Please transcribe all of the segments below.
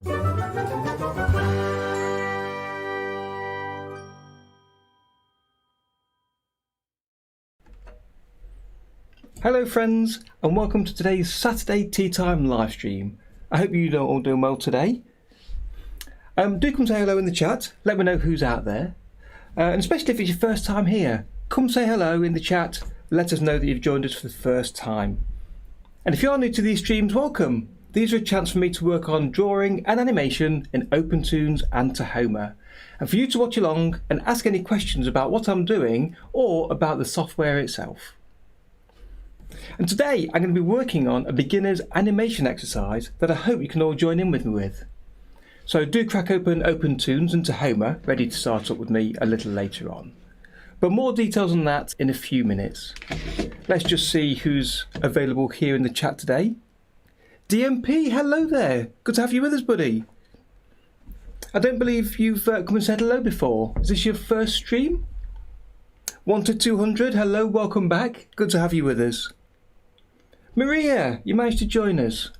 Hello friends, and welcome to today's Saturday Tea Time live stream. I hope you're all doing well today. Do come say hello in the chat, let me know who's out there. And especially if it's your first time here, come say hello in the chat, let us know that you've joined us for the first time. And if you are new to these streams, welcome. These are a chance for me to work on drawing and animation in OpenToonz and Tahoma, and for you to watch along and ask any questions about what I'm doing or about the software itself. And today I'm going to be working on a beginner's animation exercise that I hope you can all join in with me with. So do crack open OpenToonz and Tahoma, ready to start up with me a little later on. But more details on that in a few minutes. Let's just see who's available here in the chat today. DMP, hello there. Good to have you with us, buddy. I don't believe you've come and said hello before. Is this your first stream? 1 to 200, hello, welcome back. Good to have you with us. Maria, you managed to join us.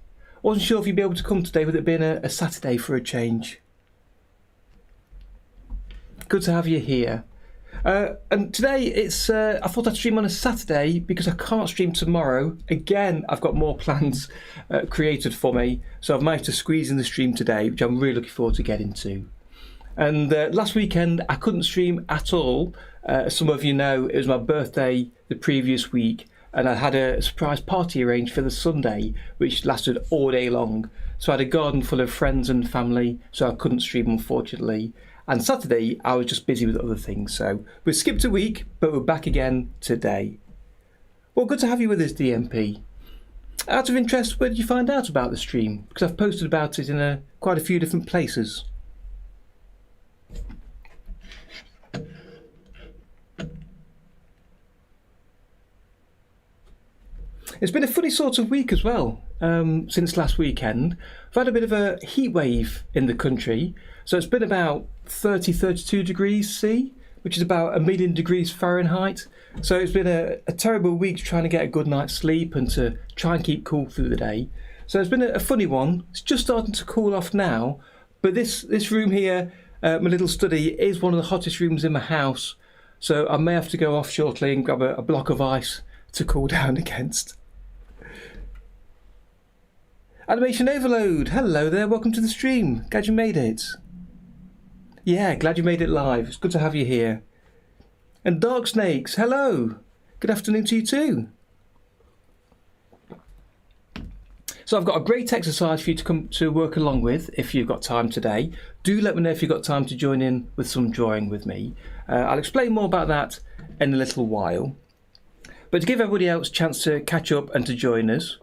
Wasn't sure if you'd be able to come today with it being a Saturday for a change. Good to have you here. And today it's I thought I'd stream on a Saturday because I can't stream tomorrow. Again, I've got more plans created for me, so I've managed to squeeze in the stream today, which I'm really looking forward to getting to. And last weekend I couldn't stream at all. As some of you know, it was my birthday the previous week, and I had a surprise party arranged for the Sunday, which lasted all day long. So I had a garden full of friends and family, so I couldn't stream, unfortunately. And Saturday, I was just busy with other things, so we skipped a week, but we're back again today. Well, good to have you with us, DMP. Out of interest, where did you find out about the stream? Because I've posted about it in quite a few different places. It's been a funny sort of week as well, since last weekend. I've had a bit of a heat wave in the country, so it's been about 30-32 degrees C, which is about 1,000,000 degrees Fahrenheit. So it's been a terrible week trying to get a good night's sleep and to try and keep cool through the day. So it's been a funny one. It's just starting to cool off now, but this room here, my little study, is one of the hottest rooms in my house, so I may have to go off shortly and grab a block of ice to cool down against. Animation Overload, hello there, welcome to the stream. Glad you made it. Yeah, glad you made it live. It's good to have you here. And Dark Snakes, hello. Good afternoon to you too. So I've got a great exercise for you to come to work along with if you've got time today. Do let me know if you've got time to join in with some drawing with me. I'll explain more about that in a little while. But to give everybody else a chance to catch up and to join us,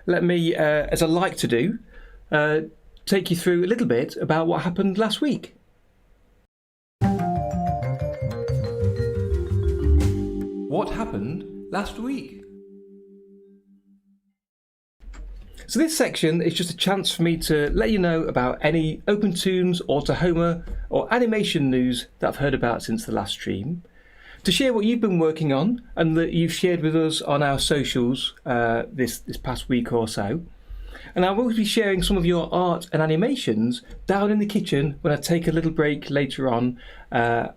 let me, as I like to do, take you through a little bit about what happened last week. What happened last week? So this section is just a chance for me to let you know about any OpenToonz or Tahoma or animation news that I've heard about since the last stream, to share what you've been working on and that you've shared with us on our socials this past week or so. And I will be sharing some of your art and animations down in the kitchen when I take a little break later on. And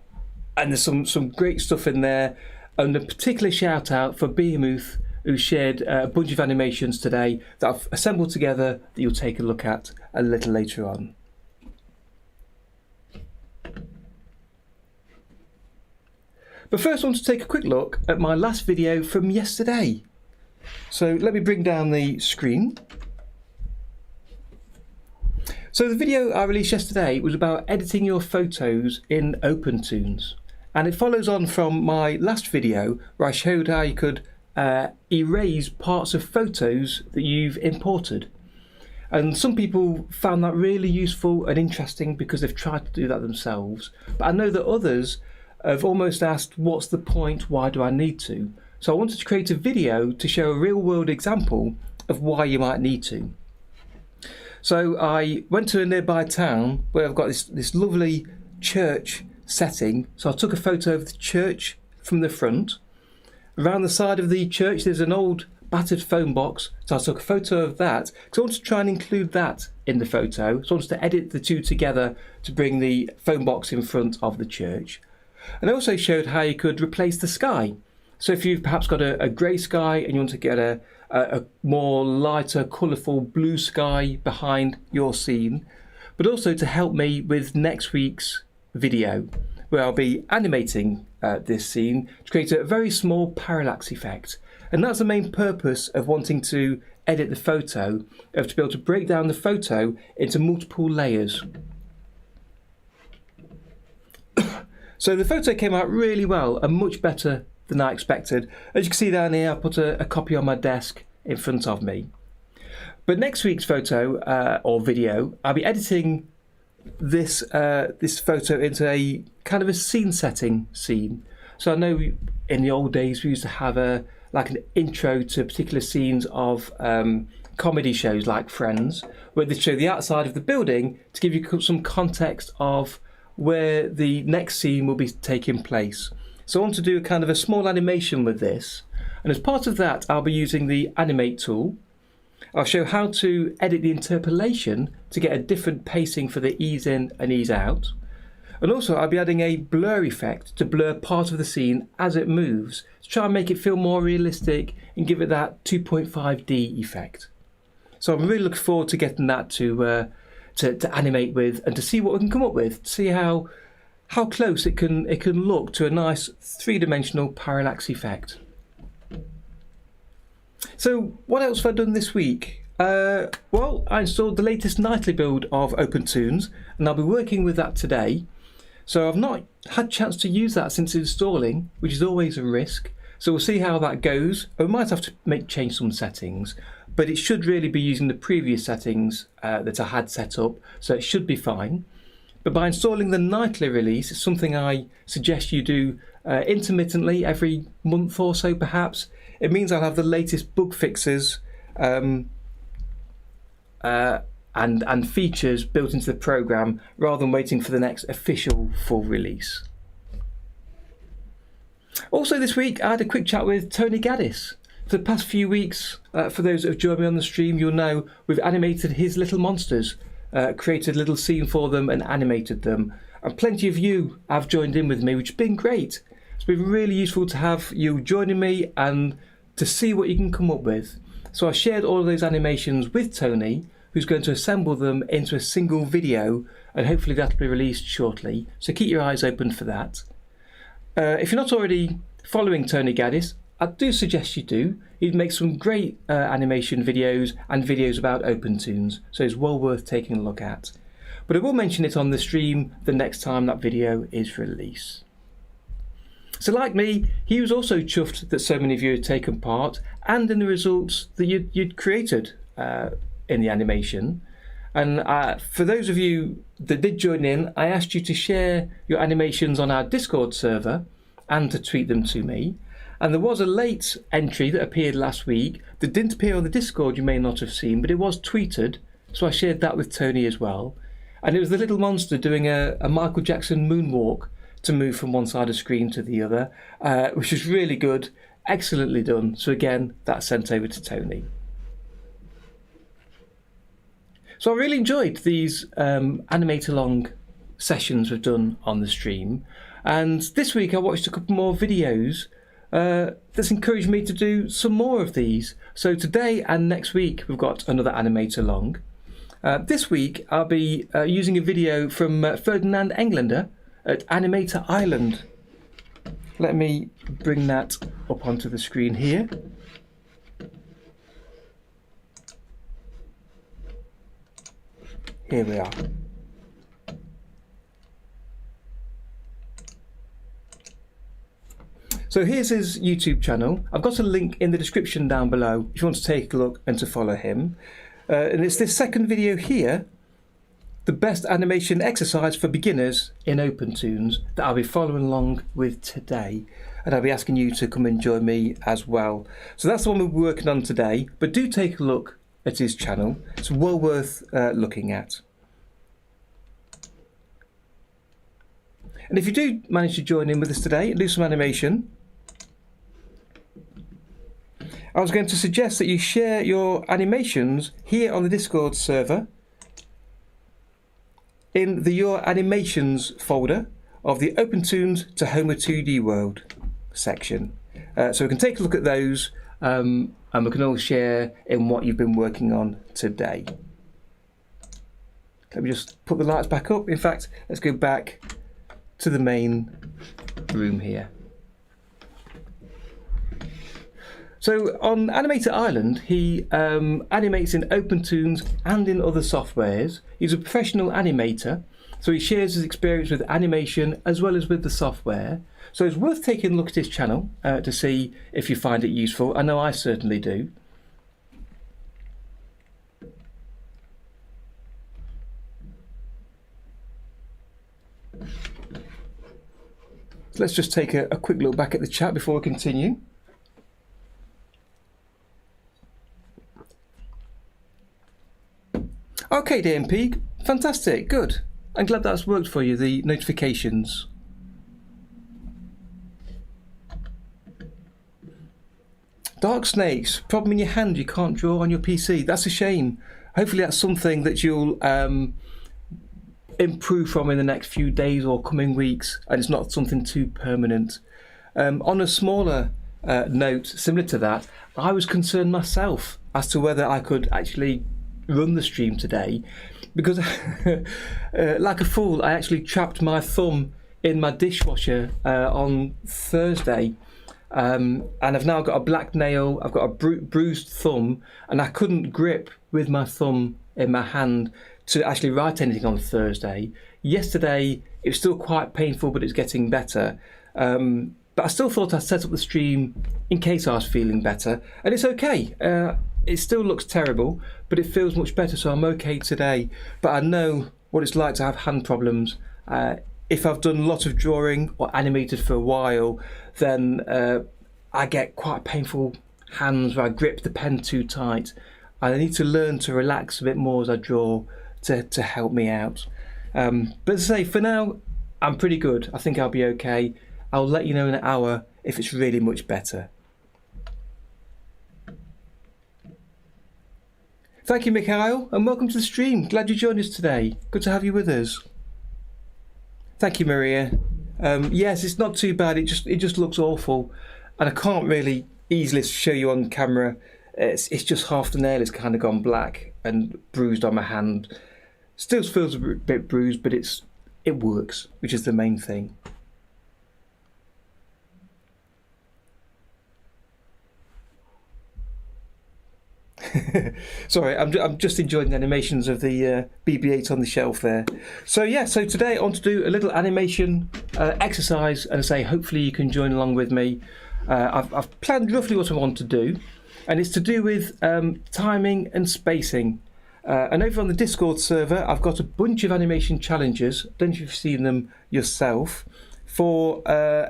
there's some great stuff in there. And a particular shout out for Behemoth, who shared a bunch of animations today that I've assembled together that you'll take a look at a little later on. But first I want to take a quick look at my last video from yesterday. So let me bring down the screen. So the video I released yesterday was about editing your photos in OpenToonz. And it follows on from my last video where I showed how you could erase parts of photos that you've imported. And some people found that really useful and interesting because they've tried to do that themselves. But I know that others have almost asked, what's the point? Why do I need to? So I wanted to create a video to show a real world example of why you might need to. So I went to a nearby town where I've got this lovely church setting. So I took a photo of the church from the front. Around the side of the church there's an old battered phone box, so I took a photo of that because I wanted to try and include that in the photo. So I wanted to edit the two together to bring the phone box in front of the church. And I also showed how you could replace the sky. So if you've perhaps got a grey sky and you want to get a more lighter, colourful blue sky behind your scene, but also to help me with next week's video, where I'll be animating this scene to create a very small parallax effect. And that's the main purpose of wanting to edit the photo, of to be able to break down the photo into multiple layers. So the photo came out really well and much better than I expected. As you can see down here, I put a copy on my desk in front of me. But next week's photo or video, I'll be editing this photo into a kind of a scene setting scene. So I know in the old days we used to have like an intro to particular scenes of comedy shows like Friends, where they show the outside of the building to give you some context of where the next scene will be taking place. So I want to do a kind of a small animation with this, and as part of that I'll be using the Animate tool. I'll show how to edit the interpolation to get a different pacing for the ease in and ease out. And also I'll be adding a blur effect to blur part of the scene as it moves, to try and make it feel more realistic and give it that 2.5D effect. So I'm really looking forward to getting that to animate with and to see what we can come up with, to see how close it can look to a nice three-dimensional parallax effect. So what else have I done this week? Well, I installed the latest nightly build of OpenToonz, and I'll be working with that today. So I've not had a chance to use that since installing, which is always a risk. So we'll see how that goes. We might have to change some settings, but it should really be using the previous settings that I had set up, so it should be fine. But by installing the nightly release, it's something I suggest you do intermittently, every month or so perhaps. It means I'll have the latest bug fixes and features built into the program rather than waiting for the next official full release. Also this week I had a quick chat with Tony Gaddis. For the past few weeks, for those that have joined me on the stream, you'll know we've animated his little monsters, created a little scene for them and animated them. And plenty of you have joined in with me, which has been great. It's been really useful to have you joining me and to see what you can come up with. So I shared all of those animations with Tony, who's going to assemble them into a single video, and hopefully that'll be released shortly. So keep your eyes open for that. If you're not already following Tony Gaddis, I do suggest you do. He makes some great animation videos and videos about OpenToonz, so it's well worth taking a look at. But I will mention it on the stream the next time that video is released. So like me, he was also chuffed that so many of you had taken part and in the results that you'd created in the animation. And for those of you that did join in, I asked you to share your animations on our Discord server and to tweet them to me. And there was a late entry that appeared last week that didn't appear on the Discord, you may not have seen, but it was tweeted, so I shared that with Tony as well. And it was the little monster doing a Michael Jackson moonwalk to move from one side of the screen to the other, which was really good, excellently done. So again, that's sent over to Tony. So I really enjoyed these Animate-along sessions we've done on the stream. And this week I watched a couple more videos that's encouraged me to do some more of these. So today and next week we've got another Animate-along. This week I'll be using a video from Ferdinand Englander at Animator Island. Let me bring that up onto the screen here. Here we are. So here's his YouTube channel. I've got a link in the description down below if you want to take a look and to follow him. And it's this second video here, the best animation exercise for beginners in OpenToonz, that I'll be following along with today. And I'll be asking you to come and join me as well. So that's the one we're working on today, but do take a look at his channel. It's well worth looking at. And if you do manage to join in with us today and do some animation, I was going to suggest that you share your animations here on the Discord server in the Your Animations folder of the OpenToonz to Homer 2D World section. So we can take a look at those and we can all share in what you've been working on today. Let me just put the lights back up. In fact, let's go back to the main room here. So on Animator Island, he animates in OpenToonz and in other softwares. He's a professional animator, so he shares his experience with animation as well as with the software. So it's worth taking a look at his channel to see if you find it useful. I know I certainly do. So let's just take a quick look back at the chat before we continue. Okay, Darren Tea, fantastic, good. I'm glad that's worked for you, the notifications. Dark snakes, problem in your hand, you can't draw on your PC. That's a shame. Hopefully that's something that you'll improve from in the next few days or coming weeks, and it's not something too permanent. On a smaller note, similar to that, I was concerned myself as to whether I could actually run the stream today, because like a fool, I actually trapped my thumb in my dishwasher on Thursday. And I've now got a black nail, I've got a bruised thumb, and I couldn't grip with my thumb in my hand to actually write anything on Thursday. Yesterday it was still quite painful, but it's getting better. But I still thought I'd set up the stream in case I was feeling better, and it's okay. It still looks terrible, but it feels much better, so I'm okay today. But I know what it's like to have hand problems. If I've done a lot of drawing or animated for a while, then I get quite painful hands where I grip the pen too tight. I need to learn to relax a bit more as I draw to help me out. But as I say, for now, I'm pretty good. I think I'll be okay. I'll let you know in an hour if it's really much better. Thank you, Mikhail, and welcome to the stream. Glad you joined us today. Good to have you with us. Thank you, Maria. Yes, it's not too bad. It just looks awful, and I can't really easily show you on camera. It's just half the nail is kind of gone black and bruised on my hand. Still feels a bit bruised, but it works, which is the main thing. Sorry, I'm just enjoying the animations of the BB-8 on the shelf there. So yeah, so today I want to do a little animation exercise, and I say hopefully you can join along with me. I've planned roughly what I want to do, and it's to do with timing and spacing. And over on the Discord server, I've got a bunch of animation challenges. Don't know if you've seen them yourself, for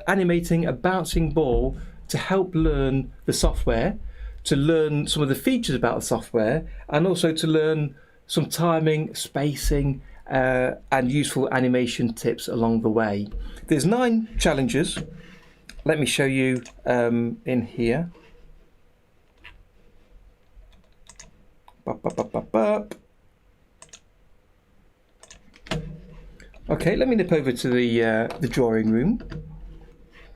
animating a bouncing ball to help learn the software, to learn some of the features about the software, and also to learn some timing, spacing, and useful animation tips along the way. There's 9 challenges. Let me show you in here. Okay, let me nip over to the drawing room.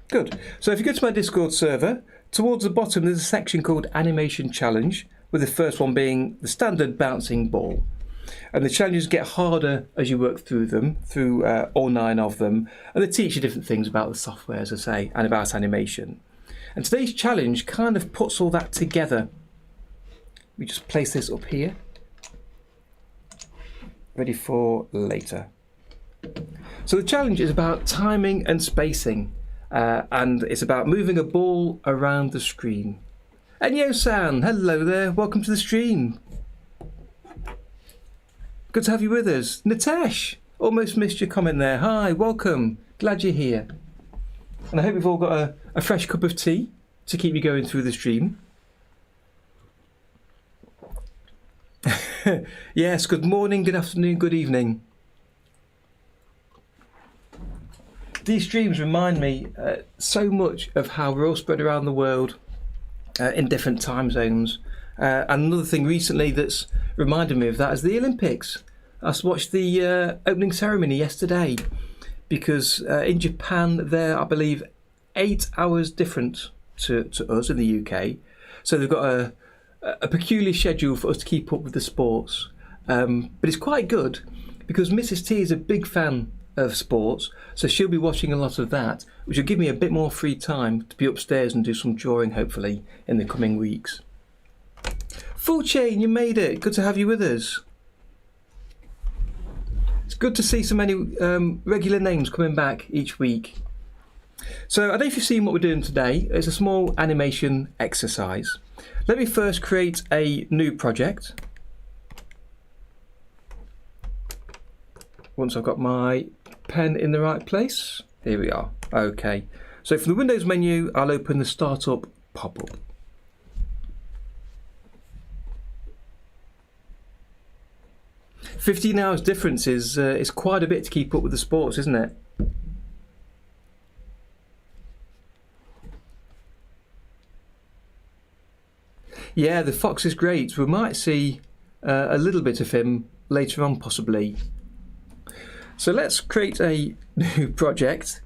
Good. So if you go to my Discord server, towards the bottom there's a section called Animation Challenge, with the first one being the standard bouncing ball. And the challenges get harder as you work through them, through all 9 of them, and they teach you different things about the software, as I say, and about animation. And today's challenge kind of puts all that together. We just place this up here, ready for later. So the challenge is about timing and spacing. And it's about moving a ball around the screen. Enyo-san, hello there, welcome to the stream. Good to have you with us. Nitesh, almost missed your comment there. Hi, welcome, glad you're here. And I hope you've all got a fresh cup of tea to keep you going through the stream. Yes, good morning, good afternoon, good evening. These streams remind me so much of how we're all spread around the world, in different time zones. And another thing recently that's reminded me of that is the Olympics. I watched the opening ceremony yesterday because in Japan they're, I believe, 8 hours different to us in the UK. So they've got a peculiar schedule for us to keep up with the sports. But it's quite good because Mrs. T is a big fan of sports, so she'll be watching a lot of that, which will give me a bit more free time to be upstairs and do some drawing, hopefully, in the coming weeks. Full Chain, you made it. Good to have you with us. It's good to see so many regular names coming back each week. So I don't know if you've seen what we're doing today. It's a small animation exercise. Let me first create a new project. Once I've got my pen in the right place. Here we are. Okay. So from the Windows menu, I'll open the Startup pop-up. "15 hours difference is quite a bit to keep up with the sports, isn't it?" Yeah, the fox is great. We might see a little bit of him later on, possibly. So let's create a new project,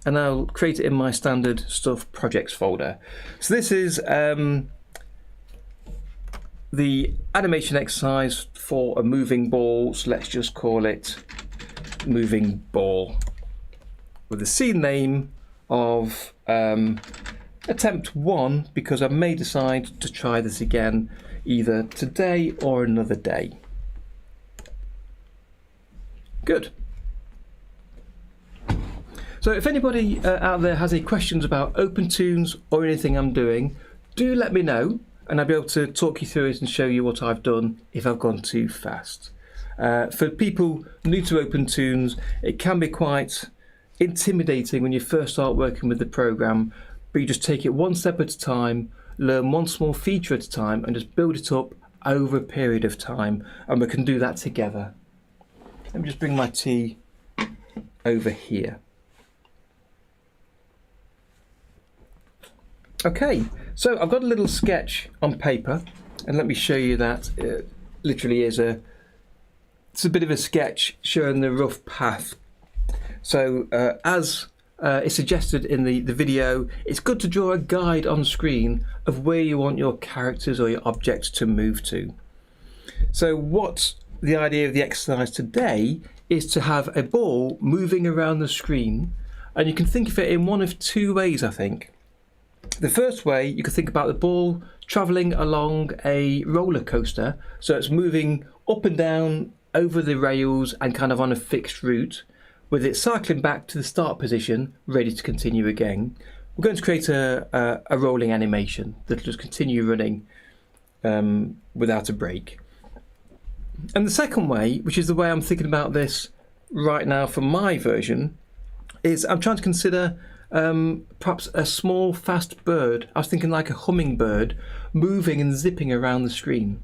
and I'll create it in my standard stuff projects folder. So this is the animation exercise for a moving ball. So let's just call it moving ball with the scene name of attempt 1, because I may decide to try this again either today or another day. Good. So if anybody out there has any questions about OpenToonz or anything I'm doing, do let me know, and I'll be able to talk you through it and show you what I've done if I've gone too fast. For people new to OpenToonz, it can be quite intimidating when you first start working with the program, but you just take it one step at a time, learn one small feature at a time, and just build it up over a period of time, and we can do that together. Let me just bring my tea over here. Okay, so I've got a little sketch on paper, and let me show you that. It literally is it's a bit of a sketch showing the rough path. So as is suggested in the video, it's good to draw a guide on screen of where you want your characters or your objects to move to. So what the idea of the exercise today is to have a ball moving around the screen, and you can think of it in one of two ways, I think. The first way, you could think about the ball travelling along a roller coaster, so it's moving up and down over the rails and kind of on a fixed route, with it cycling back to the start position, ready to continue again. We're going to create a rolling animation that will just continue running without a break. And the second way, which is the way I'm thinking about this right now for my version, is I'm trying to consider perhaps a small fast bird. I was thinking like a hummingbird moving and zipping around the screen.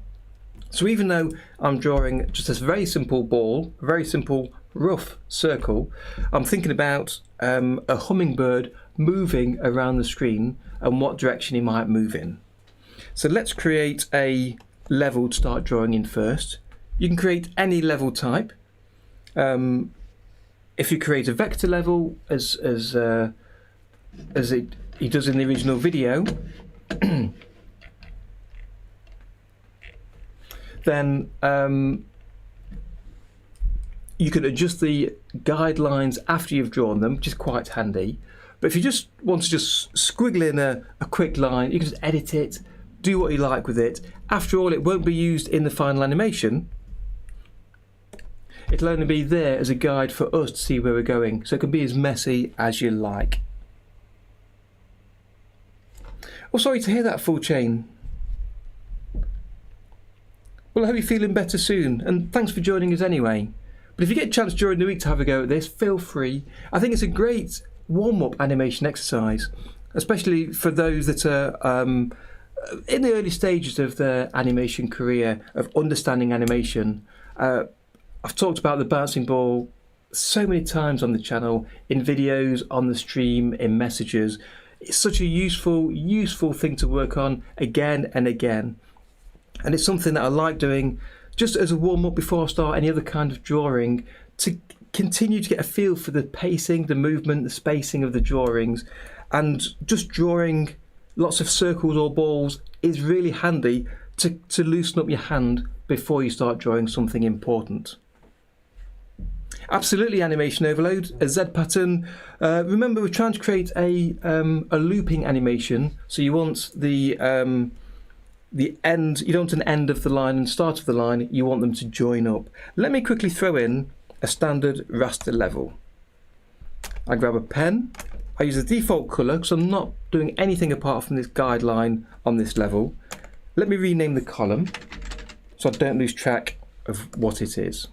So even though I'm drawing just a very simple ball, a very simple rough circle, I'm thinking about a hummingbird moving around the screen and what direction he might move in. So let's create a level to start drawing in first. You can create any level type. If you create a vector level as he does in the original video, then you can adjust the guidelines after you've drawn them, which is quite handy. But if you just want to just squiggle in a quick line, you can just edit it, do what you like with it. After all, it won't be used in the final animation. It'll only be there as a guide for us to see where we're going, so it can be as messy as you like. Oh, sorry to hear that, Full Chain. Well, I hope you're feeling better soon, and thanks for joining us anyway. But if you get a chance during the week to have a go at this, feel free. I think it's a great warm-up animation exercise, especially for those that are in the early stages of their animation career, of understanding animation. I've talked about the bouncing ball so many times on the channel, in videos, on the stream, in messages. It's such a useful thing to work on again and again. And it's something that I like doing just as a warm-up before I start any other kind of drawing, to continue to get a feel for the pacing, the movement, the spacing of the drawings. And just drawing lots of circles or balls is really handy to loosen up your hand before you start drawing something important. Absolutely, animation overload, a Z pattern. Remember, we're trying to create a looping animation, so you want the end. You don't want an end of the line and start of the line. You want them to join up. Let me quickly throw in a standard raster level. I grab a pen. I use the default colour because I'm not doing anything apart from this guideline on this level. Let me rename the column so I don't lose track of what it is.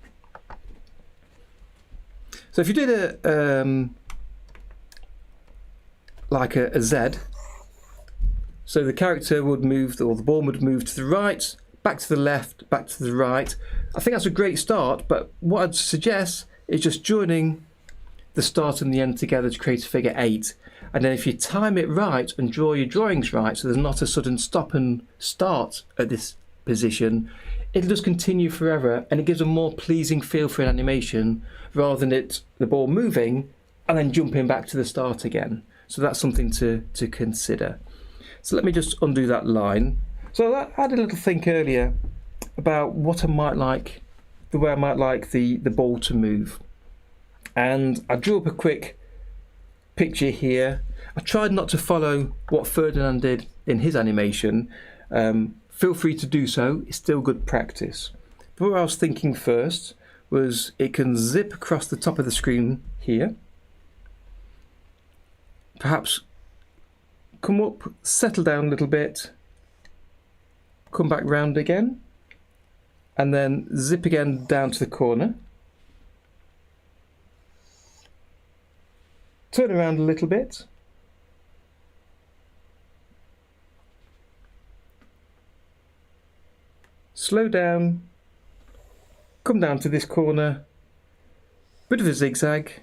So if you did a Z, so the character would move, or the ball would move to the right, back to the left, back to the right. I think that's a great start, but what I'd suggest is just joining the start and the end together to create a figure 8. And then if you time it right and draw your drawings right, so there's not a sudden stop and start at this position, it'll just continue forever, and it gives a more pleasing feel for an animation rather than the ball moving and then jumping back to the start again. So that's something to consider. So let me just undo that line. So I had a little think earlier about what I might like, the way I might like the ball to move. And I drew up a quick picture here. I tried not to follow what Ferdinand did in his animation. Feel free to do so, it's still good practice. But what I was thinking first was it can zip across the top of the screen here. Perhaps come up, settle down a little bit, come back round again, and then zip again down to the corner. Turn around a little bit. Slow down, come down to this corner, bit of a zigzag,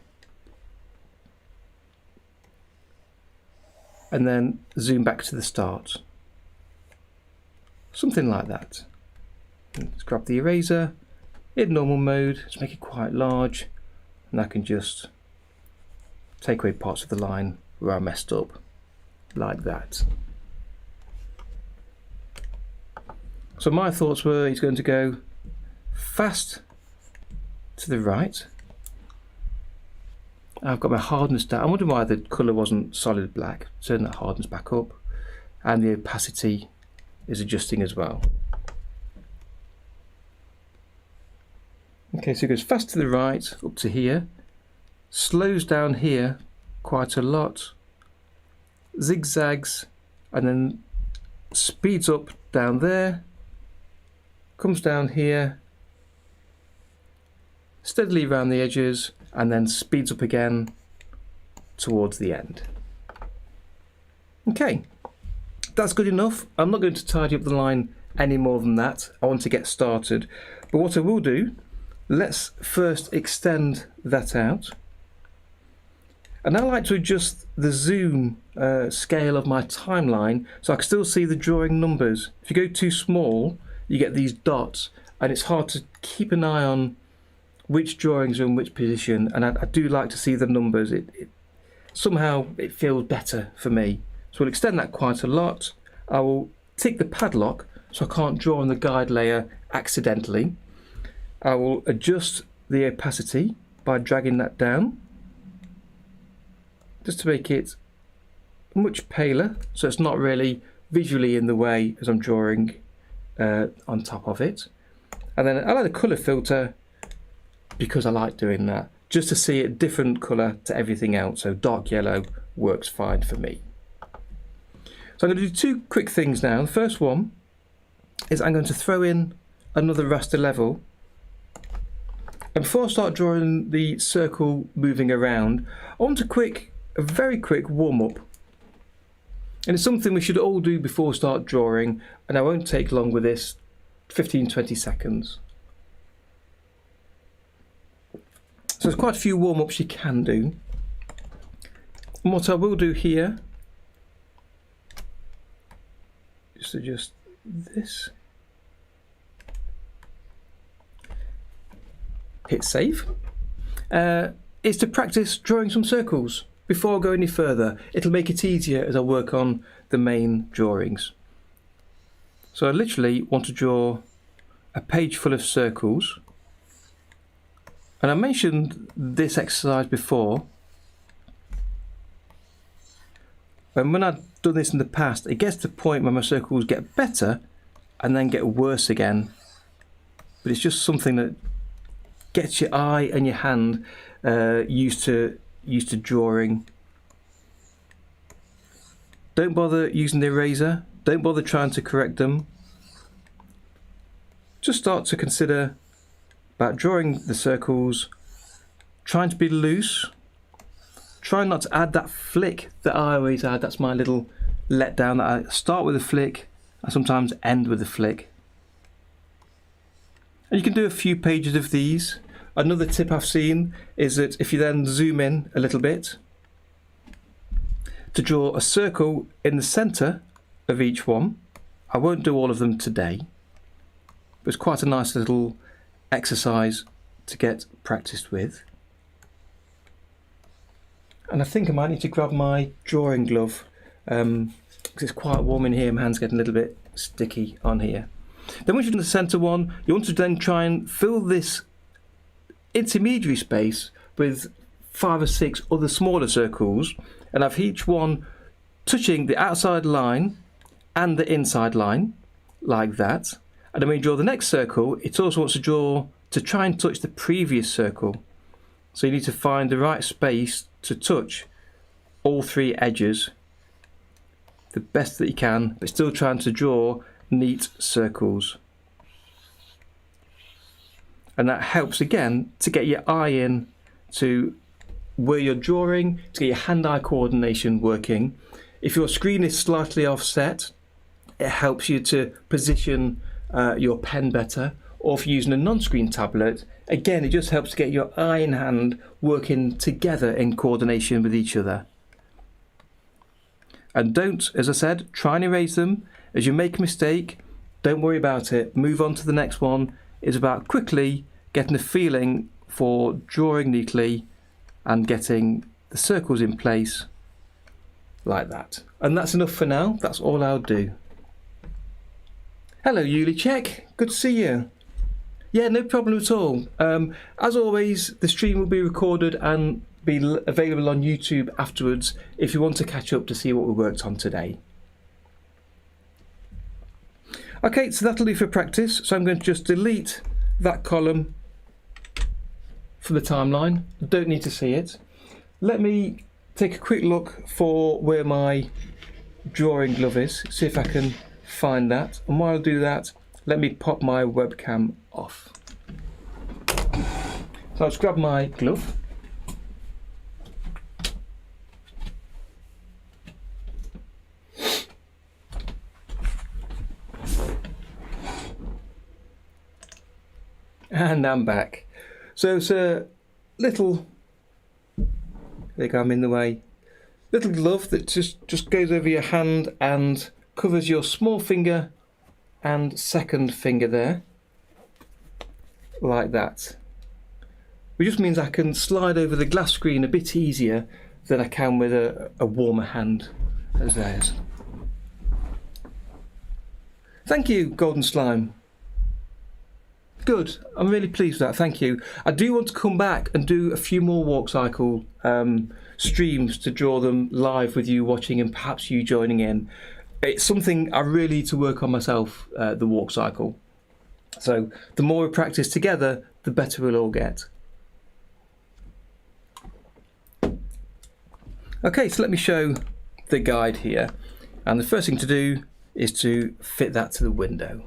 and then zoom back to the start. Something like that. Let's grab the eraser, in normal mode, let's make it quite large, and I can just take away parts of the line where I messed up, like that. So my thoughts were he's going to go fast to the right. I've got my hardness down. I'm wondering why the colour wasn't solid black. Turn that hardness back up, and the opacity is adjusting as well. Okay, so he goes fast to the right, up to here, slows down here quite a lot, zigzags, and then speeds up down there, comes down here, steadily around the edges, and then speeds up again towards the end. Okay, that's good enough. I'm not going to tidy up the line any more than that. I want to get started. But what I will do, let's first extend that out. And I like to adjust the zoom scale of my timeline so I can still see the drawing numbers. If you go too small, you get these dots, and it's hard to keep an eye on which drawings are in which position, and I do like to see the numbers. Somehow it feels better for me. So we'll extend that quite a lot. I will tick the padlock so I can't draw on the guide layer accidentally. I will adjust the opacity by dragging that down, just to make it much paler, so it's not really visually in the way as I'm drawing on top of it. And then I'll add a colour filter because I like doing that, just to see a different colour to everything else. So dark yellow works fine for me. So I'm going to do two quick things now. The first one is I'm going to throw in another raster level. And before I start drawing the circle moving around, I want a very quick warm-up. And it's something we should all do before we start drawing, and I won't take long with this, 15-20 seconds. So there's quite a few warm-ups you can do. And what I will do here just adjust this. Hit save. It's to practice drawing some circles. Before I go any further, it'll make it easier as I work on the main drawings. So I literally want to draw a page full of circles. And I mentioned this exercise before. And when I've done this in the past, it gets to the point where my circles get better and then get worse again. But it's just something that gets your eye and your hand used to drawing. Don't bother using the eraser. Don't bother trying to correct them. Just start to consider about drawing the circles, trying to be loose. Try not to add that flick that I always add. That's my little letdown, that I start with a flick, I sometimes end with a flick. And you can do a few pages of these. Another tip I've seen is that if you then zoom in a little bit, to draw a circle in the centre of each one. I won't do all of them today, but it's quite a nice little exercise to get practiced with. And I think I might need to grab my drawing glove because it's quite warm in here. My hand's getting a little bit sticky on here. Then once you've done the centre one, you want to then try and fill this intermediary space with 5 or 6 other smaller circles, and have each one touching the outside line and the inside line, like that. And then when you draw the next circle, it also wants to try and touch the previous circle. So you need to find the right space to touch all 3 edges the best that you can, but still trying to draw neat circles. And that helps again to get your eye in to where you're drawing, to get your hand-eye coordination working. If your screen is slightly offset, it helps you to position your pen better. Or if you're using a non-screen tablet, again, it just helps to get your eye and hand working together in coordination with each other. And don't, as I said, try and erase them. As you make a mistake, don't worry about it. Move on to the next one. It's about quickly getting a feeling for drawing neatly and getting the circles in place like that. And that's enough for now. That's all I'll do. Hello, Yuli Check. Good to see you. Yeah, no problem at all. As always, the stream will be recorded and be available on YouTube afterwards if you want to catch up to see what we worked on today. Okay, so that'll do for practice. So I'm going to just delete that column from the timeline. Don't need to see it. Let me take a quick look for where my drawing glove is, see if I can find that. And while I do that, let me pop my webcam off. So I'll just grab my glove. And I'm back. So it's a little, there you go, I'm in the way, little glove that just goes over your hand and covers your small finger and second finger there, like that. Which just means I can slide over the glass screen a bit easier than I can with a warmer hand as theirs. Thank you, Golden Slime. Good, I'm really pleased with that, thank you. I do want to come back and do a few more walk cycle streams to draw them live with you watching and perhaps you joining in. It's something I really need to work on myself, the walk cycle. So the more we practice together, the better we'll all get. Okay, so let me show the guide here. And the first thing to do is to fit that to the window.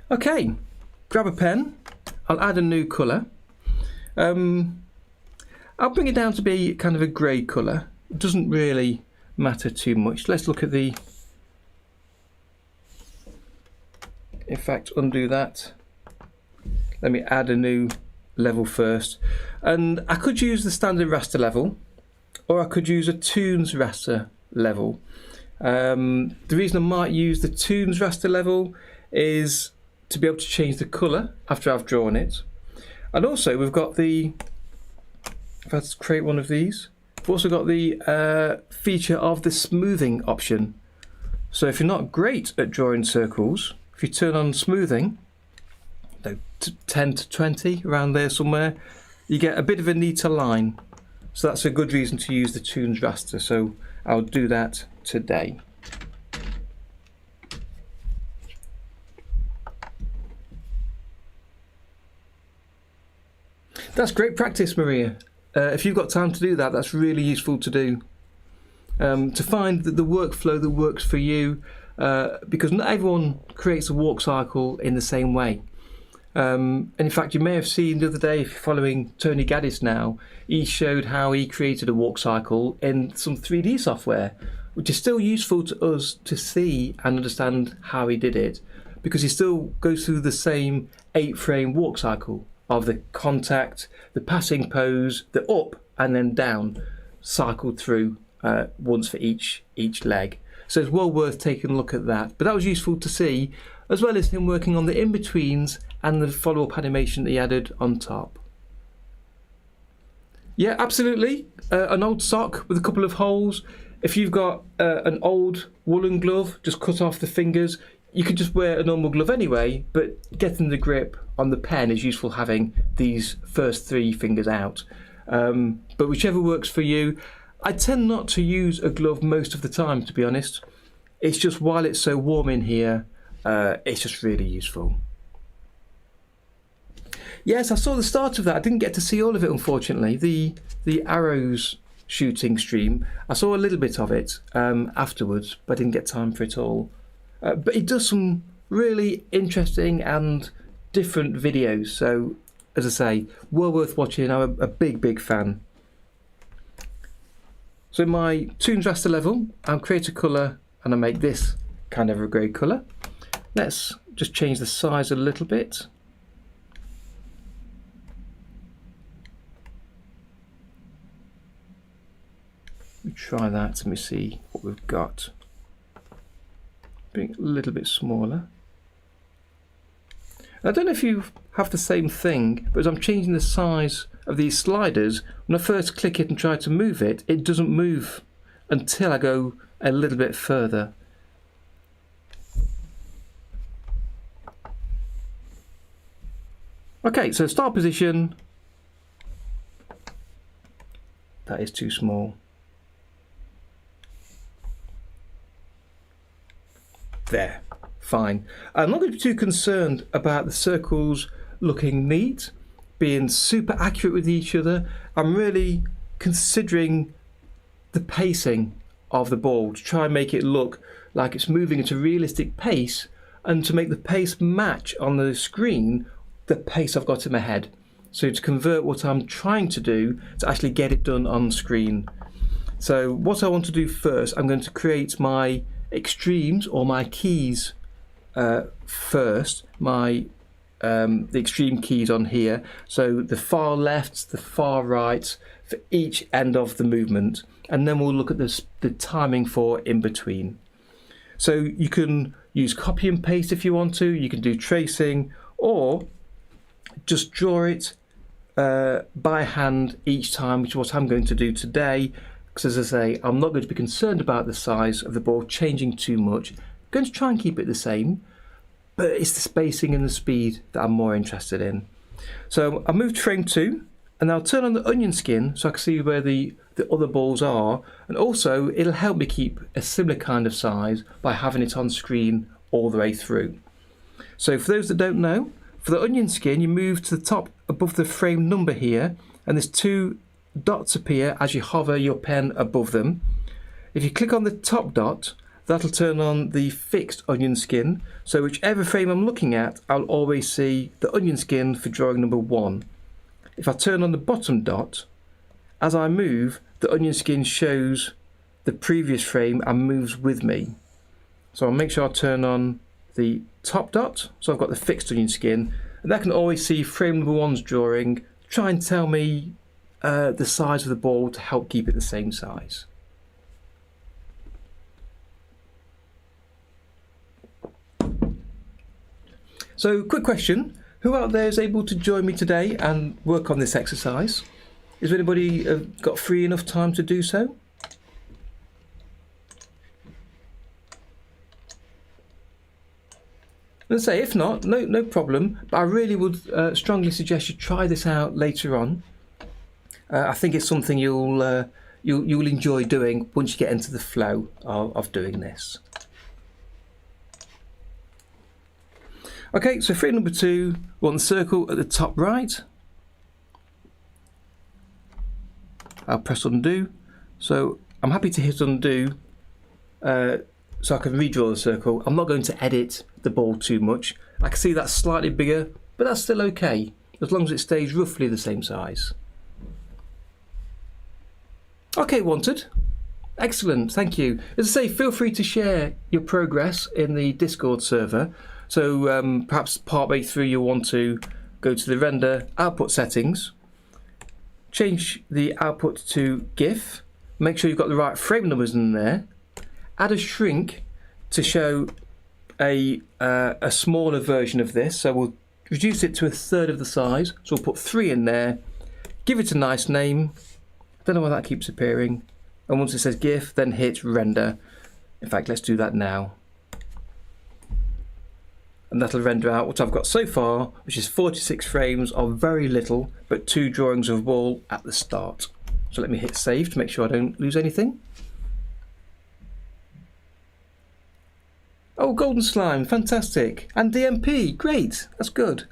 Okay, grab a pen. I'll add a new colour. I'll bring it down to be kind of a grey colour. It doesn't really matter too much. Let's look at the, in fact, undo that. Let me add a new level first. And I could use the standard raster level, or I could use a Toonz raster level. The reason I might use the Toonz raster level is to be able to change the colour after I've drawn it. And also we've got the, if I had to create one of these, we've also got the feature of the smoothing option. So if you're not great at drawing circles, if you turn on smoothing, 10 to 20 around there somewhere, you get a bit of a neater line. So that's a good reason to use the Toonz raster. So I'll do that today. That's great practice, Maria. If you've got time to do that, that's really useful to do. To find the workflow that works for you, because not everyone creates a walk cycle in the same way. And in fact, you may have seen the other day, if you're following Tony Gaddis now, he showed how he created a walk cycle in some 3D software, which is still useful to us to see and understand how he did it, because he still goes through the same 8-frame walk cycle of the contact, the passing pose, the up and then down, cycled through once for each leg. So it's well worth taking a look at that. But that was useful to see, as well as him working on the in-betweens and the follow-up animation that he added on top. Yeah, absolutely. An old sock with a couple of holes. If you've got an old woolen glove, just cut off the fingers. You could just wear a normal glove anyway, but getting the grip on the pen is useful having these first 3 fingers out. But whichever works for you. I tend not to use a glove most of the time, to be honest. It's just while it's so warm in here, it's just really useful. Yes, I saw the start of that. I didn't get to see all of it, unfortunately. The arrows shooting stream, I saw a little bit of it afterwards, but I didn't get time for it all. But it does some really interesting and different videos. So, as I say, well worth watching. I'm a big fan. So in my Toonz raster level, I'll create a colour and I make this kind of a grey colour. Let's just change the size a little bit. Let me try that. Let me see what we've got. Being a little bit smaller. I don't know if you have the same thing, but as I'm changing the size of these sliders, when I first click it and try to move it, it doesn't move until I go a little bit further. Okay, so start position. That is too small. There, fine. I'm not going to be too concerned about the circles looking neat, being super accurate with each other. I'm really considering the pacing of the ball to try and make it look like it's moving at a realistic pace, and to make the pace match on the screen the pace I've got in my head. So to convert what I'm trying to do to actually get it done on screen. So what I want to do first, I'm going to create my extremes or my keys first, the extreme keys on here, so the far left, the far right for each end of the movement, and then we'll look at the timing for in between. So you can use copy and paste if you want to, you can do tracing, or just draw it by hand each time, which is what I'm going to do today. Because as I say, I'm not going to be concerned about the size of the ball changing too much. I'm going to try and keep it the same, but it's the spacing and the speed that I'm more interested in. So I'll move to frame 2, and I'll turn on the onion skin so I can see where the other balls are, and also it'll help me keep a similar kind of size by having it on screen all the way through. So for those that don't know, for the onion skin, you move to the top above the frame number here, and there's 2 dots appear as you hover your pen above them. If you click on the top dot, that'll turn on the fixed onion skin, so whichever frame I'm looking at, I'll always see the onion skin for drawing number 1. If I turn on the bottom dot, as I move, the onion skin shows the previous frame and moves with me. So I'll make sure I turn on the top dot, so I've got the fixed onion skin, and that can always see frame number 1's drawing, try and tell me the size of the ball to help keep it the same size. So, quick question. Who out there is able to join me today and work on this exercise? Is anybody got free enough time to do so? Let's say, if not, no problem. But I really would strongly suggest you try this out later on. I think it's something you'll enjoy doing once you get into the flow of doing this. Okay, so frame number 2, we want the circle at the top right. I'll press undo. So I'm happy to hit undo so I can redraw the circle. I'm not going to edit the ball too much. I can see that's slightly bigger, but that's still okay, as long as it stays roughly the same size. Okay, wanted. Excellent, thank you. As I say, feel free to share your progress in the Discord server. So perhaps partway through you'll want to go to the render output settings, change the output to GIF, make sure you've got the right frame numbers in there, add a shrink to show a smaller version of this. So we'll reduce it to 1/3 of the size. So we'll put 3 in there, give it a nice name. Don't know why that keeps appearing. And once it says GIF, then hit render. In fact, let's do that now. And that'll render out what I've got so far, which is 46 frames of very little, but 2 drawings of a ball at the start. So let me hit save to make sure I don't lose anything. Oh, golden slime, fantastic. And DMP, great, that's good.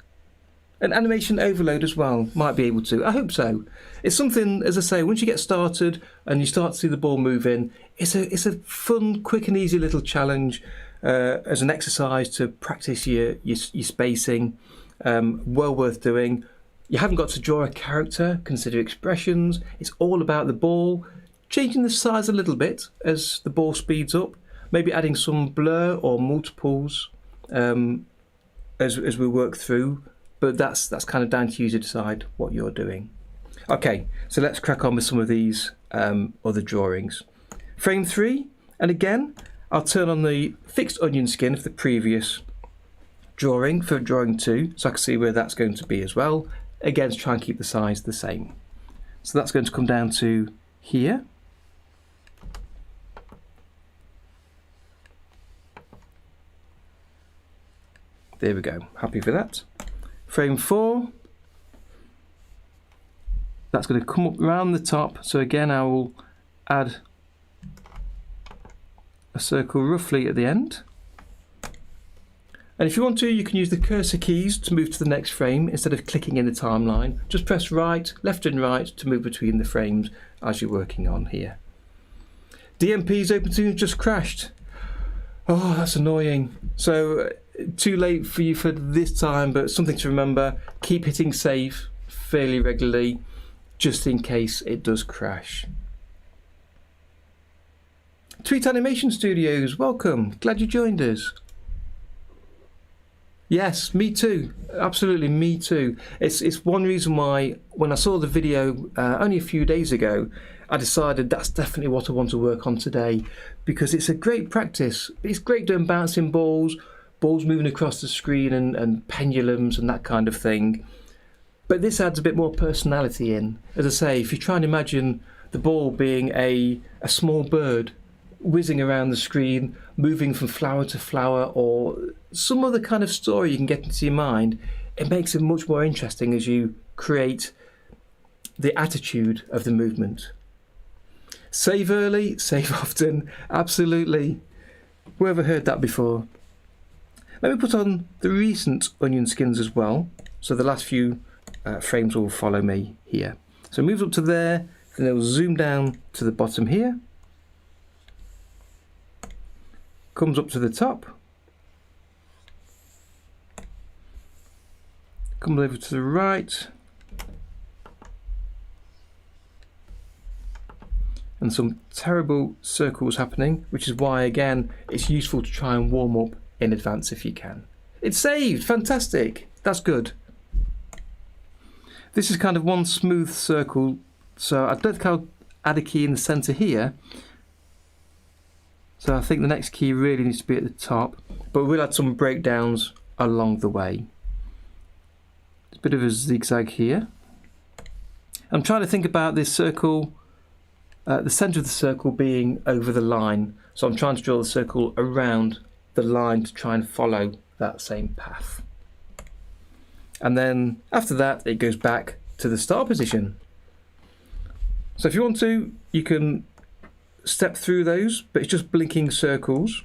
And animation overload as well, might be able to, I hope so. It's something, as I say, once you get started and you start to see the ball moving, it's a fun, quick and easy little challenge as an exercise to practice your spacing. Well worth doing. You haven't got to draw a character, consider expressions. It's all about the ball, changing the size a little bit as the ball speeds up, maybe adding some blur or multiples as we work through. But that's kind of down to you to decide what you're doing. Okay, so let's crack on with some of these other drawings. Frame 3, and again, I'll turn on the fixed onion skin of the previous drawing for drawing 2, so I can see where that's going to be as well. Again, to try and keep the size the same. So that's going to come down to here. There we go, happy for that. Frame 4, that's going to come up around the top, so again I will add a circle roughly at the end. And if you want to, you can use the cursor keys to move to the next frame instead of clicking in the timeline. Just press right, left and right to move between the frames as you're working on here. DMP's OpenToonz just crashed. Oh, that's annoying. So too late for you for this time, but something to remember, keep hitting save fairly regularly just in case it does crash. Tweet Animation Studios, welcome, glad you joined us. Yes, me too, absolutely me too. It's one reason why when I saw the video only a few days ago, I decided that's definitely what I want to work on today, because it's a great practice. It's great doing bouncing balls moving across the screen and pendulums and that kind of thing. But this adds a bit more personality in. As I say, if you try and imagine the ball being a small bird whizzing around the screen, moving from flower to flower, or some other kind of story you can get into your mind, it makes it much more interesting as you create the attitude of the movement. Save early, save often, absolutely. Whoever heard that before? Let me put on the recent onion skins as well, so the last few frames will follow me here. So it moves up to there, then it will zoom down to the bottom here, comes up to the top, comes over to the right, and some terrible circles happening, which is why again it's useful to try and warm up in advance if you can. It's saved, fantastic, that's good. This is kind of one smooth circle, so I don't think I'll add a key in the center here. So I think the next key really needs to be at the top, but we'll add some breakdowns along the way. It's a bit of a zigzag here. I'm trying to think about this circle, the centre of the circle being over the line. So I'm trying to draw the circle around the line to try and follow that same path. And then after that, it goes back to the start position. So if you want to, you can step through those, but it's just blinking circles.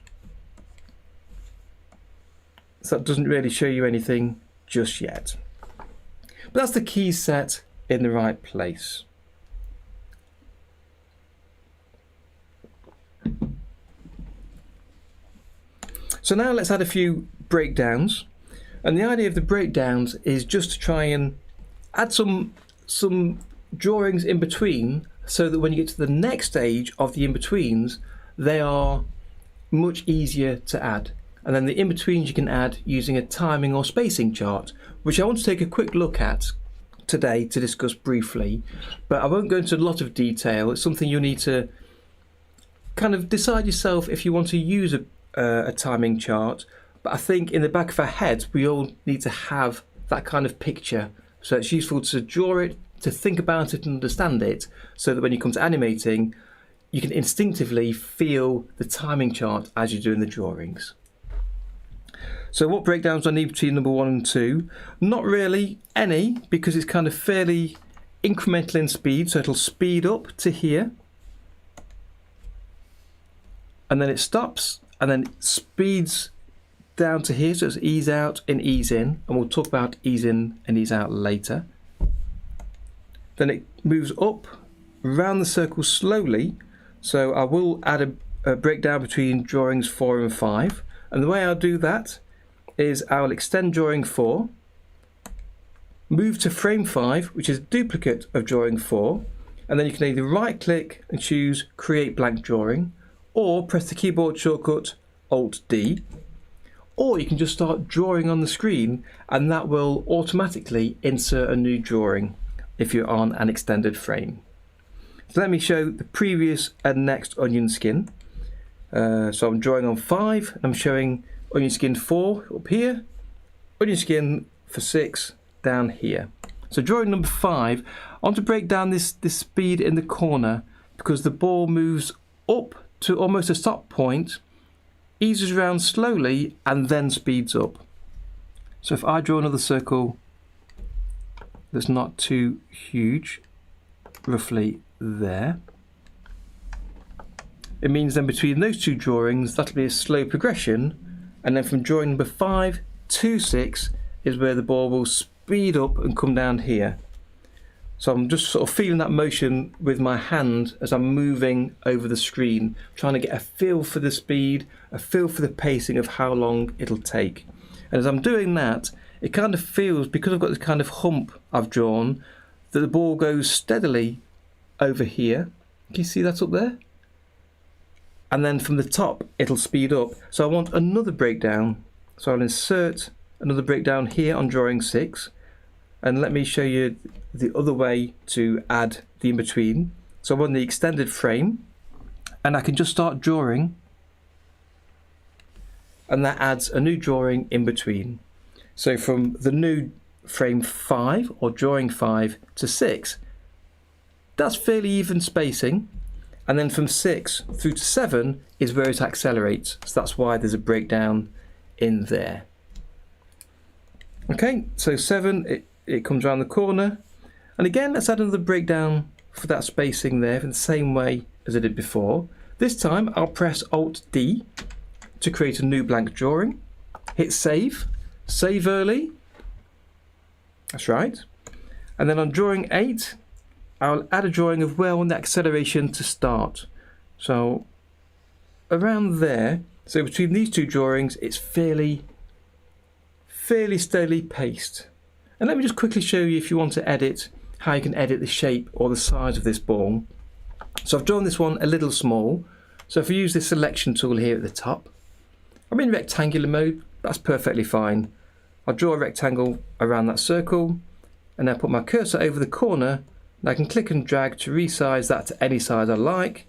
So that doesn't really show you anything just yet. But that's the key set in the right place. So now let's add a few breakdowns. And the idea of the breakdowns is just to try and add some drawings in between, so that when you get to the next stage of the in-betweens, they are much easier to add. And then the in-betweens you can add using a timing or spacing chart, which I want to take a quick look at today to discuss briefly, but I won't go into a lot of detail. It's something you'll need to kind of decide yourself if you want to use a timing chart. But I think in the back of our heads we all need to have that kind of picture, so it's useful to draw it, to think about it and understand it, so that when you come to animating you can instinctively feel the timing chart as you're doing the drawings. So what breakdowns do I need between number 1 and 2? Not really any, because it's kind of fairly incremental in speed, so it'll speed up to here, and then it stops, and then it speeds down to here, so it's ease out and ease in, and we'll talk about ease in and ease out later. Then it moves up around the circle slowly, so I will add a breakdown between drawings 4 and 5, and the way I'll do that is I'll extend drawing 4, move to frame 5, which is a duplicate of drawing 4, and then you can either right click and choose create blank drawing, or press the keyboard shortcut Alt D, or you can just start drawing on the screen and that will automatically insert a new drawing if you're on an extended frame. So let me show the previous and next onion skin. So I'm drawing on 5, and I'm showing onion skin 4 up here, onion skin for 6 down here. So drawing number 5, I want to break down this speed in the corner, because the ball moves up to almost a stop point, eases around slowly, and then speeds up. So if I draw another circle that's not too huge, roughly there, it means then between those two drawings that'll be a slow progression, and then from drawing number 5 to 6 is where the ball will speed up and come down here. So I'm just sort of feeling that motion with my hand as I'm moving over the screen, trying to get a feel for the speed, a feel for the pacing of how long it'll take. And as I'm doing that, it kind of feels, because I've got this kind of hump I've drawn, that the ball goes steadily over here. Can you see that up there? And then from the top it'll speed up. So I want another breakdown. So I'll insert another breakdown here on drawing 6. And let me show you the other way to add the in-between. So I'm on the extended frame, and I can just start drawing, and that adds a new drawing in between. So from the new frame 5 or drawing 5 to 6, that's fairly even spacing, and then from 6 through to 7 is where it accelerates. So that's why there's a breakdown in there. Okay, so 7, it comes around the corner, and again let's add another breakdown for that spacing there in the same way as I did before. This time I'll press Alt D to create a new blank drawing, hit save early, that's right, and then on drawing 8 I'll add a drawing of where I want the acceleration to start. So around there, so between these two drawings it's fairly steadily paced. And let me just quickly show you, if you want to edit, how you can edit the shape or the size of this ball. So I've drawn this one a little small, so if I use this selection tool here at the top, I'm in rectangular mode, that's perfectly fine. I'll draw a rectangle around that circle, and then put my cursor over the corner, and I can click and drag to resize that to any size I like,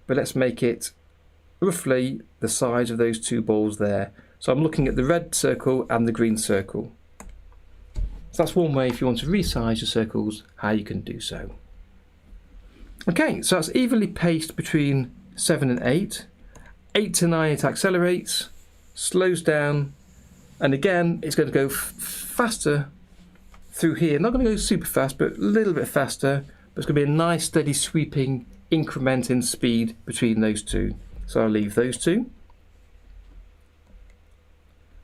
but let's make it roughly the size of those two balls there. So I'm looking at the red circle and the green circle. So that's one way if you want to resize your circles, how you can do so. Okay, so that's evenly paced between 7 and 8. 8 to 9 it accelerates, slows down, and again it's going to go faster through here. Not going to go super fast, but a little bit faster. But it's going to be a nice steady sweeping increment in speed between those two. So I'll leave those two.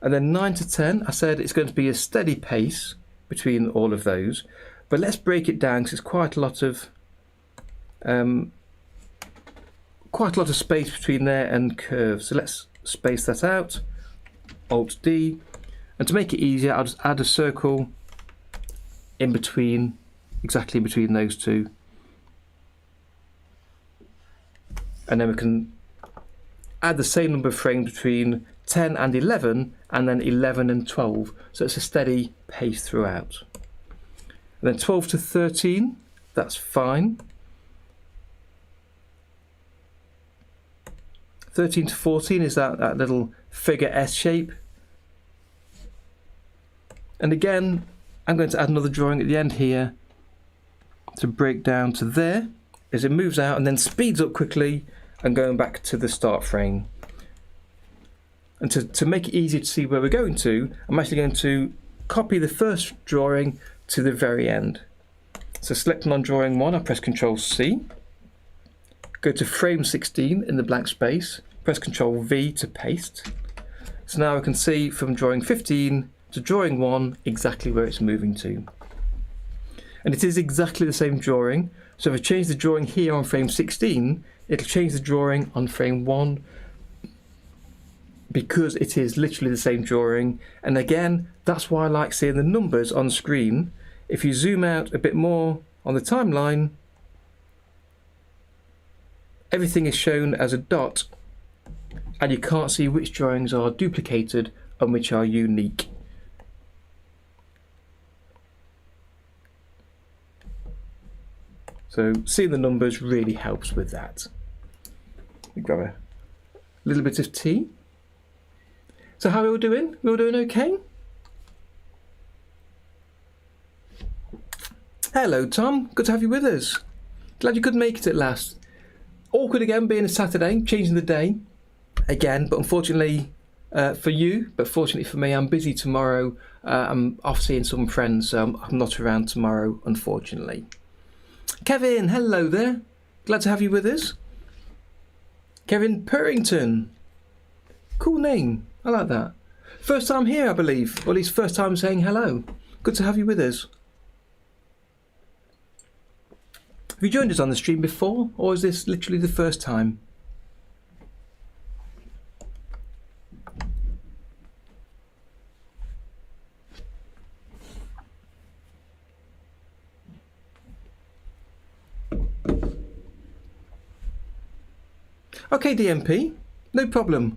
And then 9 to 10, I said it's going to be a steady pace between all of those. But let's break it down because it's quite a lot of space between there and curve. So let's space that out. Alt D. And to make it easier, I'll just add a circle in between, exactly in between those two. And then we can add the same number of frames between 10 and 11, and then 11 and 12. So it's a steady pace throughout. And then 12 to 13, that's fine. 13 to 14 is that little figure S shape. And again, I'm going to add another drawing at the end here to break down to there as it moves out and then speeds up quickly and going back to the start frame. And to make it easier to see where we're going to, I'm actually going to copy the first drawing to the very end. So selecting on drawing 1, I press Ctrl C, go to frame 16 in the blank space, press Ctrl V to paste. So now I can see from drawing 15 to drawing 1 exactly where it's moving to. And it is exactly the same drawing, so if I change the drawing here on frame 16, it'll change the drawing on frame 1 because it is literally the same drawing. And again, that's why I like seeing the numbers on screen. If you zoom out a bit more on the timeline, everything is shown as a dot and you can't see which drawings are duplicated and which are unique. So seeing the numbers really helps with that. We grab a little bit of tea. So how are we all doing? We all doing okay? Hello Tom, good to have you with us. Glad you could make it at last. Awkward again being a Saturday, changing the day again, but unfortunately for you, but fortunately for me, I'm busy tomorrow. I'm off seeing some friends, so I'm not around tomorrow, unfortunately. Kevin, hello there. Glad to have you with us. Kevin Purrington. Cool name. I like that. First time here, I believe. Or at least first time saying hello. Good to have you with us. Have you joined us on the stream before? Or is this literally the first time? Okay, DMP, no problem.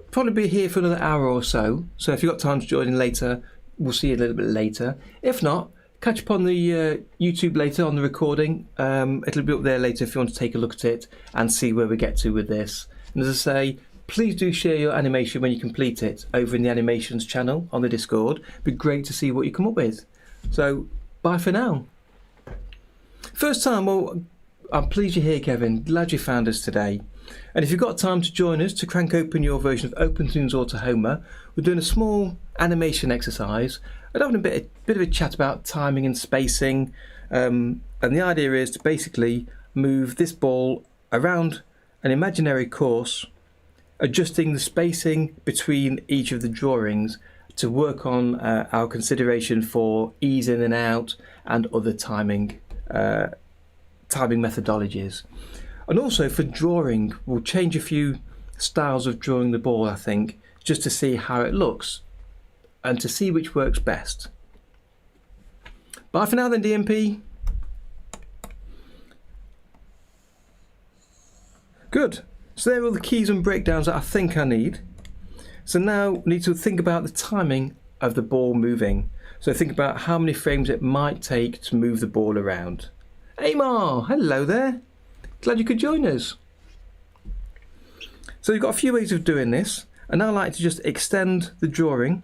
Probably be here for another hour or so. So if you've got time to join in later, we'll see you a little bit later. If not, catch up on the YouTube later on the recording. It'll be up there later if you want to take a look at it and see where we get to with this. And as I say, please do share your animation when you complete it over in the animations channel on the Discord. It'd be great to see what you come up with. So bye for now. First time, well, I'm pleased you're here, Kevin. Glad you found us today. And if you've got time to join us to crank open your version of OpenToonz Autohoma, we're doing a small animation exercise. We're having a bit of a chat about timing and spacing. And the idea is to basically move this ball around an imaginary course, adjusting the spacing between each of the drawings to work on our consideration for ease in and out and other timing methodologies. And also for drawing, we'll change a few styles of drawing the ball, I think, just to see how it looks and to see which works best. Bye for now then, DMP. Good. So there are all the keys and breakdowns that I think I need. So now we need to think about the timing of the ball moving. So think about how many frames it might take to move the ball around. Amar, hello there. Glad you could join us. So you've got a few ways of doing this. And I like to just extend the drawing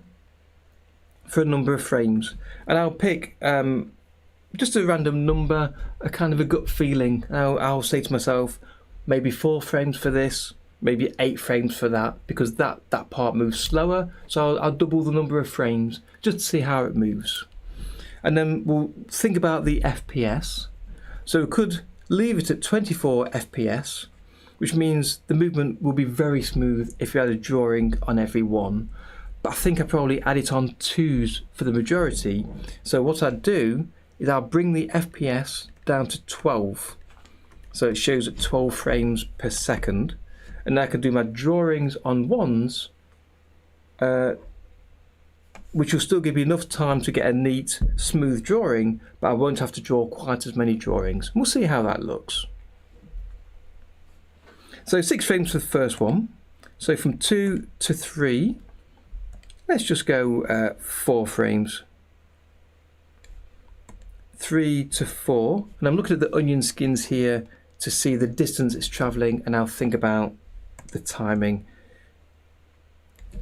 for a number of frames, and I'll pick just a random number, a kind of a gut feeling. I'll say to myself, maybe 4 frames for this, maybe 8 frames for that, because that part moves slower, so I'll double the number of frames just to see how it moves. And then we'll think about the FPS. So we could leave it at 24 FPS, which means the movement will be very smooth if you had a drawing on every one. But I think I probably add it on 2s for the majority. So what I'd do is I'll bring the FPS down to 12. So it shows at 12 frames per second. And I can do my drawings on 1s, which will still give me enough time to get a neat, smooth drawing, but I won't have to draw quite as many drawings. We'll see how that looks. So 6 frames for the first one. So from 2 to 3, let's just go 4 frames. 3 to 4, and I'm looking at the onion skins here to see the distance it's travelling, and I'll think about the timing.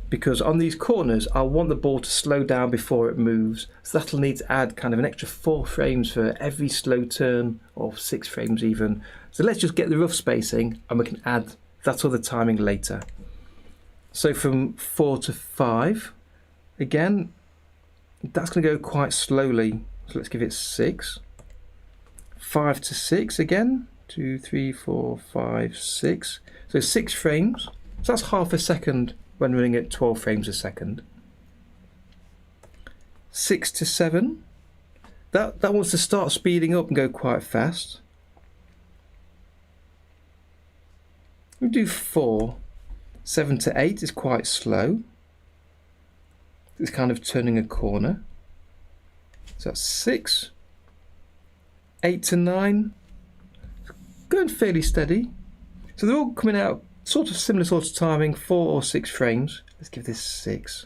Because on these corners, I want the ball to slow down before it moves, so that'll need to add kind of an extra 4 frames for every slow turn, or 6 frames even. So let's just get the rough spacing, and we can add that other timing later. So from 4 to 5, again, that's going to go quite slowly. So let's give it 6. 5 to 6 again. 2, 3, 4, 5, 6. So 6 frames. So that's half a second when running at 12 frames a second. 6 to 7. That wants to start speeding up and go quite fast. We do 4. 7 to 8 is quite slow. It's kind of turning a corner. So that's 6. 8 to 9. Going fairly steady. So they're all coming out sort of similar sort of timing, 4 or 6 frames. Let's give this 6.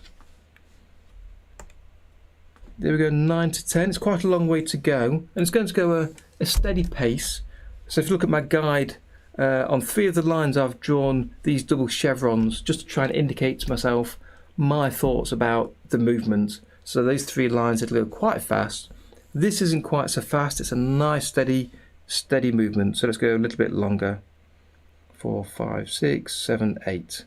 There we go, 9 to 10. It's quite a long way to go, and it's going to go a steady pace. So if you look at my guide, on 3 of the lines I've drawn these double chevrons just to try and indicate to myself my thoughts about the movement. So those 3 lines, it'll go quite fast. This isn't quite so fast. It's a nice steady movement. So let's go a little bit longer. 4, 5, 6, 7, 8.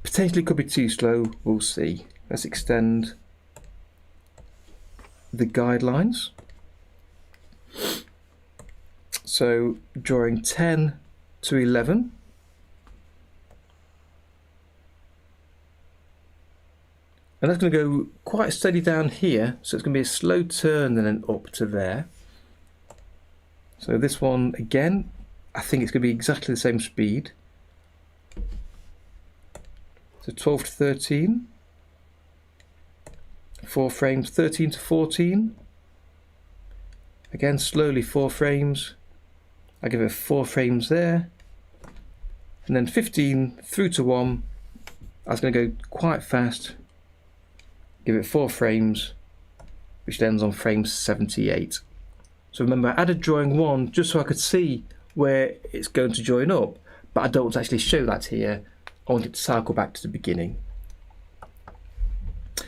Potentially could be too slow. We'll see. Let's extend the guidelines. So drawing 10 to 11. And that's going to go quite steady down here, so it's going to be a slow turn and then up to there. So this one again, I think it's going to be exactly the same speed. So 12 to 13. 4 frames, 13 to 14. Again, slowly 4 frames. I give it 4 frames there. And then 15 through to 1. I was going to go quite fast. Give it 4 frames, which ends on frame 78. So remember, I added drawing 1 just so I could see where it's going to join up, but I don't want to actually show that here. I want it to cycle back to the beginning.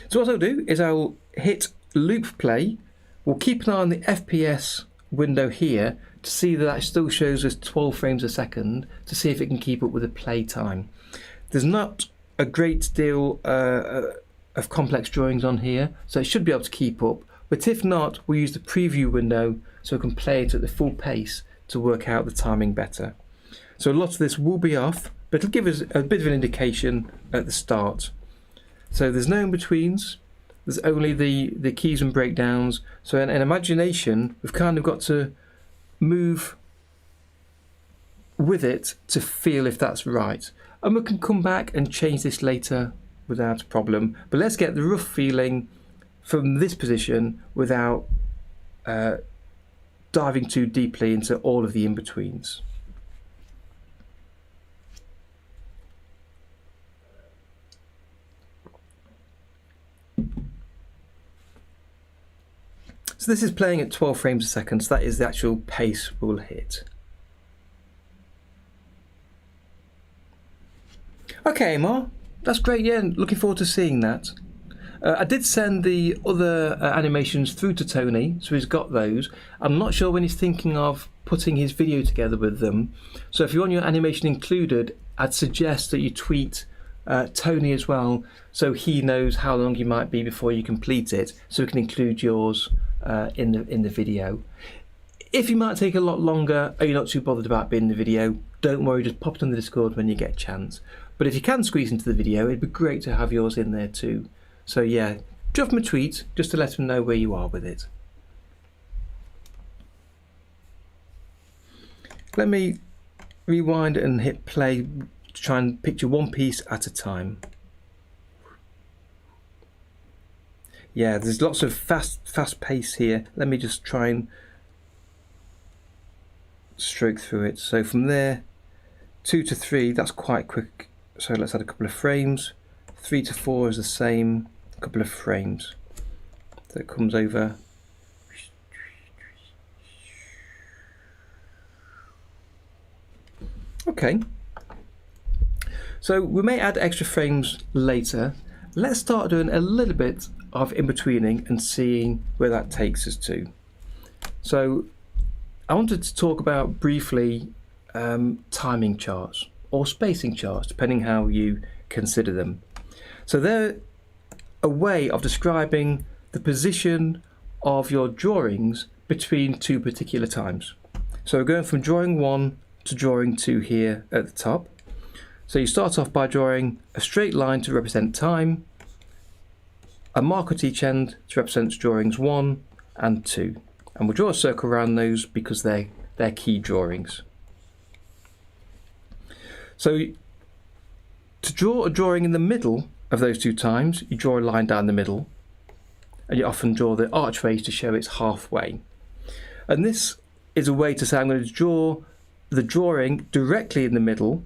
So what I'll do is I'll hit loop play. We'll keep an eye on the FPS window here to see that still shows us 12 frames a second, to see if it can keep up with the play time. There's not a great deal of complex drawings on here, so it should be able to keep up, but if not, we'll use the preview window so we can play it at the full pace to work out the timing better. So a lot of this will be off, but it'll give us a bit of an indication at the start. So there's no in-betweens, there's only the keys and breakdowns. So in imagination, we've kind of got to move with it to feel if that's right. And we can come back and change this later without a problem. But let's get the rough feeling from this position without diving too deeply into all of the in-betweens. So this is playing at 12 frames a second, so that is the actual pace we'll hit. Okay, Amar, that's great. Yeah, looking forward to seeing that. I did send the other animations through to Tony, so he's got those. I'm not sure when he's thinking of putting his video together with them. So if you want your animation included, I'd suggest that you tweet Tony as well, so he knows how long you might be before you complete it, so we can include yours in the video. If you might take a lot longer, or you're not too bothered about being in the video, don't worry, just pop it on the Discord when you get a chance. But if you can squeeze into the video, it'd be great to have yours in there too. So yeah, drop him a tweet just to let him know where you are with it. Let me rewind and hit play to try and picture one piece at a time. Yeah, there's lots of fast pace here. Let me just try and stroke through it. So from there, 2 to 3, that's quite quick. So let's add a couple of frames. 3 to 4 is the same, a couple of frames. So it comes over. Okay. So we may add extra frames later. Let's start doing a little bit of in-betweening and seeing where that takes us to. So I wanted to talk about briefly timing charts or spacing charts, depending how you consider them. So they're a way of describing the position of your drawings between two particular times. So we're going from drawing 1 to drawing 2 here at the top. So you start off by drawing a straight line to represent time, a mark at each end to represent drawings 1 and 2. And we'll draw a circle around those because they're key drawings. So to draw a drawing in the middle of those two times, you draw a line down the middle, and you often draw the archways to show it's halfway. And this is a way to say I'm going to draw the drawing directly in the middle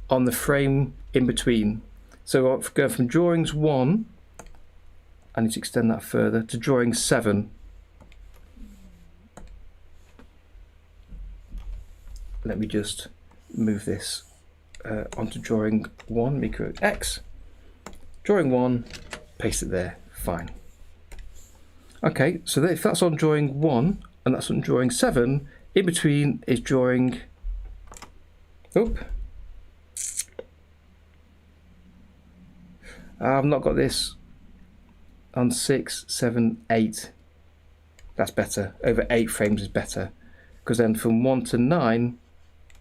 on the frame in between. So I'll go from drawings 1, I need to extend that further, to drawing 7. Let me just move this onto drawing 1, make it X. Drawing 1, paste it there, fine. Okay, so if that's on drawing 1 and that's on drawing 7, in between is drawing, I've not got this on 6, 7, 8. That's better. Over 8 frames is better, because then from 1 to 9,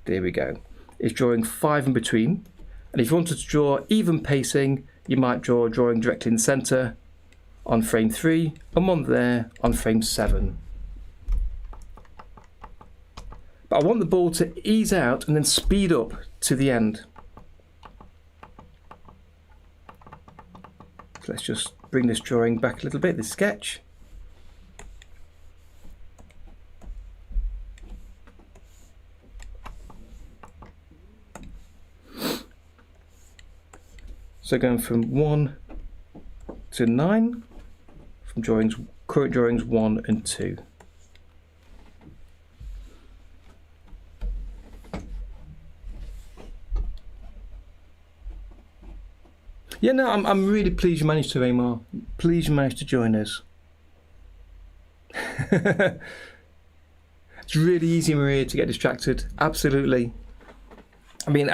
there we go, is drawing 5 in between. And if you wanted to draw even pacing, you might draw a drawing directly in the center on frame 3 and one there on frame 7. But I want the ball to ease out and then speed up to the end. So let's just bring this drawing back a little bit, this sketch. So going from 1 to 9, from current drawings 1 and 2. Yeah, no, I'm really pleased you managed to, Amar. Pleased you managed to join us. It's really easy, Maria, to get distracted. Absolutely. I mean,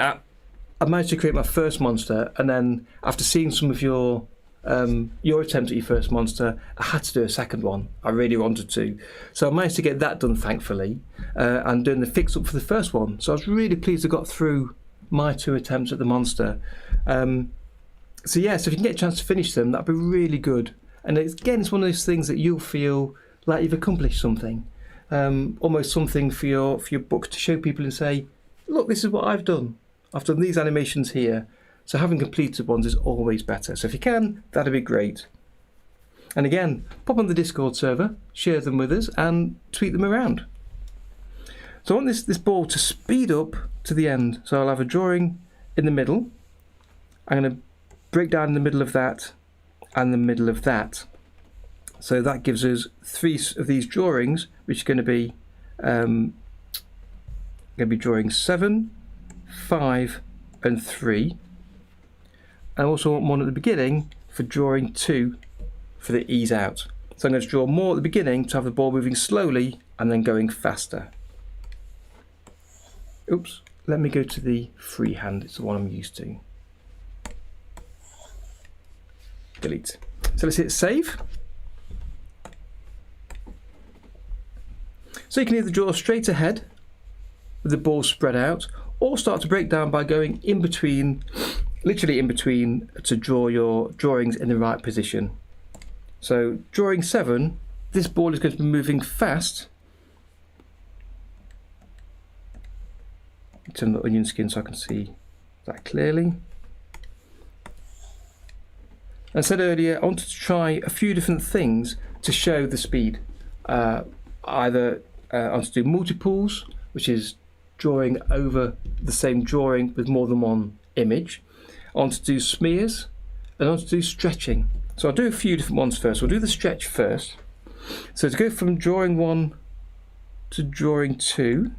I managed to create my first monster, and then after seeing some of your attempt at your first monster, I had to do a second one. I really wanted to. So I managed to get that done, thankfully, and doing the fix-up for the first one. So I was really pleased I got through my 2 attempts at the monster. So yeah, so if you can get a chance to finish them, that'd be really good. And again, it's one of those things that you'll feel like you've accomplished something, almost something for your book to show people and say, look, this is what I've done. I've done these animations here. So having completed ones is always better. So if you can, that'd be great. And again, pop on the Discord server, share them with us, and tweet them around. So I want this ball to speed up to the end. So I'll have a drawing in the middle. I'm going to break down in the middle of that and the middle of that. So that gives us 3 of these drawings, which are going to be drawing 7, 5 and 3. and I also want one at the beginning for drawing 2 for the ease out. So I'm going to draw more at the beginning to have the ball moving slowly and then going faster. Oops, let me go to the freehand, it's the one I'm used to. Delete. So let's hit save. So you can either draw straight ahead with the ball spread out, or start to break down by going in between, literally in between, to draw your drawings in the right position. So drawing 7, this ball is going to be moving fast. Turn the onion skin so I can see that clearly. I said earlier I wanted to try a few different things to show the speed. Either I want to do multiples, which is drawing over the same drawing with more than one image. I want to do smears, and I want to do stretching. So I'll do a few different ones first. We'll do the stretch first. So to go from drawing 1 to drawing 2,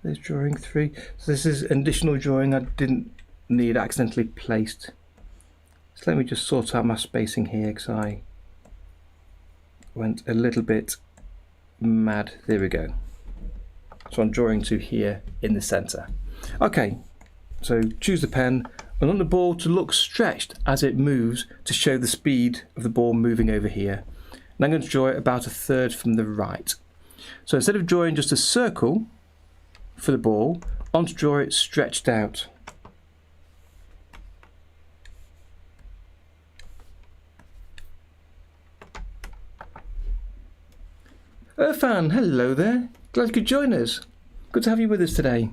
there's drawing 3. So this is an additional drawing I didn't need, accidentally placed. So let me just sort out my spacing here because I went a little bit mad. There we go. So I'm drawing 2 here in the centre. Okay, so choose the pen. I want the ball to look stretched as it moves to show the speed of the ball moving over here. And I'm going to draw it about 1/3 from the right. So instead of drawing just a circle for the ball, I want to draw it stretched out. Irfan, hello there. Glad you could join us. Good to have you with us today.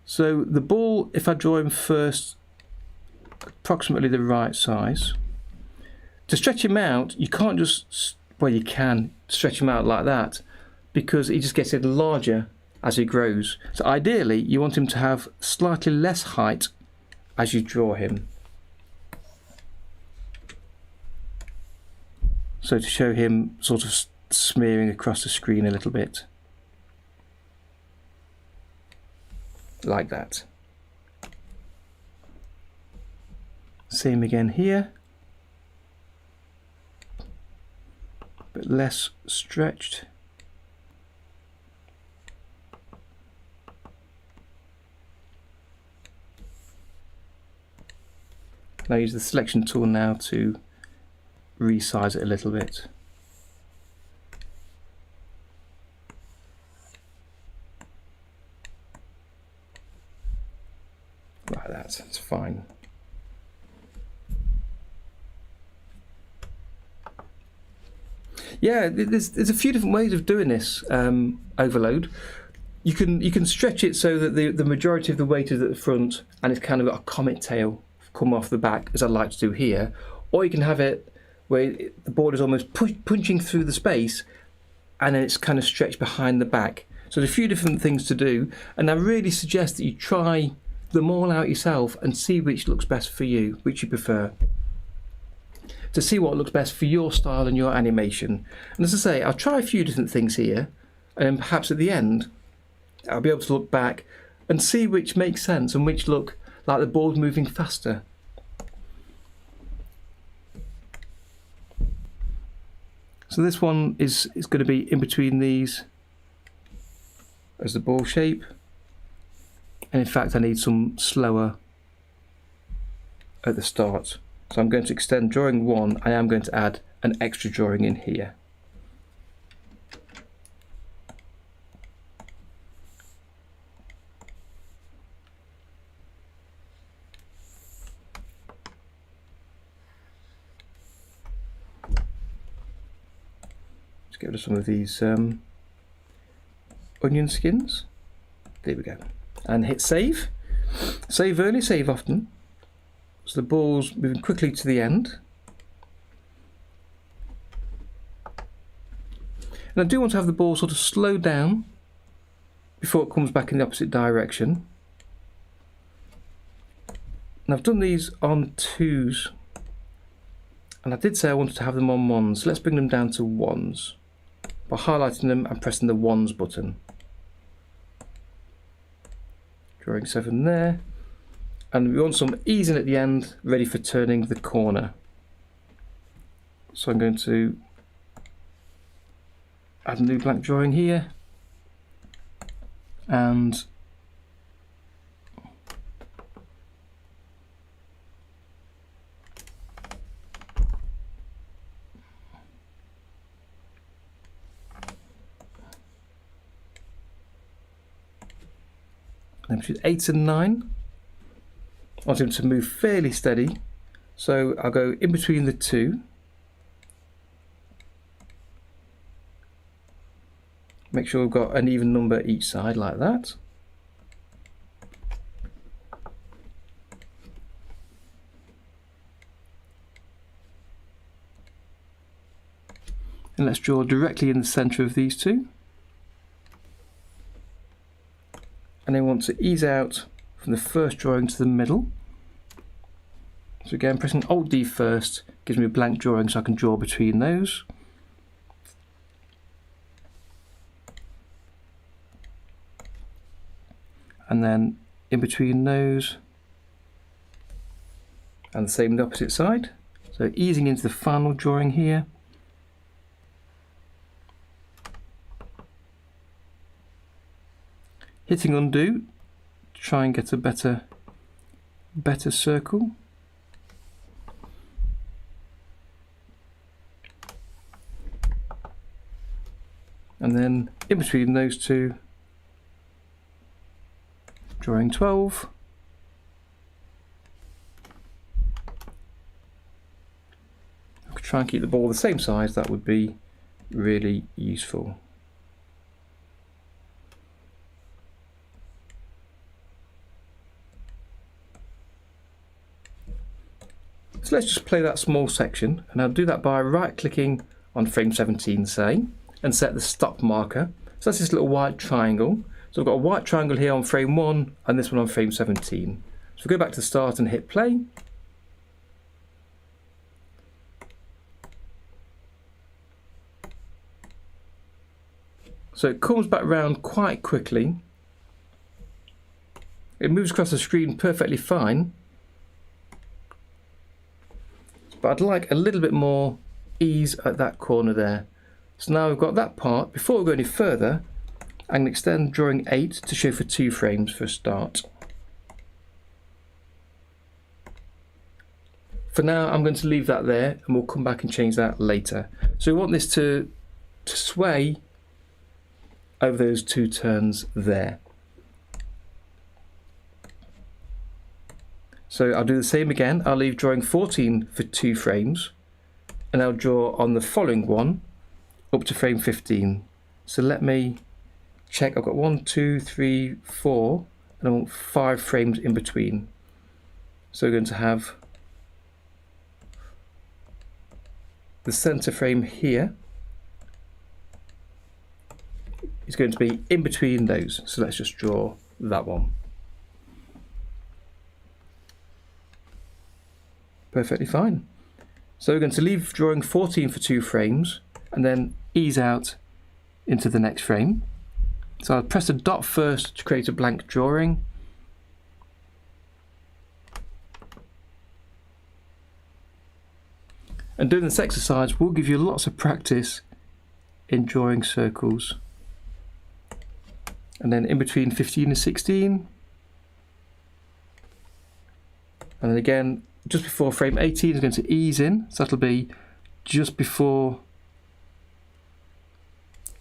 So the ball, if I draw him first approximately the right size, to stretch him out, you can't just, well, you can stretch him out like that because he just gets larger as he grows. So ideally you want him to have slightly less height as you draw him. So to show him sort of smearing across the screen a little bit. Like that. Same again here. But less stretched. I'll use the selection tool now to resize it a little bit. Like that, that's fine. Yeah, there's a few different ways of doing this overload. You can stretch it so that the majority of the weight is at the front and it's kind of got a comet tail come off the back, as I like to do here, or you can have it where the board is almost punching through the space and then it's kind of stretched behind the back. So there's a few different things to do, and I really suggest that you try them all out yourself and see which looks best for you, which you prefer, to see what looks best for your style and your animation. And as I say, I'll try a few different things here, and then perhaps at the end I'll be able to look back and see which makes sense and which look like the board moving faster. So this one is going to be in between these as the ball shape, and in fact I need some slower at the start. So I'm going to extend drawing 1, I am going to add an extra drawing in here. Get rid of some of these onion skins. There we go. And hit save. Save early, save often. So the ball's moving quickly to the end. And I do want to have the ball sort of slow down before it comes back in the opposite direction. And I've done these on 2s And I did say I wanted to have them on ones. Let's bring them down to ones by highlighting them and pressing the ones button. Drawing 7 there. And we want some easing at the end, ready for turning the corner. So I'm going to add a new blank drawing here. And then between 8 and 9, I want him to move fairly steady, so I'll go in between the two. Make sure we've got an even number each side like that. And let's draw directly in the centre of these two. And then want to ease out from the first drawing to the middle. So again, pressing Alt D first gives me a blank drawing so I can draw between those. And then in between those, and the same on the opposite side. So easing into the final drawing here. Hitting undo to try and get a better circle. And then in between those two, drawing 12. I could try and keep the ball the same size, that would be really useful. So let's just play that small section, and I'll do that by right clicking on frame 17, say, and set the stop marker. So that's this little white triangle. So I've got a white triangle here on frame 1 and this one on frame 17. So we'll go back to the start and hit play. So it comes back round quite quickly. It moves across the screen perfectly fine. But I'd like a little bit more ease at that corner there. So now we've got that part. Before we go any further, I can extend drawing 8 to show for 2 frames for a start. For now, I'm going to leave that there and we'll come back and change that later. So we want this to sway over those 2 turns there. So I'll do the same again. I'll leave drawing 14 for 2 frames and I'll draw on the following one up to frame 15. So let me check. I've got 1, 2, 3, 4 and I want 5 frames in between. So we're going to have the center frame here is going to be in between those. So let's just draw that one. Perfectly fine. So we're going to leave drawing 14 for 2 frames and then ease out into the next frame. So I'll press the dot first to create a blank drawing. And doing this exercise will give you lots of practice in drawing circles. And then in between 15 and 16. And then again, just before frame 18 is going to ease in, so that'll be just before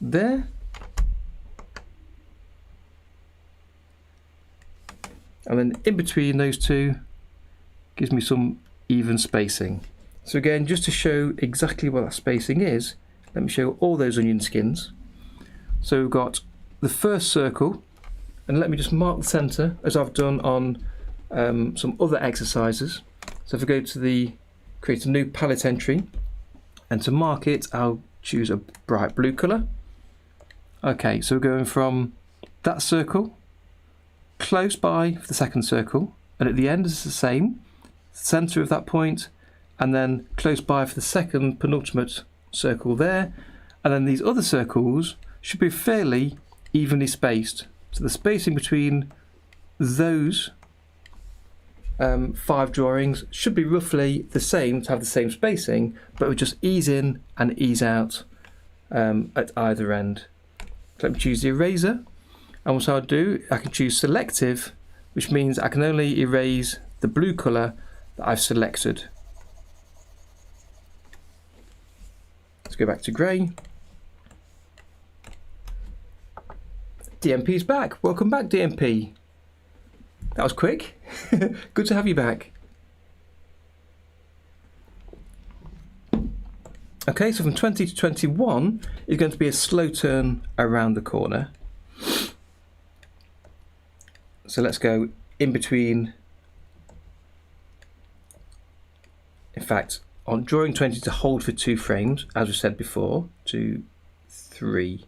there. And then in between those two gives me some even spacing. So again, just to show exactly what that spacing is, let me show all those onion skins. So we've got the first circle, and let me just mark the centre as I've done on some other exercises. So if I go to create a new palette entry, and to mark it, I'll choose a bright blue colour. Okay, so we're going from that circle, close by for the second circle, and at the end is the same, centre of that point, and then close by for the second penultimate circle there, and then these other circles should be fairly evenly spaced. So the spacing between those 5 drawings should be roughly the same to have the same spacing, but we just ease in and ease out at either end. So let me choose the eraser, and what I'll do, I can choose selective, which means I can only erase the blue colour that I've selected. Let's go back to grey. DMP's back. Welcome back, DMP. That was quick. Good to have you back. Okay, so from 20 to 21 is going to be a slow turn around the corner. So let's go in between. In fact, on drawing 20 to hold for 2 frames, as we said before, 2, 3,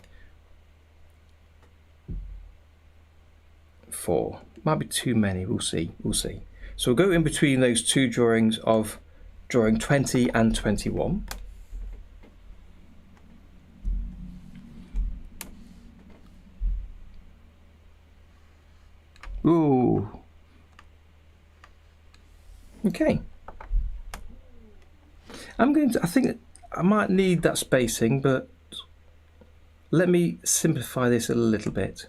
4. Might be too many, we'll see. So we'll go in between those 2 drawings of drawing 20 and 21. Ooh. Okay. I think I might need that spacing, but let me simplify this a little bit.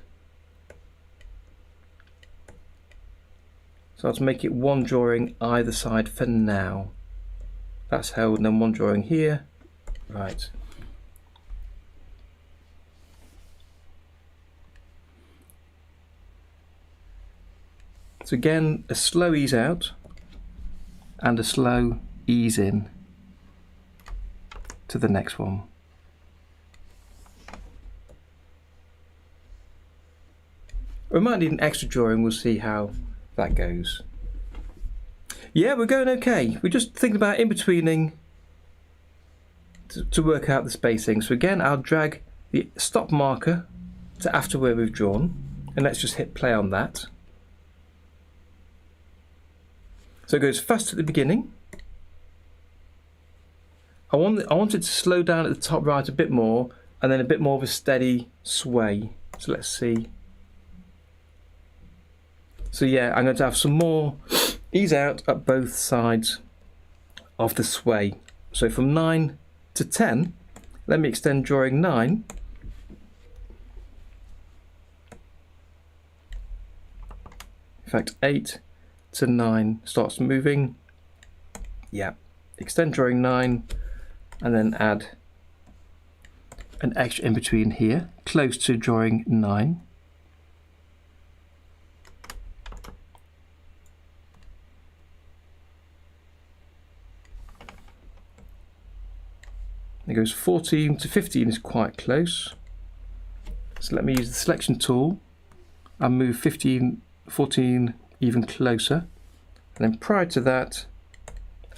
So I'll make it 1 drawing either side for now. That's held, and then 1 drawing here. Right. So again, a slow ease out and a slow ease in to the next one. We might need an extra drawing, we'll see how that goes. Yeah, we're going okay. We're just thinking about in-betweening to work out the spacing. So again, I'll drag the stop marker to after where we've drawn, and let's just hit play on that. So it goes fast at the beginning. I want it to slow down at the top right a bit more, and then a bit more of a steady sway. So let's see. So yeah, I'm going to have some more ease out at both sides of the sway. So from 9 to 10, let me extend drawing 9. In fact, 8 to 9 starts moving. Yeah, extend drawing 9 and then add an extra in between here, close to drawing 9. It goes 14 to 15 is quite close. So let me use the selection tool and move 14 even closer. And then prior to that,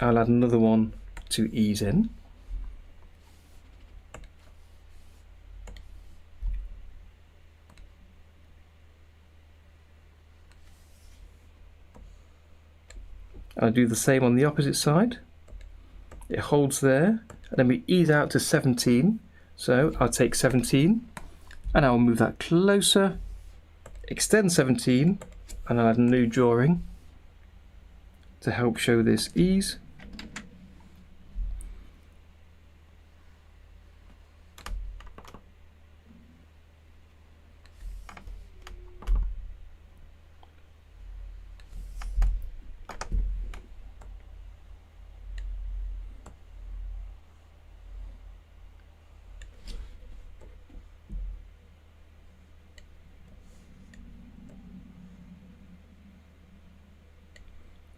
I'll add another one to ease in. I'll do the same on the opposite side. It holds there, and then we ease out to 17. So I'll take 17 and I'll move that closer, extend 17, and I'll add a new drawing to help show this ease.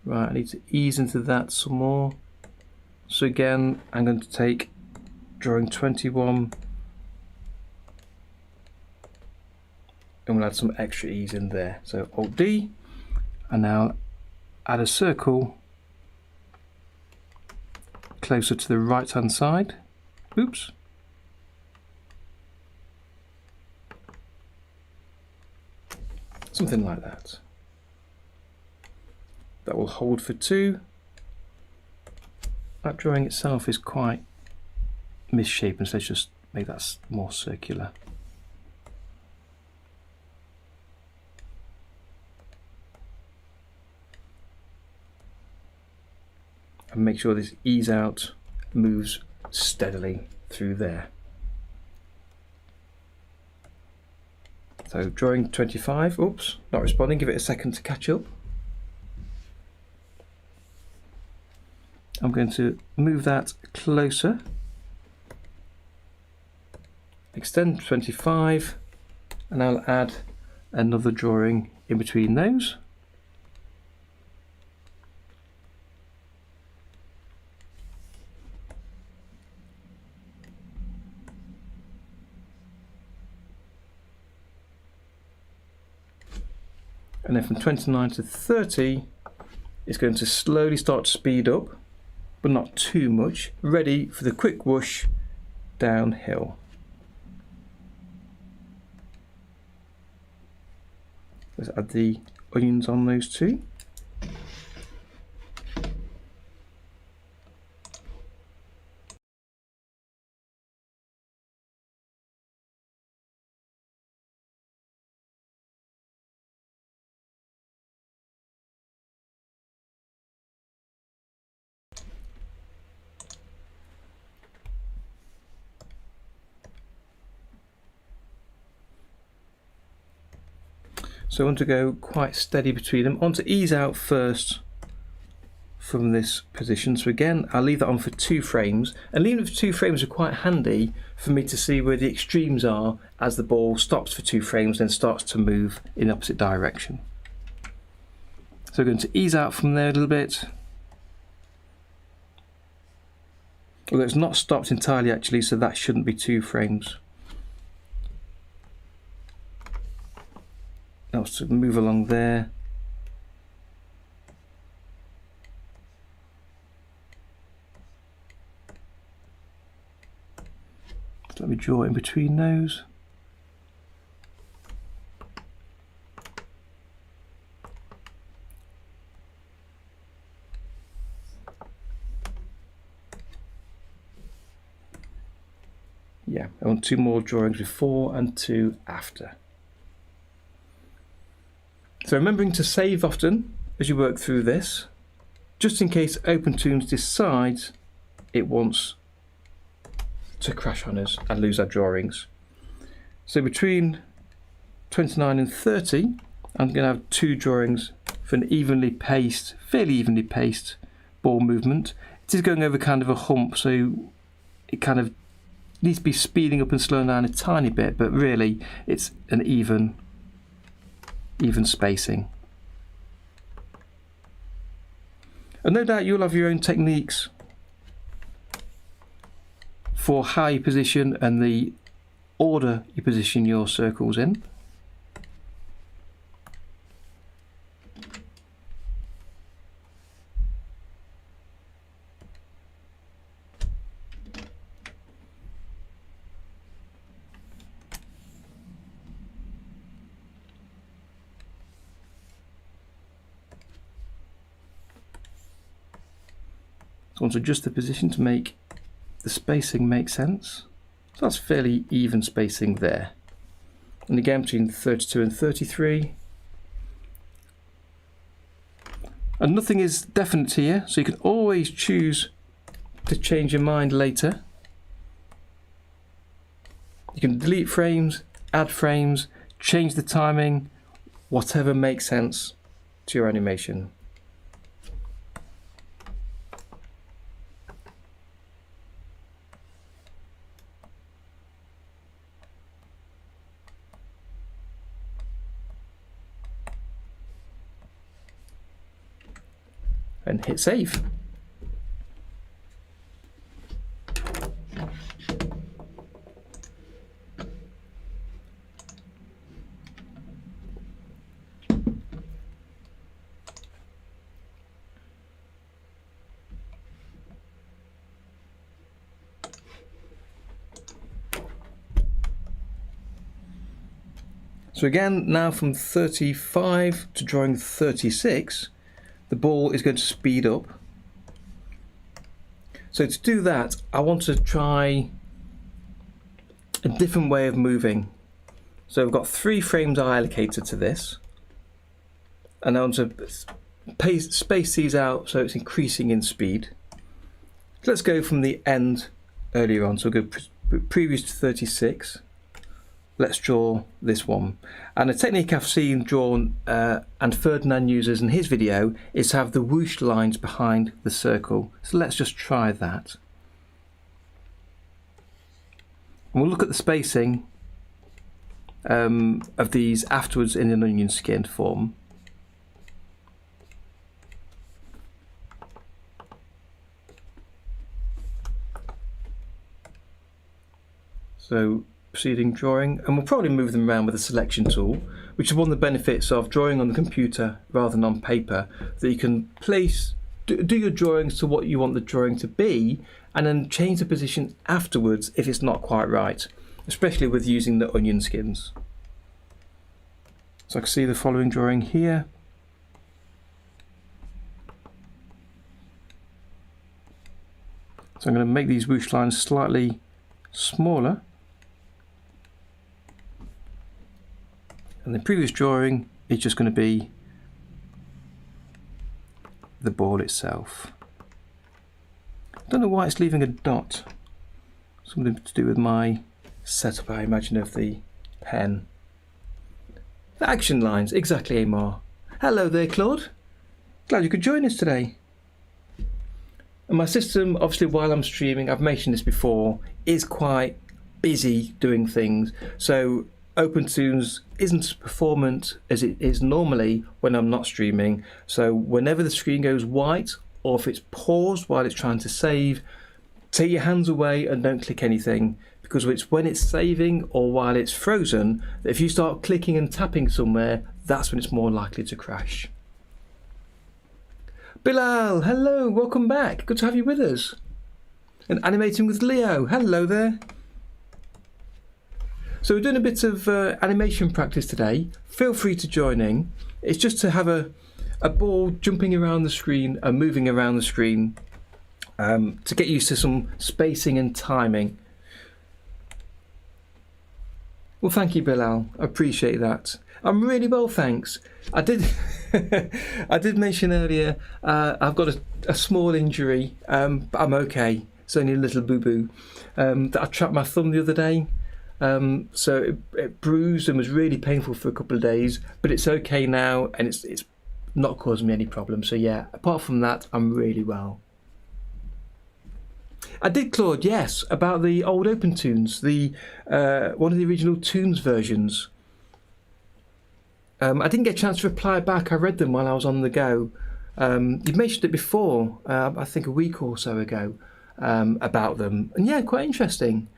Right, I need to ease into that some more. So again, I'm going to take drawing 21 and we'll add some extra ease in there. So Alt D, and now add a circle closer to the right hand side. Oops. Something like that. That will hold for 2. that drawing itself is quite misshapen, so let's just make that more circular. And make sure this ease out moves steadily through there. So drawing 25, oops, not responding, give it a second to catch up. I'm going to move that closer, extend 25, and I'll add another drawing in between those. And then from 29 to 30, it's going to slowly start to speed up, but not too much, ready for the quick whoosh downhill. Let's add the onions on those two. So I want to go quite steady between them. I want to ease out first from this position. So again, I'll leave that on for 2 frames. And leaving it for 2 frames are quite handy for me to see where the extremes are as the ball stops for 2 frames and starts to move in the opposite direction. So we're going to ease out from there a little bit. Although it's not stopped entirely actually, so that shouldn't be 2 frames. Now to move along there. So let me draw in between those. Yeah, I want 2 more drawings before and 2 after. So remembering to save often as you work through this, just in case OpenToonz decides it wants to crash on us and lose our drawings. So between 29 and 30, I'm going to have 2 drawings for an evenly paced, fairly evenly paced ball movement. It is going over kind of a hump, so it kind of needs to be speeding up and slowing down a tiny bit, but really it's an even spacing. And no doubt you'll have your own techniques for how you position and the order you position your circles in. So I want to adjust the position to make the spacing make sense. So that's fairly even spacing there. And again between 32 and 33. And nothing is definite here, so you can always choose to change your mind later. You can delete frames, add frames, change the timing, whatever makes sense to your animation. And hit save. So again, now from 35 to drawing 36, the ball is going to speed up. So to do that, I want to try a different way of moving. So I've got 3 frames I allocated to this, and I want to space these out so it's increasing in speed. So let's go from the end earlier on, so we'll go previous to 36. Let's draw this one. And a technique I've seen drawn and Ferdinand uses in his video is to have the whoosh lines behind the circle. So let's just try that. And we'll look at the spacing of these afterwards in an onion skin form. So proceeding drawing, and we'll probably move them around with a selection tool, which is one of the benefits of drawing on the computer rather than on paper, that you can place, do your drawings to what you want the drawing to be, and then change the position afterwards if it's not quite right, especially with using the onion skins. So I can see the following drawing here. So I'm going to make these whoosh lines slightly smaller. And the previous drawing is just going to be the ball itself. I don't know why it's leaving a dot. Something to do with my setup, I imagine, of the pen. The action lines, exactly, Amar. Hello there, Claude. Glad you could join us today. And my system, obviously, while I'm streaming, I've mentioned this before, is quite busy doing things. So OpenToonz isn't as performant as it is normally when I'm not streaming. So whenever the screen goes white, or if it's paused while it's trying to save, take your hands away and don't click anything, because it's when it's saving or while it's frozen that if you start clicking and tapping somewhere, that's when it's more likely to crash. Bilal, hello, welcome back. Good to have you with us. And Animating with Leo, hello there. So we're doing a bit of animation practice today. Feel free to join in. It's just to have a ball jumping around the screen and moving around the screen to get used to some spacing and timing. Well, thank you, Bilal. I appreciate that. I'm really well, thanks. I did I did mention earlier I've got a small injury, but I'm okay. It's only a little boo-boo. That I trapped my thumb the other day. So it bruised and was really painful for a couple of days, but it's okay now, and it's not causing me any problems. So yeah, apart from that, I'm really well. I did, Claude, yes, about the old OpenToonz, the one of the original Toonz versions. I didn't get a chance to reply back. I read them while I was on the go. You mentioned it before, I think a week or so ago, about them, and yeah, quite interesting.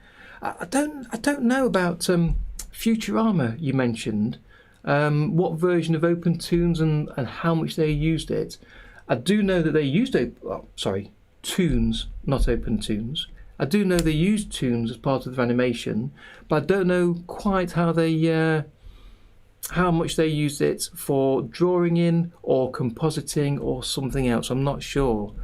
I don't know about Futurama you mentioned. What version of OpenToonz and how much they used it. I do know that they used Toonz, not OpenToonz. I do know they used Toonz as part of their animation, but I don't know quite how they how much they used it for drawing in or compositing or something else. I'm not sure.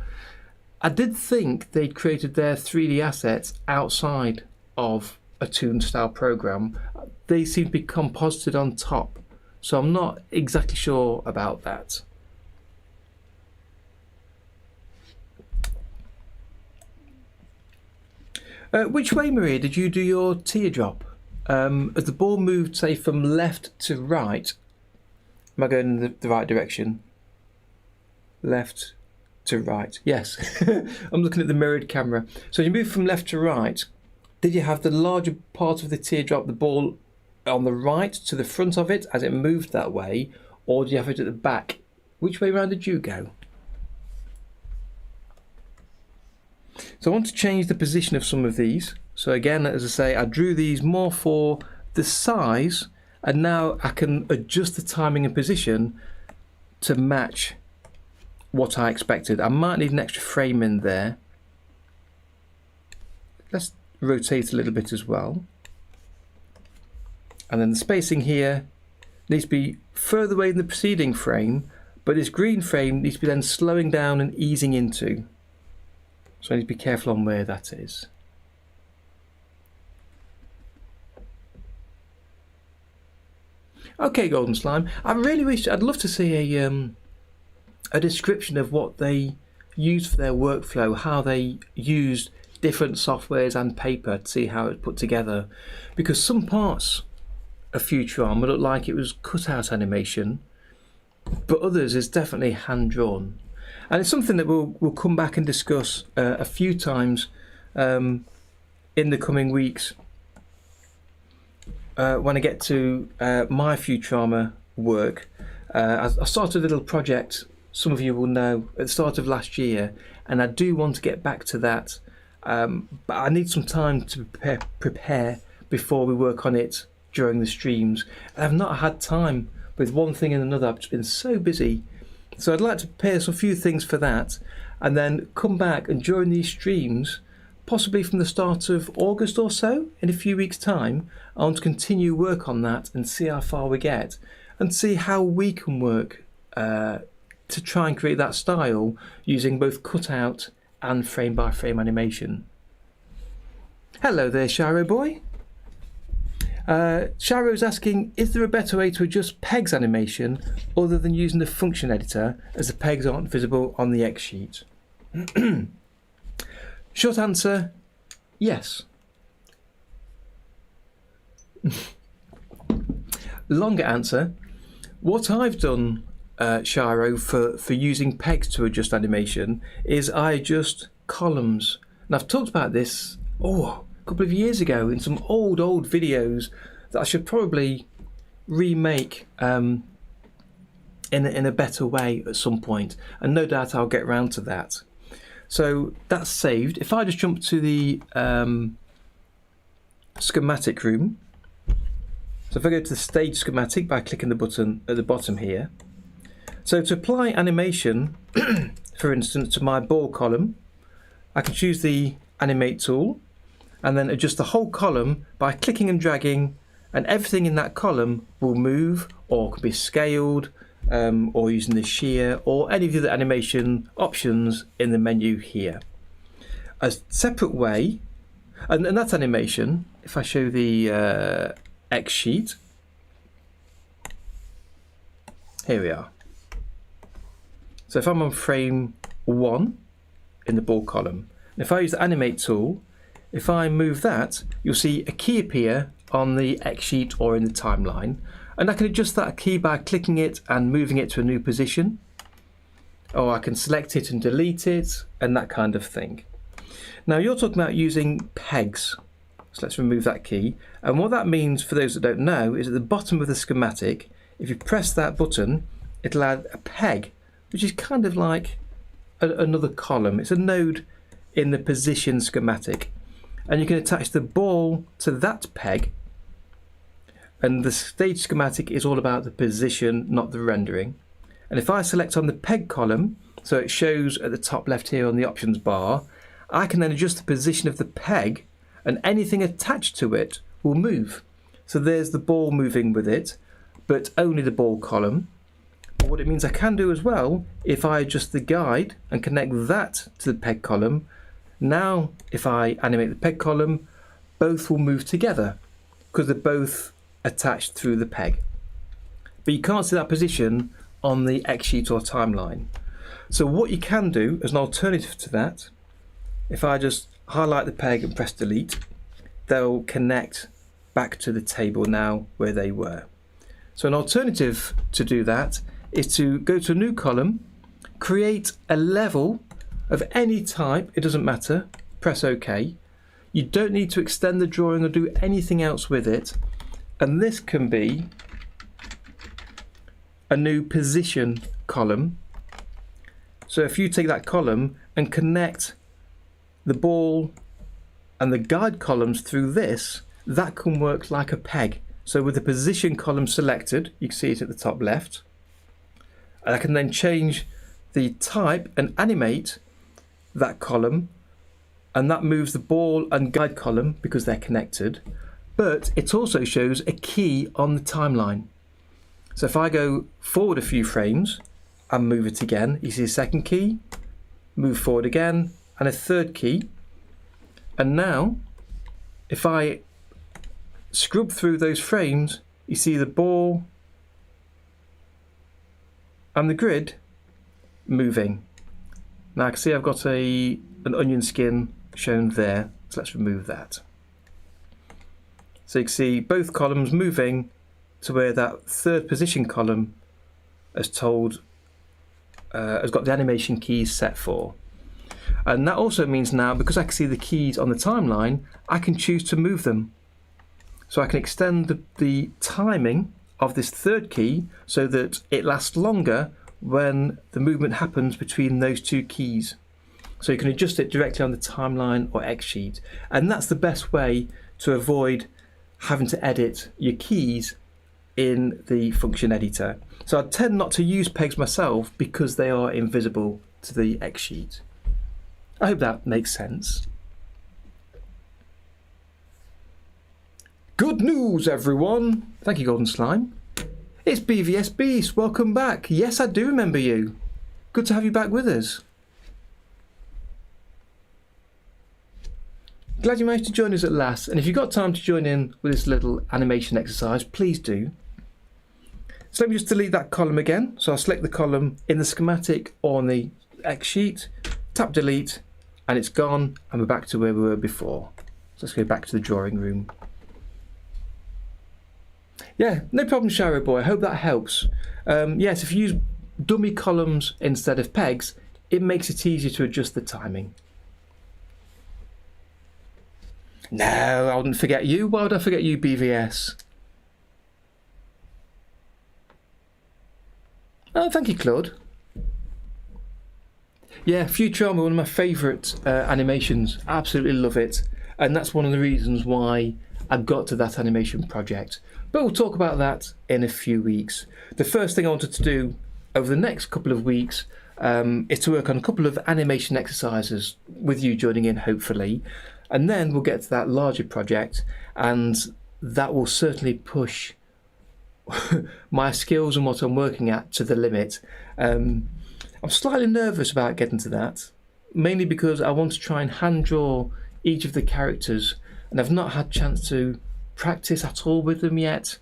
I did think they'd created their 3D assets outside of a Toonz style program. They seem to be composited on top, so I'm not exactly sure about that. Which way, Maria, did you do your teardrop? As the ball moved, say, from left to right, am I going in the right direction? Left to right, yes. I'm looking at the mirrored camera. So you move from left to right. Did you have the larger part of the teardrop, the ball, on the right to the front of it as it moved that way, or do you have it at the back? Which way around did you go? So I want to change the position of some of these. So again, as I say, I drew these more for the size, and now I can adjust the timing and position to match what I expected. I might need an extra frame in there. Let's rotate a little bit as well. And then the spacing here needs to be further away than the preceding frame, but this green frame needs to be then slowing down and easing into. So I need to be careful on where that is. Okay, Golden Slime. I'd love to see a description of what they used for their workflow, how they used different softwares and paper to see how it's put together. Because some parts of Futurama look like it was cut-out animation, but others is definitely hand-drawn. And it's something that we'll come back and discuss a few times in the coming weeks when I get to my Futurama work. I started a little project, some of you will know, at the start of last year, and I do want to get back to that, but I need some time to prepare before we work on it during the streams. And I've not had time with one thing and another. I've just been so busy. So I'd like to prepare a few things for that and then come back and during these streams, possibly from the start of August or so, in a few weeks' time, I want to continue work on that and see how far we get and see how we can work to try and create that style using both cutout and frame-by-frame animation. Hello there, Shiro boy. Sharo's asking, is there a better way to adjust pegs animation other than using the function editor as the pegs aren't visible on the X sheet? Short answer, yes. Longer answer, what I've done, Shiro, for using pegs to adjust animation is I adjust columns. And I've talked about this, a couple of years ago in some old videos that I should probably remake in a better way at some point, and no doubt I'll get around to that. So that's saved. If I just jump to the schematic room, so if I go to the stage schematic by clicking the button at the bottom here, so to apply animation for instance to my ball column, I can choose the animate tool and then adjust the whole column by clicking and dragging, and everything in that column will move or can be scaled, or using the shear or any of the other animation options in the menu here. A separate way, and that animation, if I show the X sheet, here we are. So if I'm on frame 1 in the ball column, and if I use the animate tool, if I move that, you'll see a key appear on the X sheet or in the timeline, and I can adjust that key by clicking it and moving it to a new position, or I can select it and delete it and that kind of thing. Now you're talking about using pegs, so let's remove that key, and what that means for those that don't know is at the bottom of the schematic, if you press that button, it'll add a peg, which is kind of like another column. It's a node in the position schematic, and you can attach the ball to that peg, and the stage schematic is all about the position, not the rendering. And if I select on the peg column, so it shows at the top left here on the options bar, I can then adjust the position of the peg and anything attached to it will move. So there's the ball moving with it, but only the ball column. But what it means I can do as well, if I adjust the guide and connect that to the peg column, now if I animate the peg column, both will move together because they're both attached through the peg. But you can't see that position on the X sheet or timeline. So what you can do as an alternative to that, if I just highlight the peg and press delete, they'll connect back to the table now where they were. So an alternative to do that is to go to a new column, create a level of any type, it doesn't matter, press OK. You don't need to extend the drawing or do anything else with it, and this can be a new position column. So if you take that column and connect the ball and the guide columns through this, that can work like a peg. So with the position column selected, you can see it at the top left, and I can then change the type and animate that column, and that moves the ball and guide column because they're connected, but it also shows a key on the timeline. So if I go forward a few frames and move it again, you see a second key, move forward again and a third key. And now, if I scrub through those frames, you see the ball and the grid moving. Now I can see I've got an onion skin shown there, so let's remove that. So you can see both columns moving to where that third position column has got the animation keys set for. And that also means now, because I can see the keys on the timeline, I can choose to move them. So I can extend the timing of this third key so that it lasts longer when the movement happens between those two keys. So you can adjust it directly on the timeline or X sheet. And that's the best way to avoid having to edit your keys in the function editor. So I tend not to use pegs myself because they are invisible to the X sheet. I hope that makes sense. Good news, everyone! Thank you, Golden Slime. It's BVS Beast, welcome back. Yes, I do remember you. Good to have you back with us. Glad you managed to join us at last, and if you've got time to join in with this little animation exercise, please do. So let me just delete that column again. So I'll select the column in the schematic or on the X sheet, tap delete, and it's gone, and we're back to where we were before. So let's go back to the drawing room. Yeah, no problem, Sharo Boy. I hope that helps. Yes, if you use dummy columns instead of pegs, it makes it easier to adjust the timing. No, I wouldn't forget you. Why would I forget you, BVS? Oh, thank you, Claude. Yeah, Futurama, one of my favourite animations. Absolutely love it. And that's one of the reasons why I got to that animation project. But we'll talk about that in a few weeks. The first thing I wanted to do over the next couple of weeks is to work on a couple of animation exercises with you joining in, hopefully. And then we'll get to that larger project, and that will certainly push my skills and what I'm working at to the limit. I'm slightly nervous about getting to that, mainly because I want to try and hand draw each of the characters, and I've not had a chance to practice at all with them yet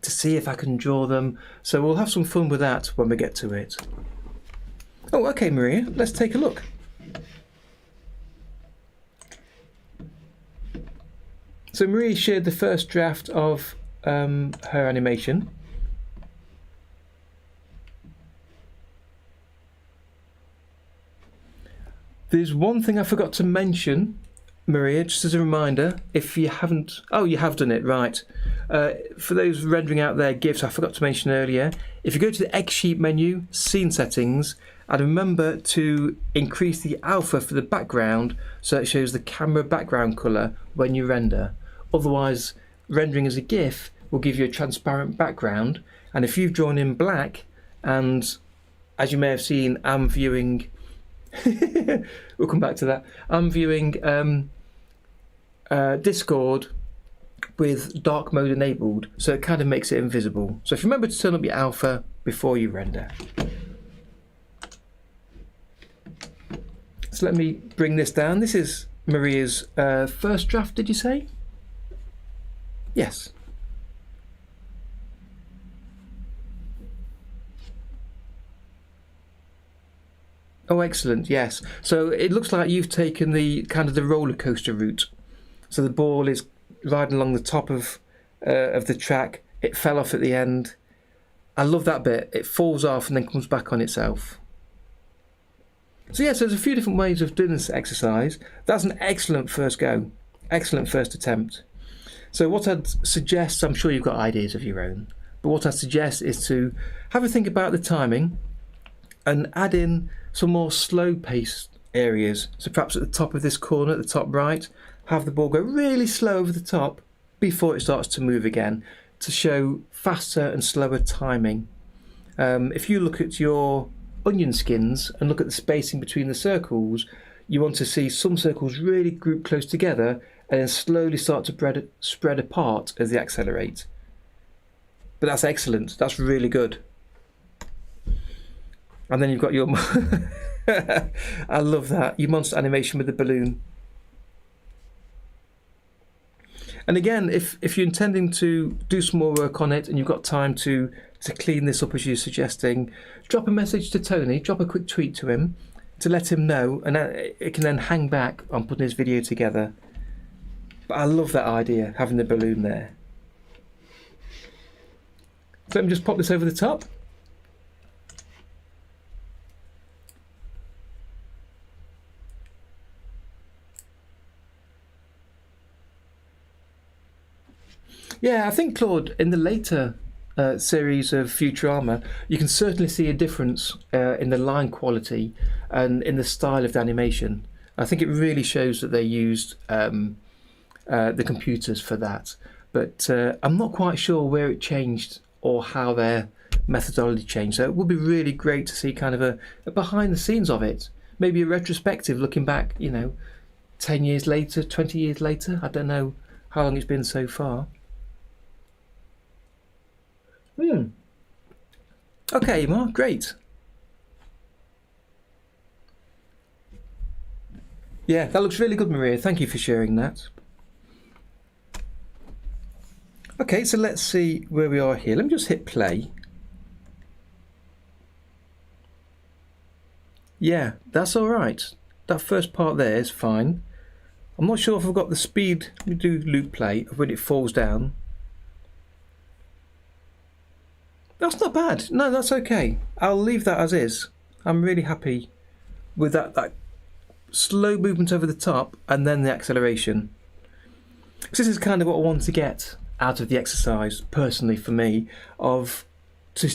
to see if I can draw them. So we'll have some fun with that when we get to it. Oh, okay, Maria, let's take a look. So Maria shared the first draft of her animation. There's one thing I forgot to mention, Maria, just as a reminder, if you haven't... Oh, you have done it, right. For those rendering out their GIFs, I forgot to mention earlier, if you go to the X sheet menu, Scene Settings, and remember to increase the alpha for the background so it shows the camera background colour when you render. Otherwise, rendering as a GIF will give you a transparent background, and if you've drawn in black, and as you may have seen, I'm viewing we'll come back to that. I'm viewing Discord with dark mode enabled, so it kind of makes it invisible. So if you remember to turn up your alpha before you render. So let me bring this down. This is Maria's first draft, did you say? Yes. Oh, excellent, yes. So it looks like you've taken the kind of the roller coaster route. So the ball is riding along the top of the track. It fell off at the end. I love that bit. It falls off and then comes back on itself. So yes, there's a few different ways of doing this exercise. That's an excellent first go. Excellent first attempt. So what I'd suggest, I'm sure you've got ideas of your own, but what I'd suggest is to have a think about the timing and add in some more slow-paced areas. So perhaps at the top of this corner, at the top right, have the ball go really slow over the top before it starts to move again to show faster and slower timing. If you look at your onion skins and look at the spacing between the circles, you want to see some circles really group close together and then slowly start to spread apart as they accelerate. But that's excellent, that's really good. And then you've got your I love that. Your monster animation with the balloon. And again, if you're intending to do some more work on it and you've got time to clean this up as you're suggesting, drop a message to Tony, drop a quick tweet to him to let him know, and it can then hang back on putting his video together. But I love that idea, having the balloon there. So let me just pop this over the top. Yeah, I think, Claude, in the later series of Futurama, you can certainly see a difference in the line quality and in the style of the animation. I think it really shows that they used the computers for that. But I'm not quite sure where it changed or how their methodology changed. So it would be really great to see kind of a behind the scenes of it. Maybe a retrospective looking back, 10 years later, 20 years later. I don't know how long it's been so far. Okay, Mark, great. Yeah, that looks really good, Maria. Thank you for sharing that. Okay, so let's see where we are here. Let me just hit play. Yeah, that's all right. That first part there is fine. I'm not sure if I've got the speed. Let me do loop play when it falls down. That's not bad. No, that's okay. I'll leave that as is. I'm really happy with that slow movement over the top and then the acceleration. This is kind of what I want to get out of the exercise, personally for me, of to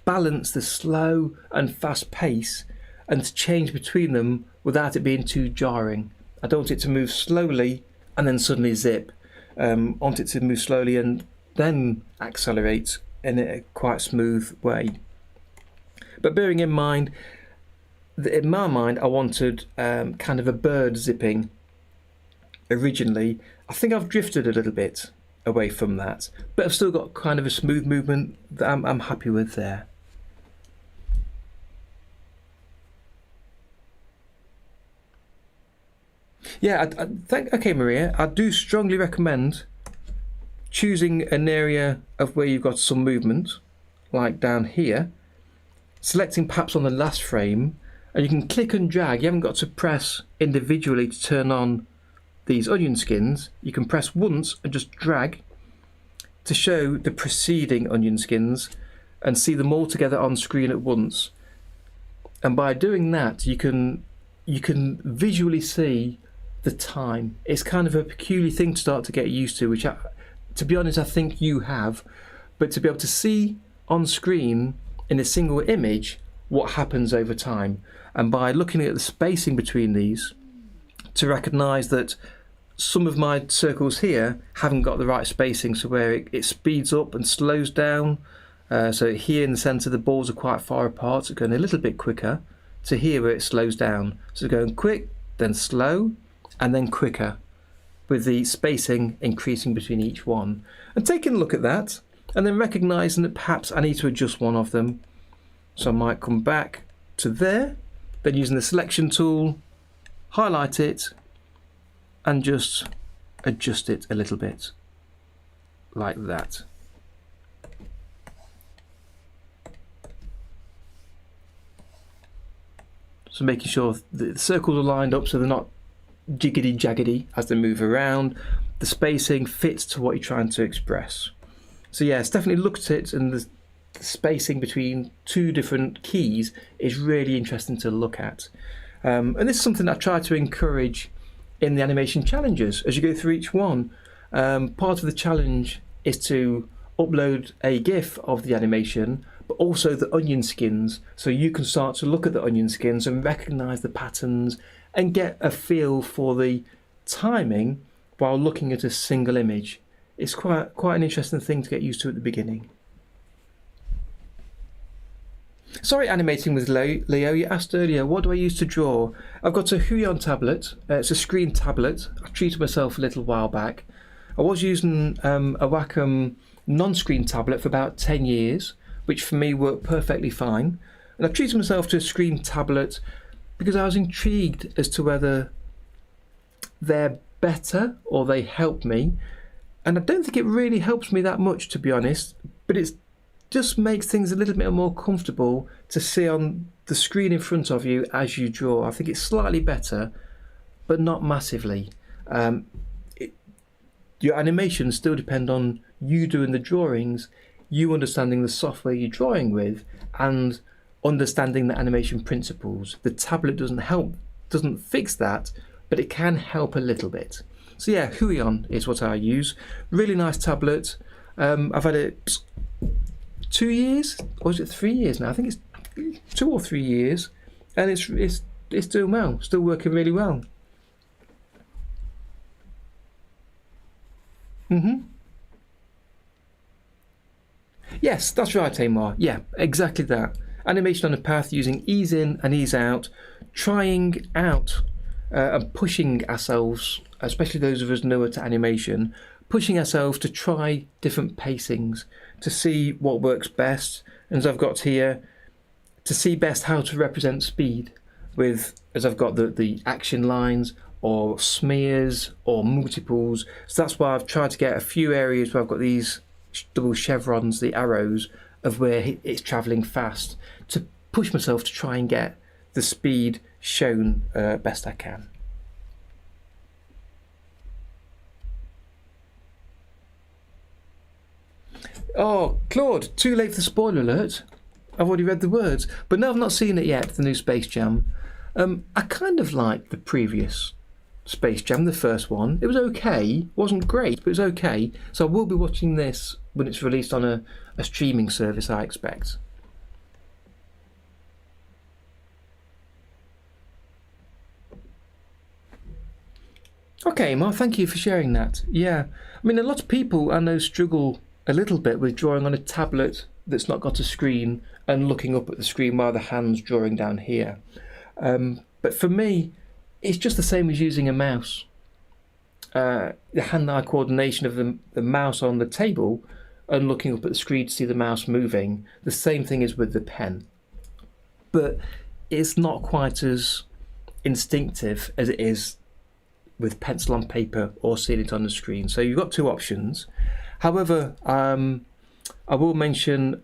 balance the slow and fast pace and to change between them without it being too jarring. I don't want it to move slowly and then suddenly zip. I want it to move slowly and then accelerate in a quite smooth way. But bearing in mind that in my mind I wanted kind of a bird zipping originally. I think I've drifted a little bit away from that, but I've still got kind of a smooth movement that I'm happy with there. Yeah, I think, okay, Maria, I do strongly recommend choosing an area of where you've got some movement, like down here, selecting perhaps on the last frame, and you can click and drag. You haven't got to press individually to turn on these onion skins. You can press once and just drag to show the preceding onion skins and see them all together on screen at once. And by doing that, you can visually see the time. It's kind of a peculiar thing to start to get used to, which to be honest, I think you have, but to be able to see on screen in a single image what happens over time, and by looking at the spacing between these to recognize that some of my circles here haven't got the right spacing, so where it speeds up and slows down. So here in the center the balls are quite far apart, so going a little bit quicker, to here where it slows down, so going quick, then slow, and then quicker, with the spacing increasing between each one. And taking a look at that and then recognizing that perhaps I need to adjust one of them, so I might come back to there, then using the selection tool, highlight it and just adjust it a little bit like that. So making sure the circles are lined up so they're not jiggity jaggedy as they move around. The spacing fits to what you're trying to express. So yes, definitely look at it, and the spacing between two different keys is really interesting to look at. And this is something I try to encourage in the animation challenges as you go through each one. Part of the challenge is to upload a GIF of the animation, but also the onion skins, so you can start to look at the onion skins and recognize the patterns and get a feel for the timing while looking at a single image. It's quite an interesting thing to get used to at the beginning. Sorry, animating with Leo, you asked earlier, what do I use to draw? I've got a Huion tablet. It's a screen tablet. I treated myself a little while back. I was using a Wacom non-screen tablet for about 10 years, which for me worked perfectly fine. And I've treated myself to a screen tablet because I was intrigued as to whether they're better or they help me. And I don't think it really helps me that much, to be honest, but it just makes things a little bit more comfortable to see on the screen in front of you as you draw. I think it's slightly better, but not massively. Your animations still depend on you doing the drawings, you understanding the software you're drawing with, and understanding the animation principles. The tablet doesn't fix that, but it can help a little bit. So yeah, Huion is what I use. Really nice tablet. I've had it 2 years, or is it 3 years now? I think it's 2 or 3 years, and it's doing well. Still working really well. Yes, that's right, Tamar. Yeah, exactly that. Animation on a path using ease in and ease out, trying out and pushing ourselves, especially those of us newer to animation, pushing ourselves to try different pacings, to see what works best. And as I've got here, to see best how to represent speed with, as I've got the action lines or smears or multiples. So that's why I've tried to get a few areas where I've got these double chevrons, the arrows of where it's travelling fast, to push myself to try and get the speed shown best I can. Oh, Claude, too late for the spoiler alert. I've already read the words, but no, I've not seen it yet, the new Space Jam. I kind of liked the previous Space Jam, the first one. It was okay, wasn't great, but it was okay. So I will be watching this when it's released on a streaming service, I expect. Okay, Mark, thank you for sharing that. Yeah, I mean, a lot of people I know struggle a little bit with drawing on a tablet that's not got a screen and looking up at the screen while the hand's drawing down here. But for me, it's just the same as using a mouse. The hand-eye coordination of the mouse on the table and looking up at the screen to see the mouse moving, the same thing is with the pen. But it's not quite as instinctive as it is with pencil on paper or seeing it on the screen. So you've got two options. However, I will mention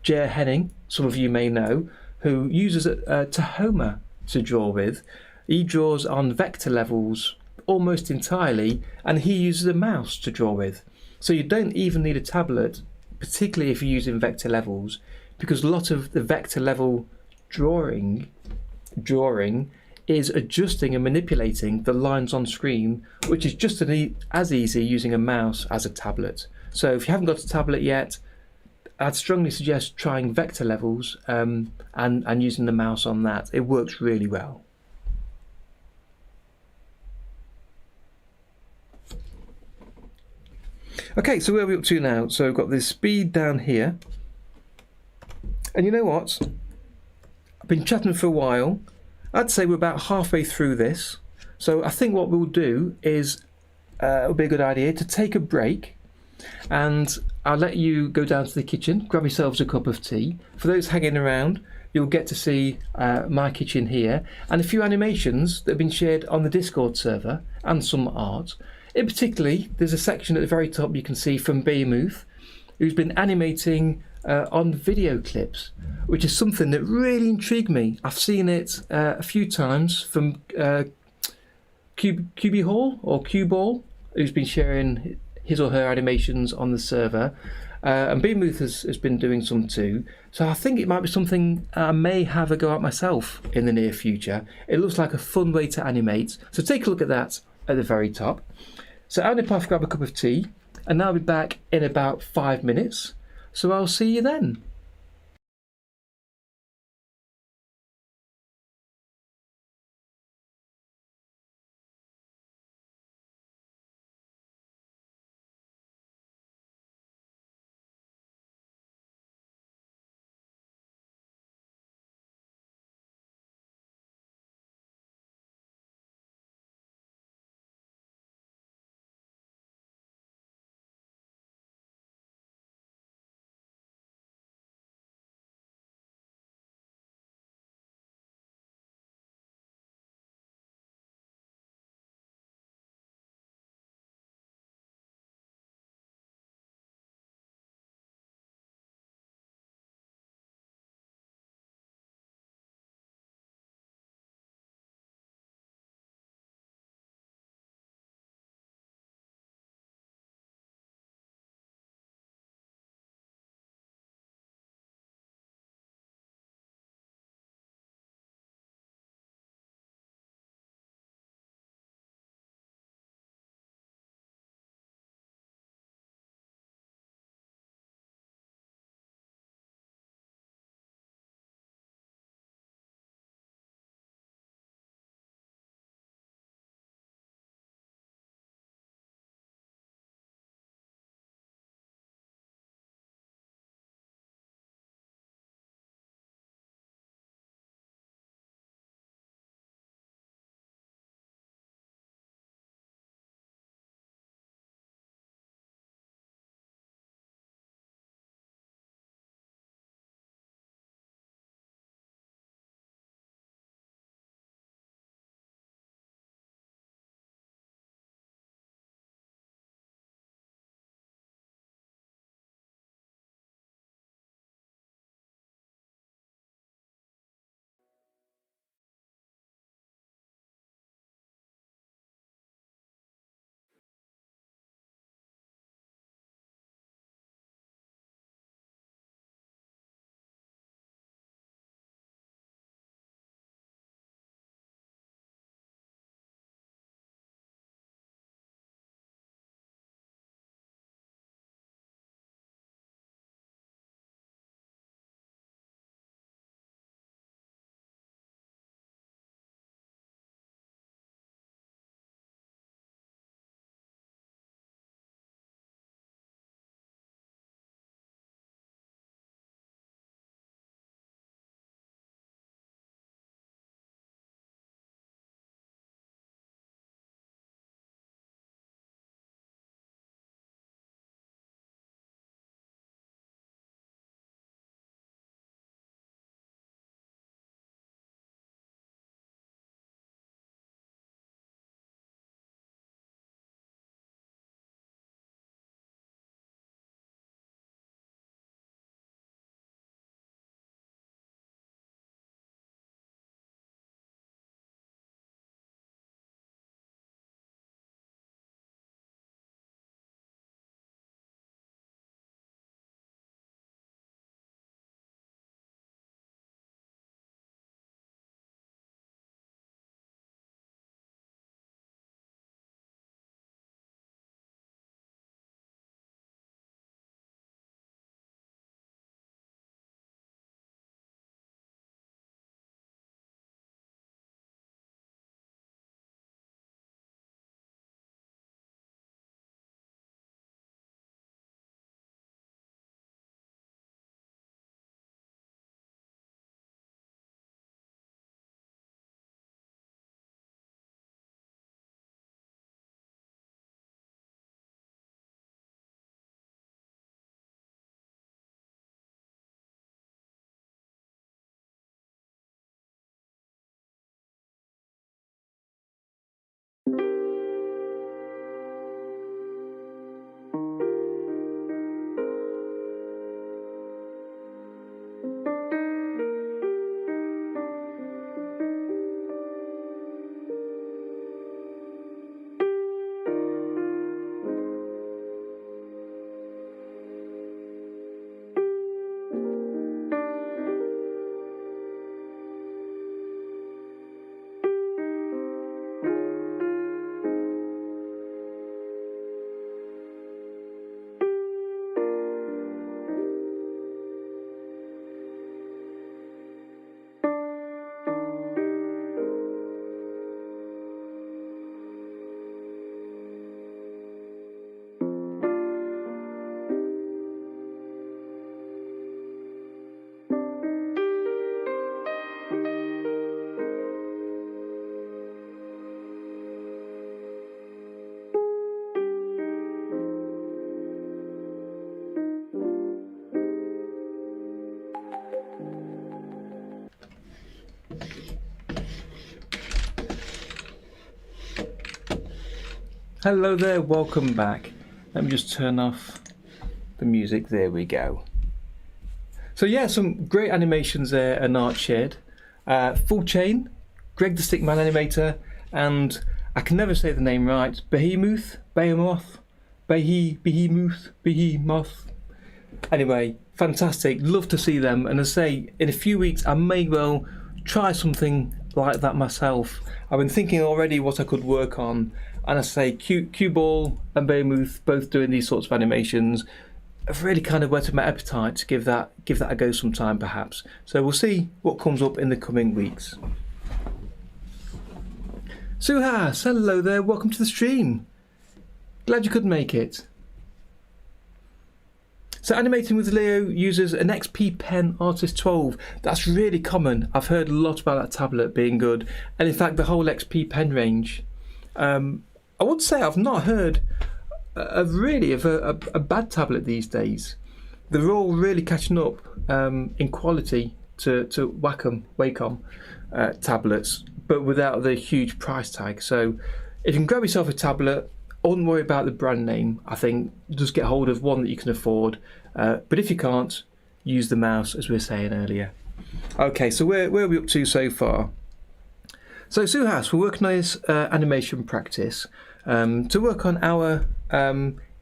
Jer Henning, some of you may know, who uses Tahoma to draw with. He draws on vector levels almost entirely, and he uses a mouse to draw with. So you don't even need a tablet, particularly if you're using vector levels, because a lot of the vector level drawing is adjusting and manipulating the lines on screen, which is just as easy using a mouse as a tablet. So if you haven't got a tablet yet, I'd strongly suggest trying vector levels and using the mouse on that. It works really well. Okay, so where are we up to now? So we've got this speed down here. And you know what? I've been chatting for a while. I'd say we're about halfway through this. So I think what we'll do is, it'll be a good idea to take a break, and I'll let you go down to the kitchen, grab yourselves a cup of tea. For those hanging around, you'll get to see my kitchen here, and a few animations that have been shared on the Discord server, and some art. In particularly, there's a section at the very top you can see from Behemoth, who's been animating on video clips, which is something that really intrigued me. I've seen it a few times from QB Hall or Cuball, who's been sharing his or her animations on the server, and Behemoth has been doing some too. So I think it might be something I may have a go at myself in the near future. It looks like a fun way to animate, so take a look at that at the very top. So I'll nip off, grab a cup of tea, and I'll be back in about 5 minutes. So I'll see you then. Hello there, welcome back. Let me just turn off the music, there we go. So yeah, some great animations there and art shared. Full Chain, Greg the Stickman animator, and I can never say the name right, Behemoth. Anyway, fantastic, love to see them, and as I say, in a few weeks I may well try something like that myself. I've been thinking already what I could work on, and I say Cue Ball and Behemoth both doing these sorts of animations. I've really kind of whetted my appetite to give that a go sometime perhaps. So we'll see what comes up in the coming weeks. Suhas, hello there, welcome to the stream. Glad you could make it. So Animating with Leo uses an XP Pen Artist 12. That's really common. I've heard a lot about that tablet being good, and in fact the whole XP Pen range. I would say I've not heard of a bad tablet these days. They're all really catching up in quality to Wacom tablets, but without the huge price tag. So if you can grab yourself a tablet, I wouldn't worry about the brand name. I think just get hold of one that you can afford. But if you can't, use the mouse, as we were saying earlier. Okay, so where are we up to so far? So Suhas, we're working on this animation practice to work on our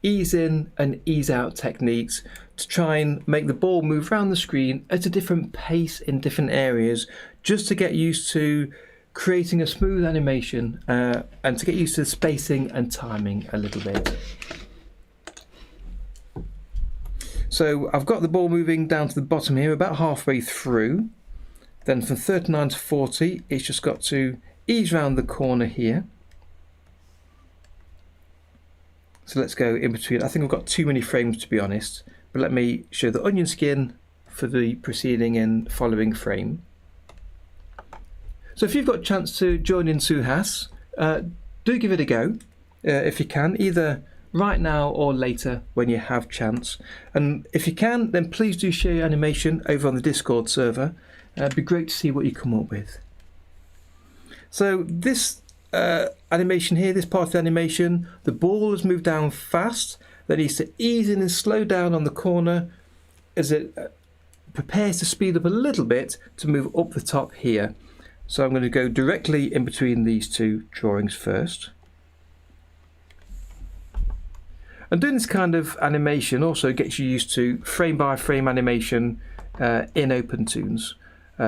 ease in and ease out techniques to try and make the ball move around the screen at a different pace in different areas, just to get used to creating a smooth animation and to get used to spacing and timing a little bit. So I've got the ball moving down to the bottom here, about halfway through. Then from 39 to 40, it's just got to ease around the corner here. So let's go in between. I think I've got too many frames to be honest, but let me show the onion skin for the preceding and following frame. So if you've got a chance to join in Suhas, do give it a go if you can, either right now or later when you have chance. And if you can, then please do share your animation over on the Discord server. It'd be great to see what you come up with. So this animation here, this part of the animation, the ball has moved down fast. That needs to ease in and slow down on the corner as it prepares to speed up a little bit to move up the top here. So I'm going to go directly in between these two drawings first. And doing this kind of animation also gets you used to frame by frame animation in OpenToonz,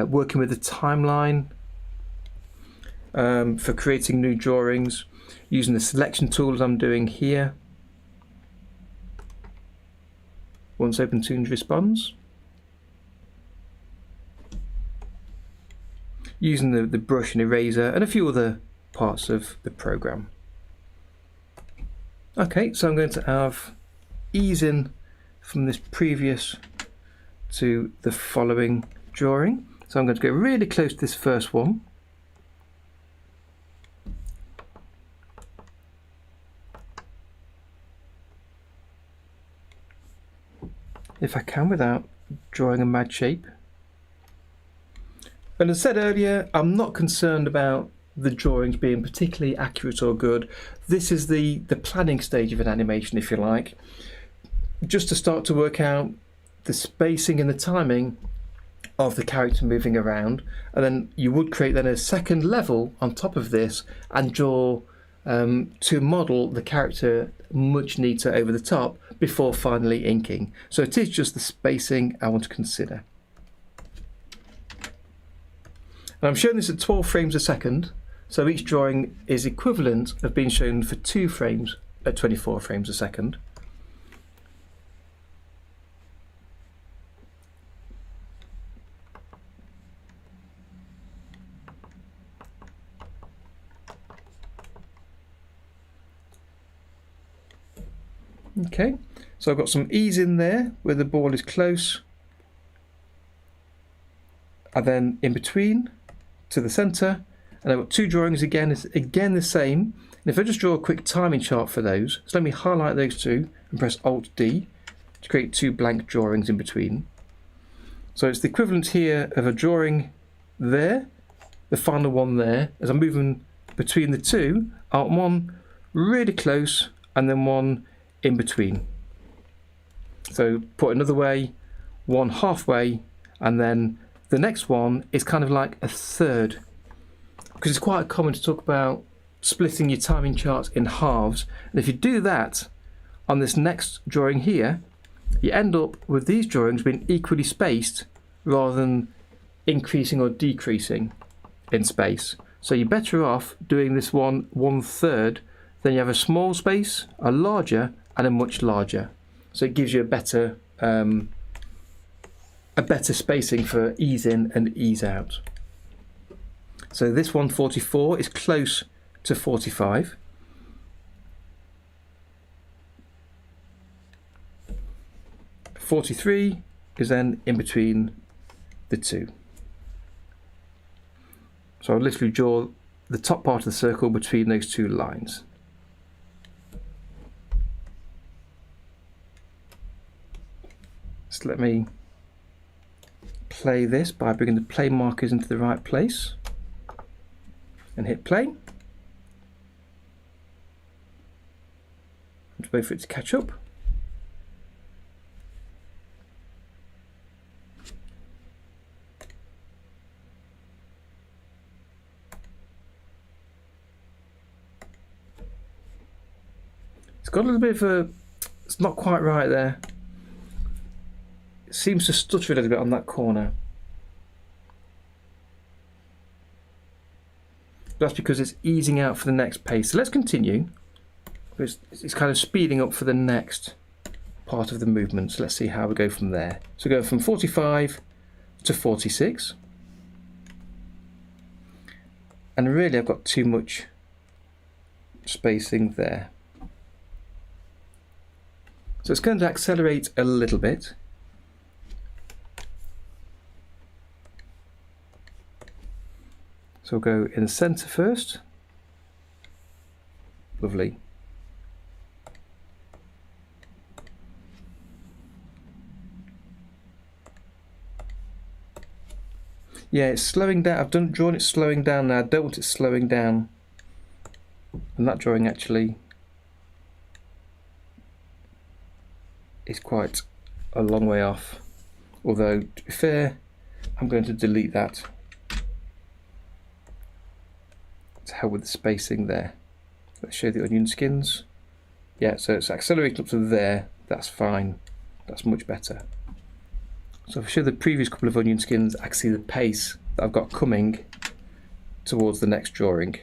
working with the timeline for creating new drawings, using the selection tools I'm doing here once OpenToonz responds, using the brush and eraser and a few other parts of the program. Okay, so I'm going to have ease in from this previous to the following drawing. So I'm going to go really close to this first one. If I can, without drawing a mad shape. And as I said earlier, I'm not concerned about the drawings being particularly accurate or good. This is the planning stage of an animation, if you like, just to start to work out the spacing and the timing of the character moving around, and then you would create then a second level on top of this and draw to model the character much neater over the top before finally inking. So it is just the spacing I want to consider. And I'm showing this at 12 frames a second, so each drawing is equivalent of being shown for 2 frames at 24 frames a second. Okay, so I've got some ease in there where the ball is close, and then in between to the centre, and I've got 2 drawings again, it's again the same. And if I just draw a quick timing chart for those, so let me highlight those 2 and press Alt-D to create 2 blank drawings in between. So it's the equivalent here of a drawing there, the final one there. As I'm moving between the 2, Alt-1 really close and then one in between. So put another way, one halfway, and then the next one is kind of like a third, because it's quite common to talk about splitting your timing charts in halves, and if you do that on this next drawing here, you end up with these drawings being equally spaced rather than increasing or decreasing in space. So you're better off doing this one third, then you have a small space, a larger, and a much larger. So it gives you a better spacing for ease in and ease out. So this 144 is close to 45. .43 is then in between the two. So I'll literally draw the top part of the circle between those two lines. So let me play this by bringing the play markers into the right place and hit play. Just wait for it to catch up. It's got a little bit of a, it's not quite right there. It seems to stutter a little bit on that corner. That's because it's easing out for the next pace. So let's continue. It's kind of speeding up for the next part of the movement. So let's see how we go from there. So go from 45 to 46. And really I've got too much spacing there. So it's going to accelerate a little bit. So we'll go in the centre first. Lovely. Yeah, it's slowing down. I've drawn it slowing down now. I don't want it slowing down. And that drawing actually is quite a long way off. Although, to be fair, I'm going to delete that to help with the spacing there. Let's show the onion skins. Yeah, so it's accelerating up to there. That's fine. That's much better. So if I show the previous couple of onion skins, I can see the pace that I've got coming towards the next drawing.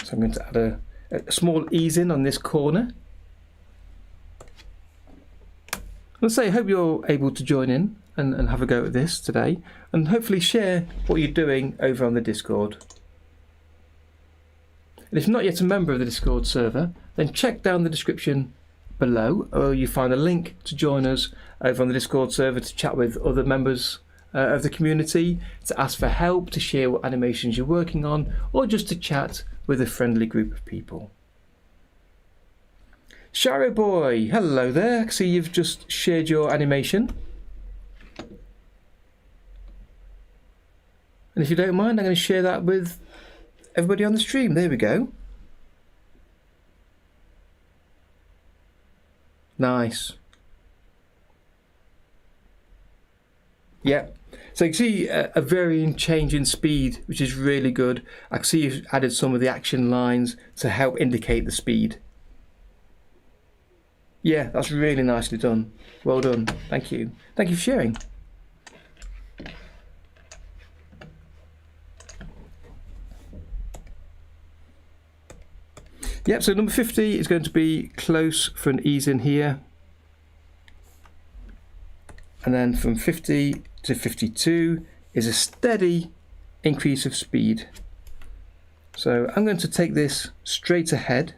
So I'm going to add a small ease in on this corner. Let's say I hope you're able to join in and have a go at this today, and hopefully share what you're doing over on the Discord. And if you're not yet a member of the Discord server, then check down the description below, or you find a link to join us over on the Discord server to chat with other members of the community, to ask for help, to share what animations you're working on, or just to chat with a friendly group of people. Sharo Boy, hello there. I can see you've just shared your animation. And if you don't mind, I'm going to share that with everybody on the stream. There we go. Nice. Yeah. So you can see a varying change in speed, which is really good. I can see you've added some of the action lines to help indicate the speed. Yeah, that's really nicely done. Well done. Thank you. Thank you for sharing. Yep, so number 50 is going to be close for an ease in here. And then from 50 to 52 is a steady increase of speed. So I'm going to take this straight ahead.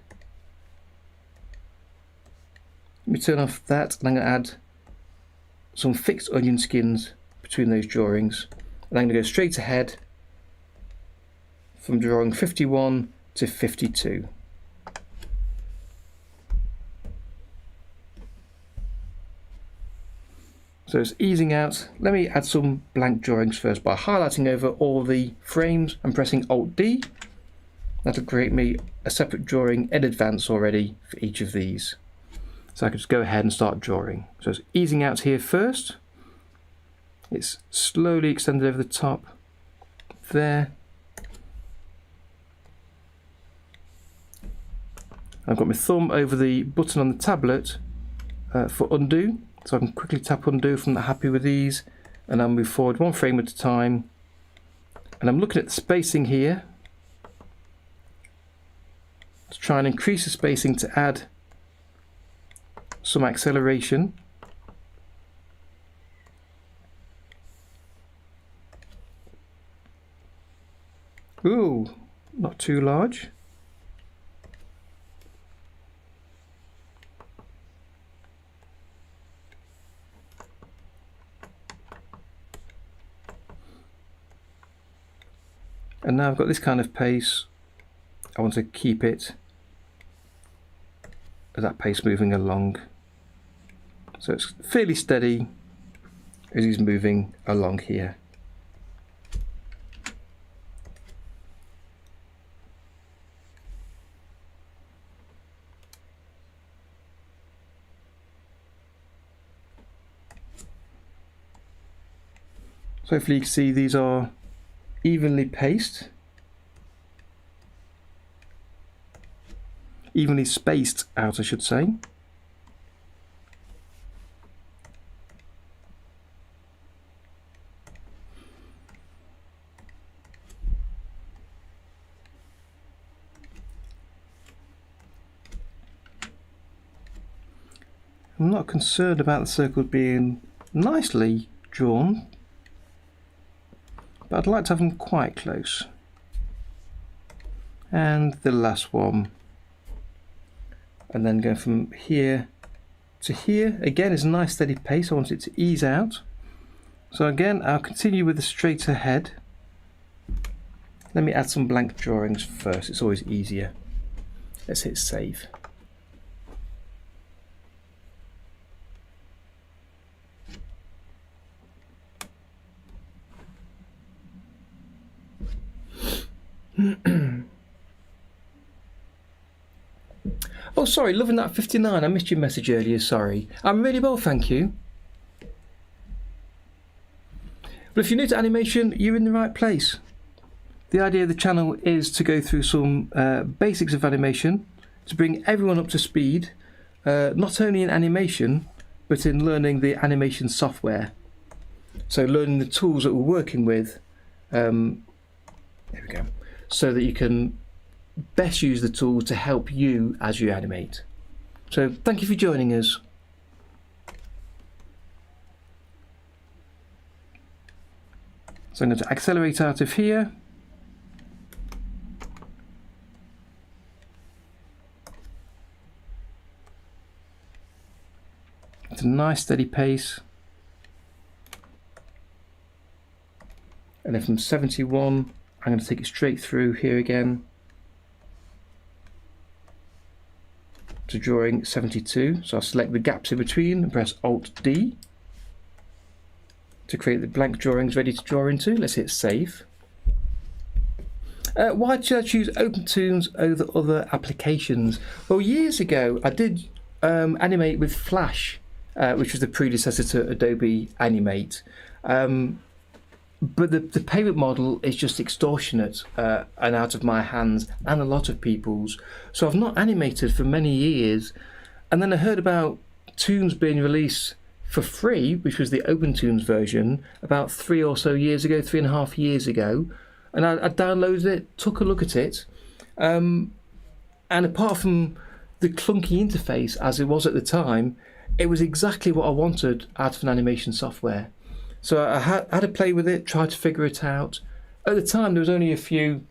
Let me turn off that, and I'm going to add some fixed onion skins between those drawings. And I'm going to go straight ahead from drawing 51 to 52. So it's easing out. Let me add some blank drawings first by highlighting over all the frames and pressing Alt-D. That'll create me a separate drawing in advance already for each of these. So I can just go ahead and start drawing. So it's easing out here first. It's slowly extended over the top there. I've got my thumb over the button on the tablet for undo. So I can quickly tap undo if I'm not happy with these, and I'll move forward one frame at a time. And I'm looking at the spacing here to try and increase the spacing to add some acceleration. Ooh, not too large. And now I've got this kind of pace. I want to keep it at that pace moving along. So it's fairly steady as he's moving along here. So hopefully you can see these are evenly paced, evenly spaced out, I should say. I'm not concerned about the circles being nicely drawn, but I'd like to have them quite close. And the last one. And then go from here to here. Again, it's a nice steady pace. I want it to ease out. So again, I'll continue with the straight ahead. Let me add some blank drawings first. It's always easier. Let's hit save. Oh, sorry, loving that 59. I missed your message earlier, sorry. I'm really well, thank you. But if you're new to animation, you're in the right place. The idea of the channel is to go through some basics of animation, to bring everyone up to speed, not only in animation, but in learning the animation software. So learning the tools that we're working with, there we go, so that you can best use the tool to help you as you animate. So thank you for joining us. So I'm going to accelerate out of here. It's a nice steady pace. And then from 71, I'm going to take it straight through here again to drawing 72. So I'll select the gaps in between and press Alt-D to create the blank drawings ready to draw into. Let's hit save. Why did I choose OpenToonz over other applications? Well, years ago I did animate with Flash, which was the predecessor to Adobe Animate. But the payment model is just extortionate and out of my hands and a lot of people's. So I've not animated for many years. And then I heard about Toonz being released for free, which was the OpenToonz version, about 3.5 years ago. And I downloaded it, took a look at it. And apart from the clunky interface as it was at the time, it was exactly what I wanted out of an animation software. So I had to play with it, try to figure it out. At the time, there was only a few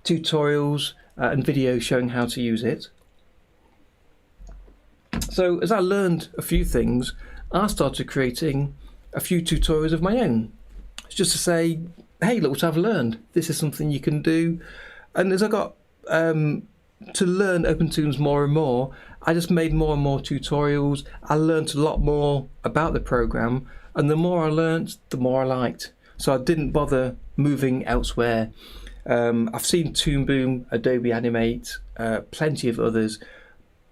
tutorials and videos showing how to use it. So as I learned a few things, I started creating a few tutorials of my own. It's just to say, hey, look what I've learned. This is something you can do. And as I got to learn OpenToonz more and more, I just made more and more tutorials. I learned a lot more about the program, and the more I learned, the more I liked. So I didn't bother moving elsewhere. I've seen Toon Boom, Adobe Animate, plenty of others.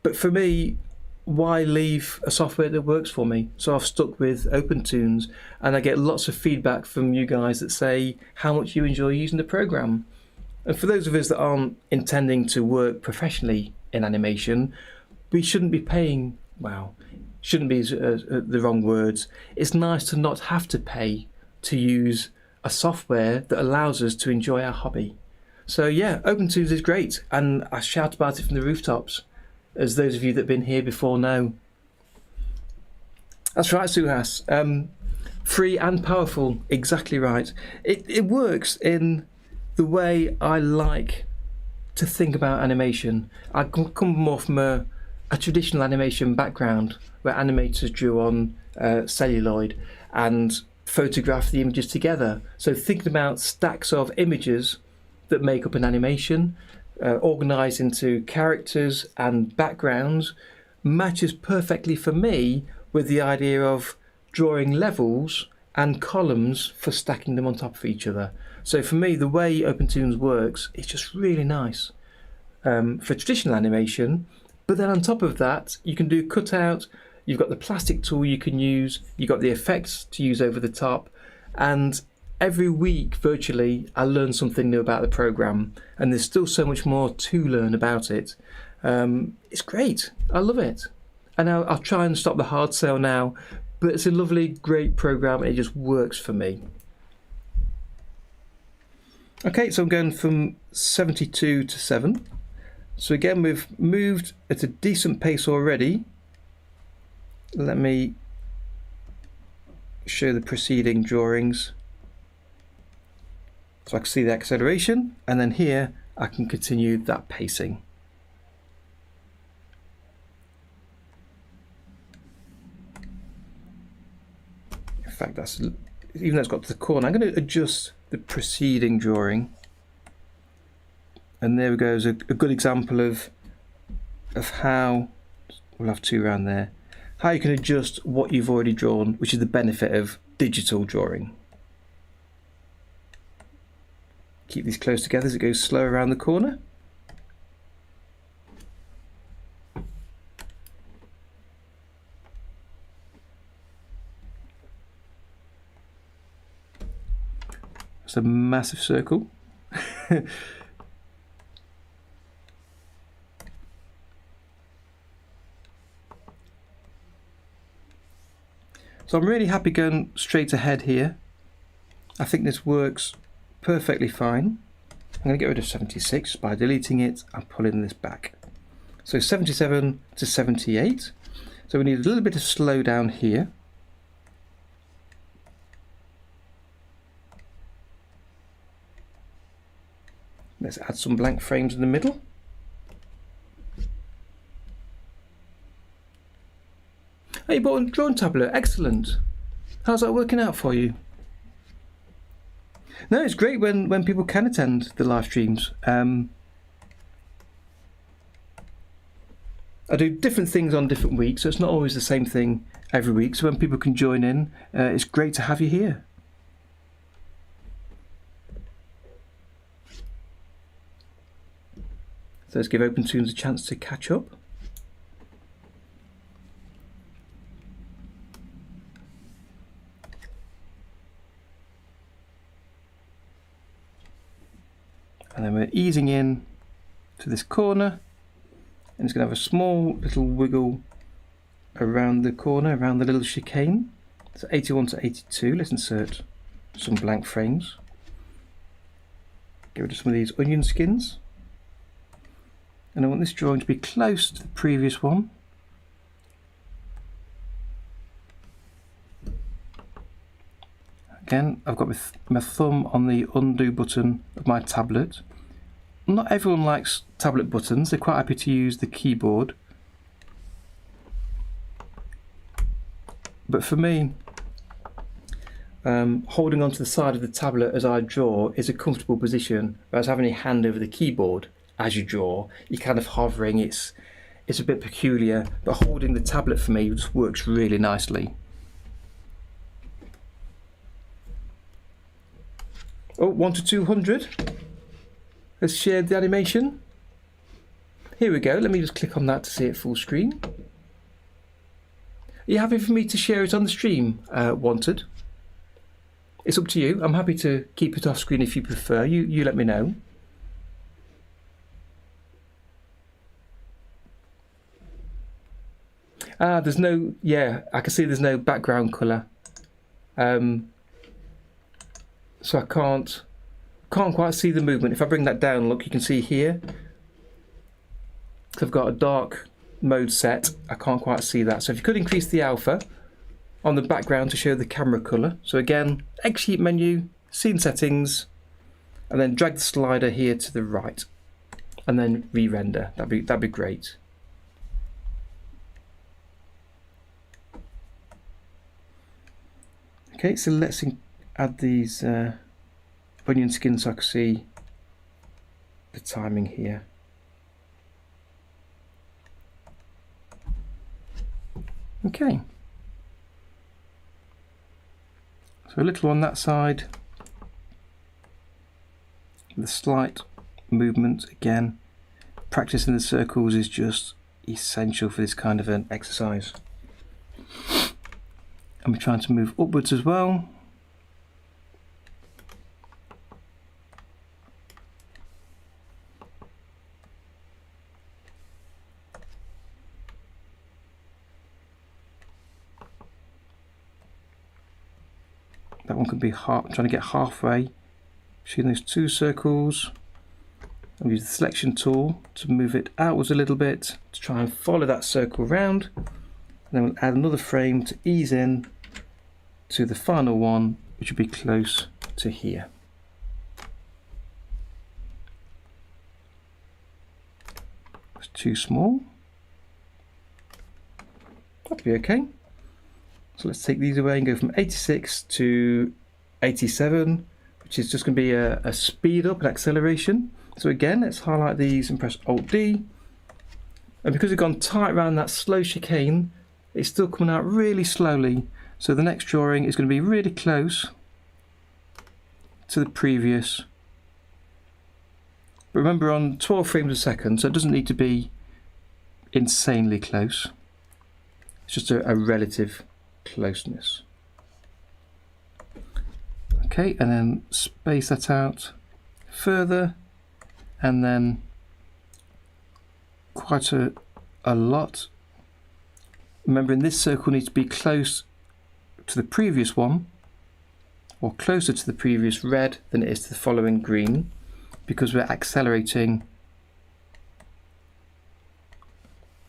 But for me, why leave a software that works for me? So I've stuck with OpenToonz, and I get lots of feedback from you guys that say how much you enjoy using the program. And for those of us that aren't intending to work professionally in animation, we shouldn't be paying, well, shouldn't be the wrong words. It's nice to not have to pay to use a software that allows us to enjoy our hobby. So yeah, OpenToonz is great, and I shout about it from the rooftops, as those of you that have been here before know. That's right, Suhas. Free and powerful, exactly right. It works in the way I like to think about animation. I come more from a traditional animation background where animators drew on celluloid and photographed the images together. So thinking about stacks of images that make up an animation, organised into characters and backgrounds, matches perfectly for me with the idea of drawing levels and columns for stacking them on top of each other. So for me, the way OpenToonz works is just really nice for traditional animation. But then on top of that, you can do cutout, you've got the plastic tool you can use, you've got the effects to use over the top, and every week virtually I learn something new about the program, and there's still so much more to learn about it. It's great, I love it. And I'll try and stop the hard sell now, but it's a lovely, great program, and it just works for me. Okay, so I'm going from 72 to 7. So again, we've moved at a decent pace already. Let me show the preceding drawings so I can see the acceleration, and then here I can continue that pacing. In fact, that's, even though it's got to the corner, I'm going to adjust the preceding drawing, and there we go. Is a good example of how, we'll have two around there, how you can adjust what you've already drawn, which is the benefit of digital drawing. Keep these close together as it goes slow around the corner. It's a massive circle. So I'm really happy going straight ahead here. I think this works perfectly fine. I'm going to get rid of 76 by deleting it and pulling this back. So 77 to 78. So we need a little bit of slowdown here. Let's add some blank frames in the middle. Oh, you bought a drawing tablet, excellent. How's that working out for you? No, it's great when people can attend the live streams. I do different things on different weeks, so it's not always the same thing every week. So when people can join in, it's great to have you here. So let's give OpenToonz a chance to catch up. And then we're easing in to this corner, and it's going to have a small little wiggle around the corner, around the little chicane. So 81 to 82, let's insert some blank frames. Get rid of some of these onion skins. And I want this drawing to be close to the previous one. Again, I've got my thumb on the undo button of my tablet. not everyone likes tablet buttons. They're quite happy to use the keyboard. But for me, holding onto the side of the tablet as I draw is a comfortable position, whereas having your hand over the keyboard as you draw, you're kind of hovering. It's a bit peculiar, but holding the tablet for me just works really nicely. Oh, 1 to 200 has shared the animation. Here we go. Let me just click on that to see it full screen. Are you happy for me to share it on the stream, Wanted? It's up to you. I'm happy to keep it off screen if you prefer. You let me know. There's no, yeah, I can see there's no background colour. So I can't quite see the movement. If I bring that down, look, you can see here. I've got a dark mode set. I can't quite see that. So if you could increase the alpha on the background to show the camera colour. So again, X sheet menu, scene settings, and then drag the slider here to the right, and then re-render. That'd be great. Okay, so let's add these onion skins so I can see the timing here. Okay. So a little on that side. The slight movement again. Practicing the circles is just essential for this kind of an exercise. And we're trying to move upwards as well. That one could be trying to get halfway between those two circles. I'll use the selection tool to move it outwards a little bit to try and follow that circle round. And then we'll add another frame to ease in to the final one, which will be close to here. It's too small. That'll be okay. So let's take these away and go from 86 to 87, which is just going to be a speed up, an acceleration. So again, let's highlight these and press Alt-D. And because we've gone tight around that slow chicane, it's still coming out really slowly. So the next drawing is going to be really close to the previous. But remember, on 12 frames a second, so it doesn't need to be insanely close. It's just a relative closeness. Okay, and then space that out further, and then quite a lot. Remembering this circle needs to be close to the previous one, or closer to the previous red than it is to the following green, because we're accelerating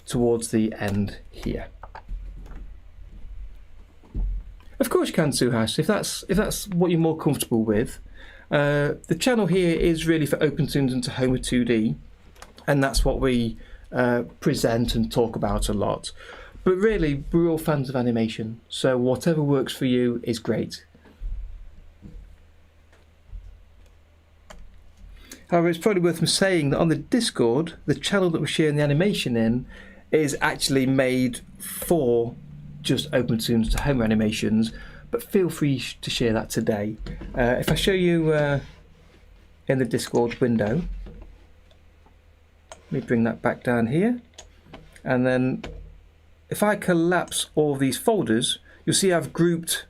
towards the end here. Of course you can, Suhas, if that's what you're more comfortable with. The channel here is really for OpenToonz and Tahoma 2D, and that's what we present and talk about a lot. But really, we're all fans of animation, so whatever works for you is great. However, it's probably worth saying that on the Discord, the channel that we're sharing the animation in is actually made for just OpenToonz Tahoma animations, but feel free to share that today. If I show you in the Discord window, let me bring that back down here, and then if I collapse all of these folders, you'll see I've grouped,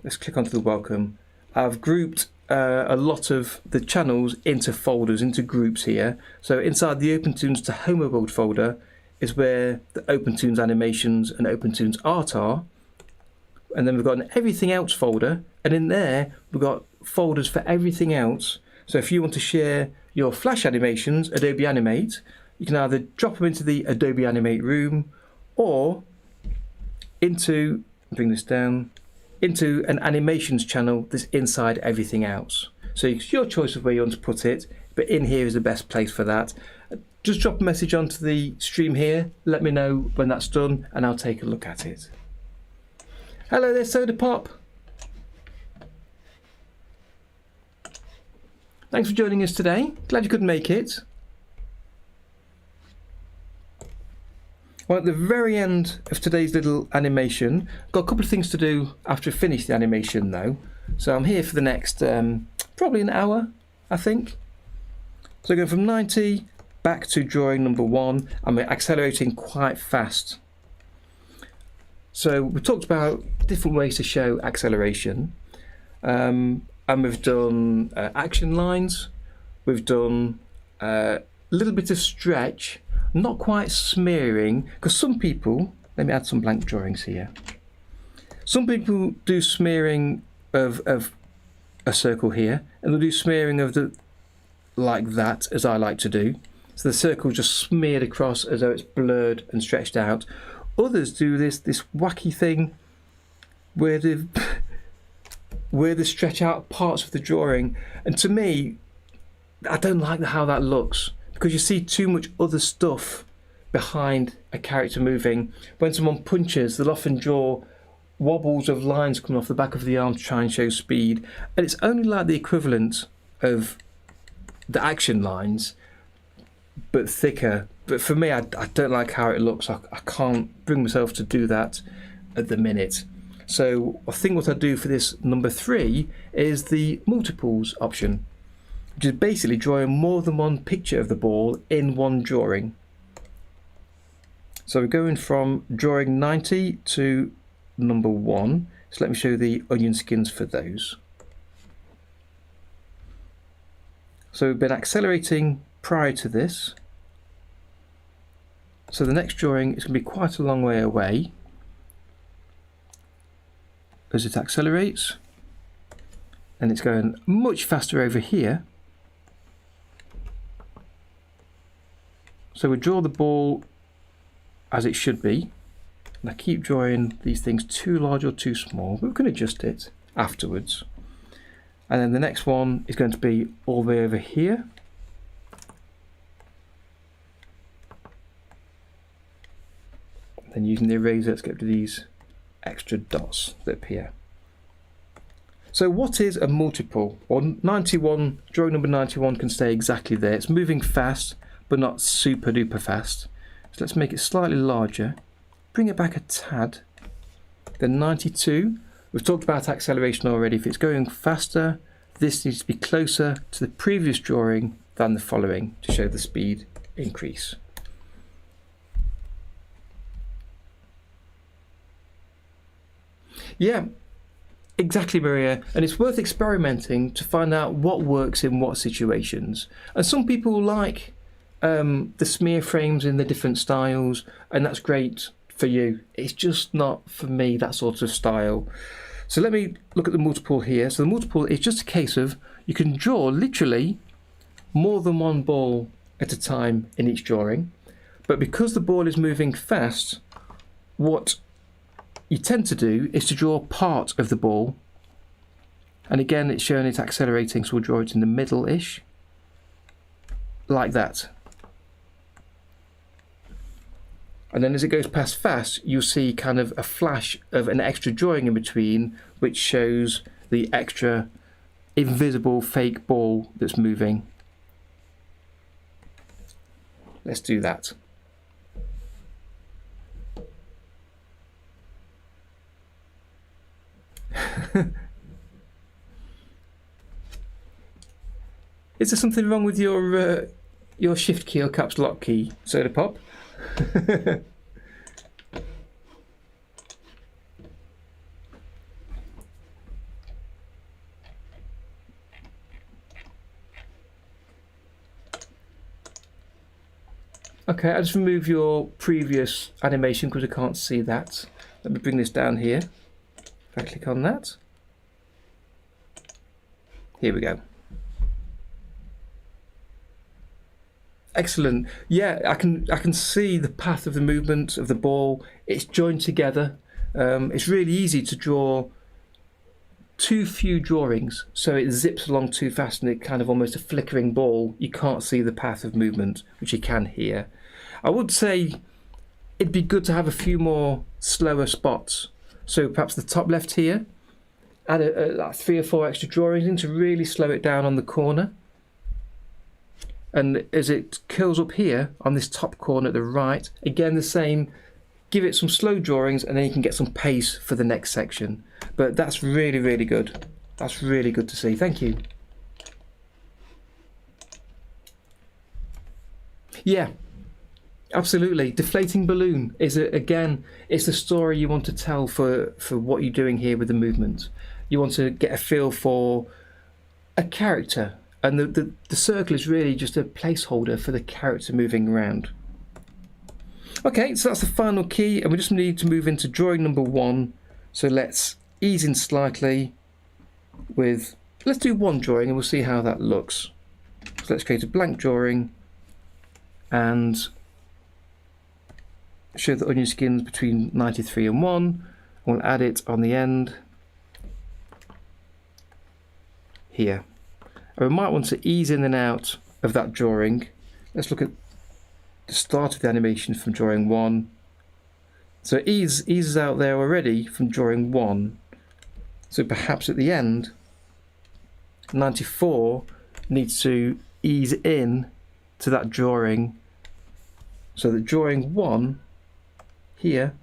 let's click onto the welcome, I've grouped a lot of the channels into folders, into groups here. So inside the OpenToonz Tahoma world folder is where the OpenToonz animations and OpenToonz art are, and then we've got an everything else folder, and in there we've got folders for everything else. So if you want to share your Flash animations, Adobe Animate, you can either drop them into the Adobe Animate room or into, bring this down, into an animations channel that's inside everything else. So it's your choice of where you want to put it. but in here is the best place for that. Just drop a message onto the stream here, let me know when that's done, and I'll take a look at it. Hello there, Soda Pop. Thanks for joining us today. Glad you could make it. Well, at the very end of today's little animation, I've got a couple of things to do after I finish the animation though. So I'm here for the next probably an hour, I think. So going from 90 back to drawing number 1, and we're accelerating quite fast. So we talked about different ways to show acceleration, and we've done action lines, we've done a little bit of stretch, not quite smearing, because some people, let me add some blank drawings here. Some people do smearing of a circle here, and they'll do smearing of the like that, as I like to do. So the circle just smeared across as though it's blurred and stretched out. Others do this wacky thing where they stretch out parts of the drawing, and to me, I don't like how that looks, because you see too much other stuff behind a character moving. When someone punches, they'll often draw wobbles of lines coming off the back of the arm to try and show speed, and it's only like the equivalent of the action lines, but thicker. But for me, I don't like how it looks. I can't bring myself to do that at the minute. So I think what I do for this number 3 is the multiples option, which is basically drawing more than one picture of the ball in one drawing. So we're going from drawing 90 to number 1. So let me show you the onion skins for those. So we've been accelerating prior to this. So the next drawing is going to be quite a long way away as it accelerates, and it's going much faster over here. So we draw the ball as it should be, and I keep drawing these things too large or too small, but we can adjust it afterwards. And then the next one is going to be all the way over here. Then using the eraser, let's get rid of these extra dots that appear. So what is a multiple? Well, 91, drawing number 91 can stay exactly there. It's moving fast, but not super duper fast. So let's make it slightly larger, bring it back a tad. Then 92, we've talked about acceleration already. If it's going faster, this needs to be closer to the previous drawing than the following to show the speed increase. Yeah, exactly, Maria, and it's worth experimenting to find out what works in what situations. And some people like the smear frames in the different styles, and that's great for you. It's just not for me, that sort of style. So let me look at the multiple here. So the multiple is just a case of you can draw literally more than one ball at a time in each drawing, but because the ball is moving fast, what you tend to do is to draw part of the ball, and again it's showing it accelerating, so we'll draw it in the middle-ish, like that. And then as it goes past fast, you'll see kind of a flash of an extra drawing in between, which shows the extra invisible fake ball that's moving. Let's do that. Is there something wrong with your shift key or caps lock key, Soda Pop? Okay, I'll just remove your previous animation because I can't see that. Let me bring this down here. If I click on that, here we go. Excellent. Yeah, I can see the path of the movement of the ball. It's joined together. It's really easy to draw too few drawings, so it zips along too fast and it kind of almost a flickering ball. You can't see the path of movement, which you can here. I would say it'd be good to have a few more slower spots. So perhaps the top left here, add like 3 or 4 extra drawings in to really slow it down on the corner. And as it curls up here on this top corner at the right, again the same, give it some slow drawings and then you can get some pace for the next section. But that's really, really good. That's really good to see. Thank you. Yeah, absolutely. Deflating balloon is, again, it's the story you want to tell for what you're doing here with the movement. You want to get a feel for a character, and the circle is really just a placeholder for the character moving around. Okay, so that's the final key, and we just need to move into drawing number 1. So let's ease in slightly with, let's do 1 drawing and we'll see how that looks. So let's create a blank drawing and show the onion skins between 93 and 1. And we'll add it on the end here. And we might want to ease in and out of that drawing. Let's look at the start of the animation from drawing 1. So it eases out there already from drawing 1. So perhaps at the end, 94 needs to ease in to that drawing, so that drawing 1 here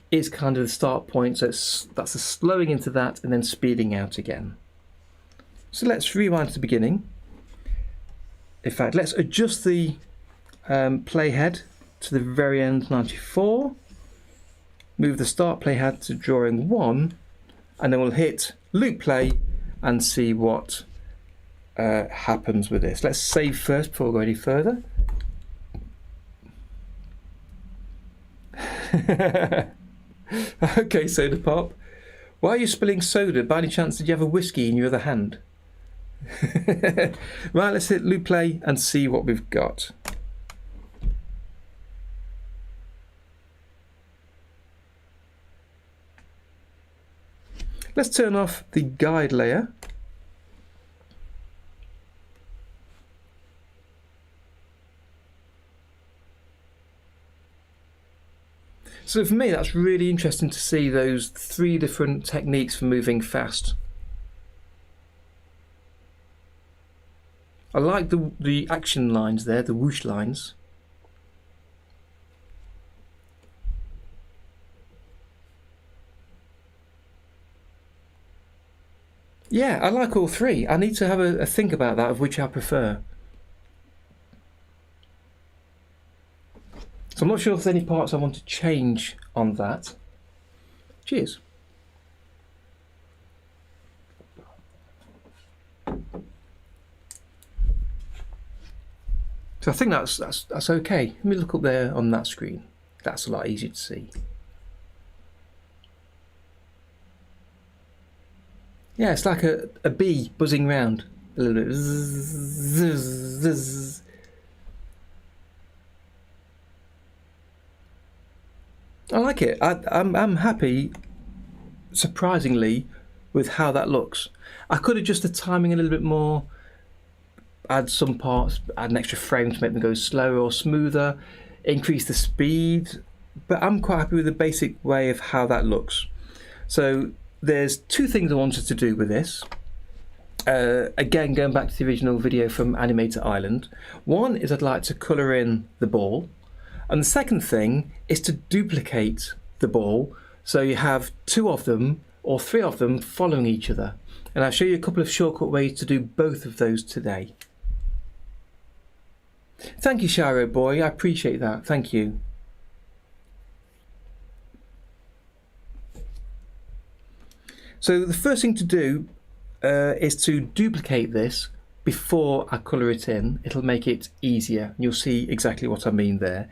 is kind of the start point. So that's a slowing into that and then speeding out again. So let's rewind to the beginning. In fact, let's adjust the playhead to the very end, 94. Move the start playhead to drawing 1, and then we'll hit loop play and see what happens with this. Let's save first before we go any further. Okay, Soda Pop. Why are you spilling soda? By any chance did you have a whiskey in your other hand? Right, let's hit loop play and see what we've got. Let's turn off the guide layer. So for me, that's really interesting to see those 3 different techniques for moving fast. I like the action lines there, the whoosh lines. Yeah, I like all 3. I need to have a think about that, of which I prefer. So I'm not sure if there's any parts I want to change on that. Cheers. So I think that's okay. Let me look up there on that screen. That's a lot easier to see. Yeah, it's like a bee buzzing round a little bit. Zzz, zzz, zzz. I like it. I'm happy, surprisingly, with how that looks. I could adjust the timing a little bit more, add some parts, add an extra frame to make them go slower or smoother, increase the speed, but I'm quite happy with the basic way of how that looks. So there's 2 things I wanted to do with this. Again, going back to the original video from Animator Island. One is I'd like to colour in the ball. And the second thing is to duplicate the ball, so you have 2 of them or 3 of them following each other. And I'll show you a couple of shortcut ways to do both of those today. Thank you, Shiro Boy, I appreciate that, thank you. So the first thing to do is to duplicate this before I colour it in. It'll make it easier. You'll see exactly what I mean there.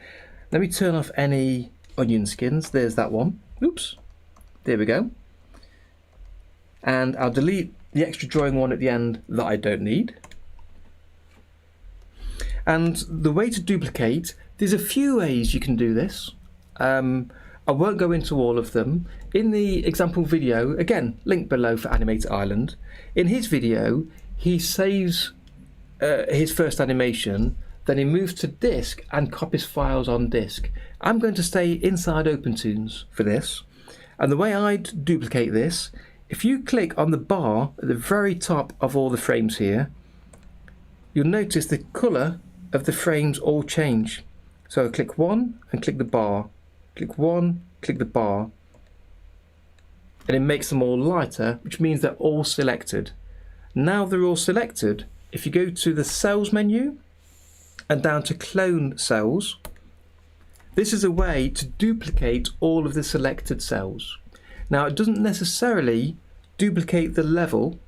Let me turn off any onion skins. There's that one. Oops. There we go. And I'll delete the extra drawing one at the end that I don't need. And the way to duplicate, there's a few ways you can do this. I won't go into all of them. In the example video, again, link below for Animator Island, in his video, he saves his first animation, then he moves to disk and copies files on disk. I'm going to stay inside OpenToonz for this. And the way I'd duplicate this, if you click on the bar at the very top of all the frames here, you'll notice the colour of the frames all change. So click one and click the bar. Click one, click the bar. And it makes them all lighter, which means they're all selected. Now they're all selected, if you go to the cells menu and down to clone cells, this is a way to duplicate all of the selected cells. Now it doesn't necessarily duplicate the level,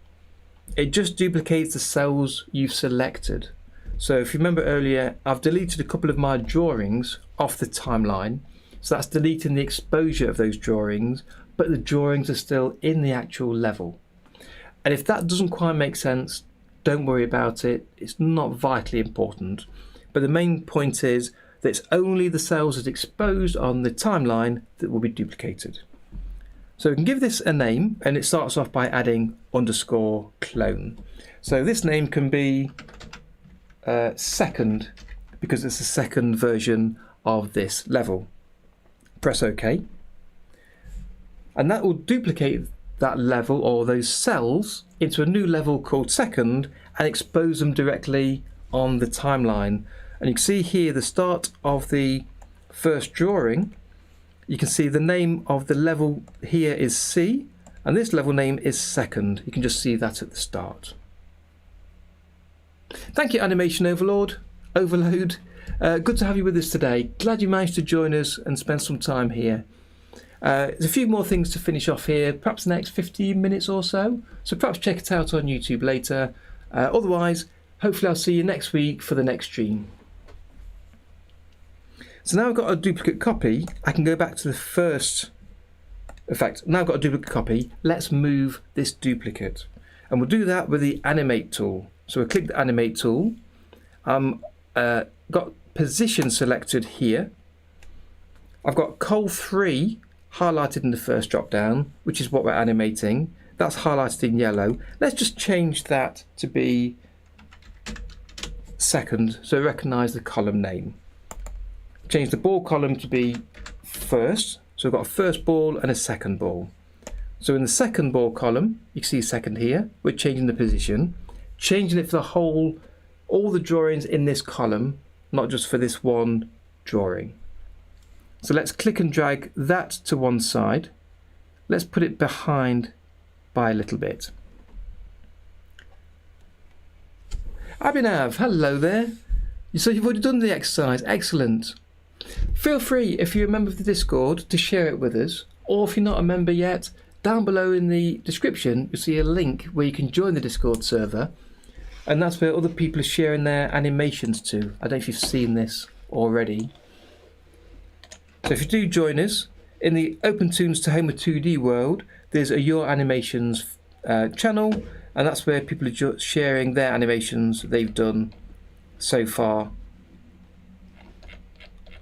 it just duplicates the cells you've selected. So if you remember earlier, I've deleted a couple of my drawings off the timeline, so that's deleting the exposure of those drawings, but the drawings are still in the actual level. And if that doesn't quite make sense, don't worry about it, it's not vitally important. But the main point is that it's only the cells that's exposed on the timeline that will be duplicated. So we can give this a name, and it starts off by adding underscore clone. So this name can be second, because it's the second version of this level. Press OK. And that will duplicate that level or those cells into a new level called second and expose them directly on the timeline. And you can see here the start of the first drawing. You can see the name of the level here is C, and this level name is second. You can just see that at the start. Thank you, Animation Overload. Good to have you with us today. Glad you managed to join us and spend some time here. There's a few more things to finish off here, perhaps the next 15 minutes or so. So perhaps check it out on YouTube later. Otherwise, hopefully I'll see you next week for the next stream. So now I've got a duplicate copy, I can go back to the first. In fact, now I've got a duplicate copy, let's move this duplicate. And we'll do that with the Animate tool. So we'll click the Animate tool. Got position selected here. I've got Col 3 highlighted in the first drop down, which is what we're animating. That's highlighted in yellow. Let's just change that to be second, so recognize the column name. Change the ball column to be first, so we've got a first ball and a second ball. So in the second ball column, you can see second here, we're changing the position, changing it for the whole, all the drawings in this column, not just for this one drawing. So let's click and drag that to one side. Let's put it behind by a little bit. Abhinav, hello there. So you've already done the exercise, excellent. Feel free, if you're a member of the Discord, to share it with us, or if you're not a member yet, down below in the description you'll see a link where you can join the Discord server, and that's where other people are sharing their animations too. I don't know if you've seen this already. So if you do join us, in the OpenToonz to Home of 2D world, there's a Your Animations channel, and that's where people are sharing their animations they've done so far.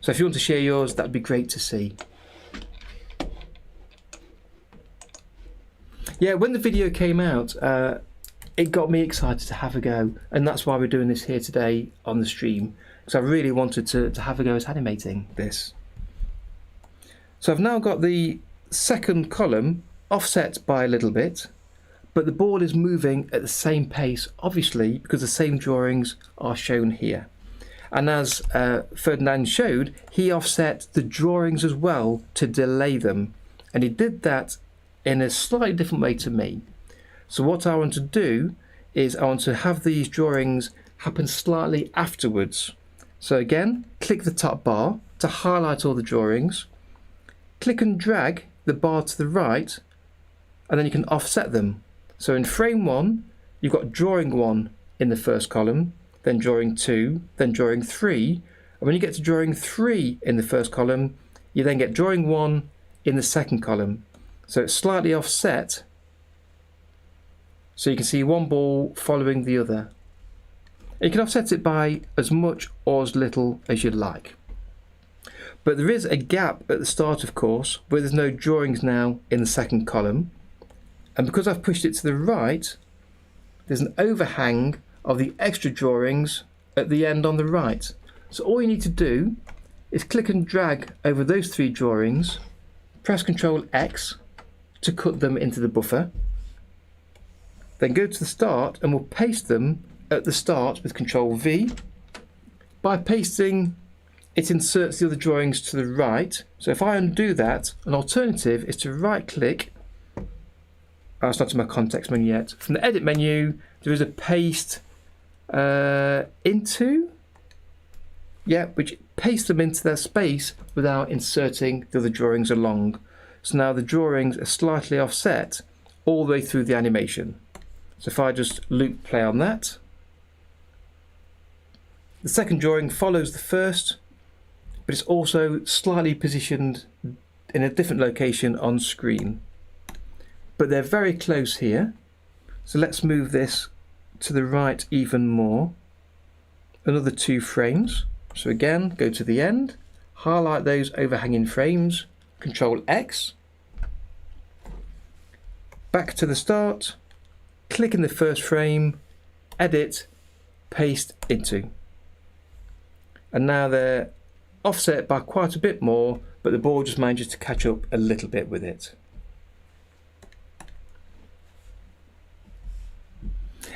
So if you want to share yours, that'd be great to see. Yeah, when the video came out, it got me excited to have a go, and that's why we're doing this here today on the stream, because I really wanted to have a go at animating this. So I've now got the second column offset by a little bit, but the ball is moving at the same pace, obviously, because the same drawings are shown here. And as Ferdinand showed, he offset the drawings as well to delay them. And he did that in a slightly different way to me. So what I want to do is I want to have these drawings happen slightly afterwards. So again, click the top bar to highlight all the drawings. Click and drag the bar to the right, and then you can offset them. So in frame 1, you've got drawing 1 in the first column, then drawing 2, then drawing 3. And when you get to drawing 3 in the first column, you then get drawing 1 in the second column. So it's slightly offset, so you can see one ball following the other. You can offset it by as much or as little as you'd like. But there is a gap at the start, of course, where there's no drawings now in the second column. And because I've pushed it to the right, there's an overhang of the extra drawings at the end on the right. So all you need to do is click and drag over those 3 drawings, press Ctrl X to cut them into the buffer, then go to the start and we'll paste them at the start with Ctrl V. By pasting, it inserts the other drawings to the right. So if I undo that, an alternative is to right click. Oh, it's not in my context menu yet. From the edit menu, there is a paste into, which pastes them into their space without inserting the other drawings along. So now the drawings are slightly offset all the way through the animation. So if I just loop play on that, the second drawing follows the first, but it's also slightly positioned in a different location on screen. But they're very close here, so let's move this to the right even more. Another 2 frames. So again, go to the end, highlight those overhanging frames, Ctrl X, back to the start, click in the first frame, edit, paste into. And now they're offset by quite a bit more, but the board just manages to catch up a little bit with it.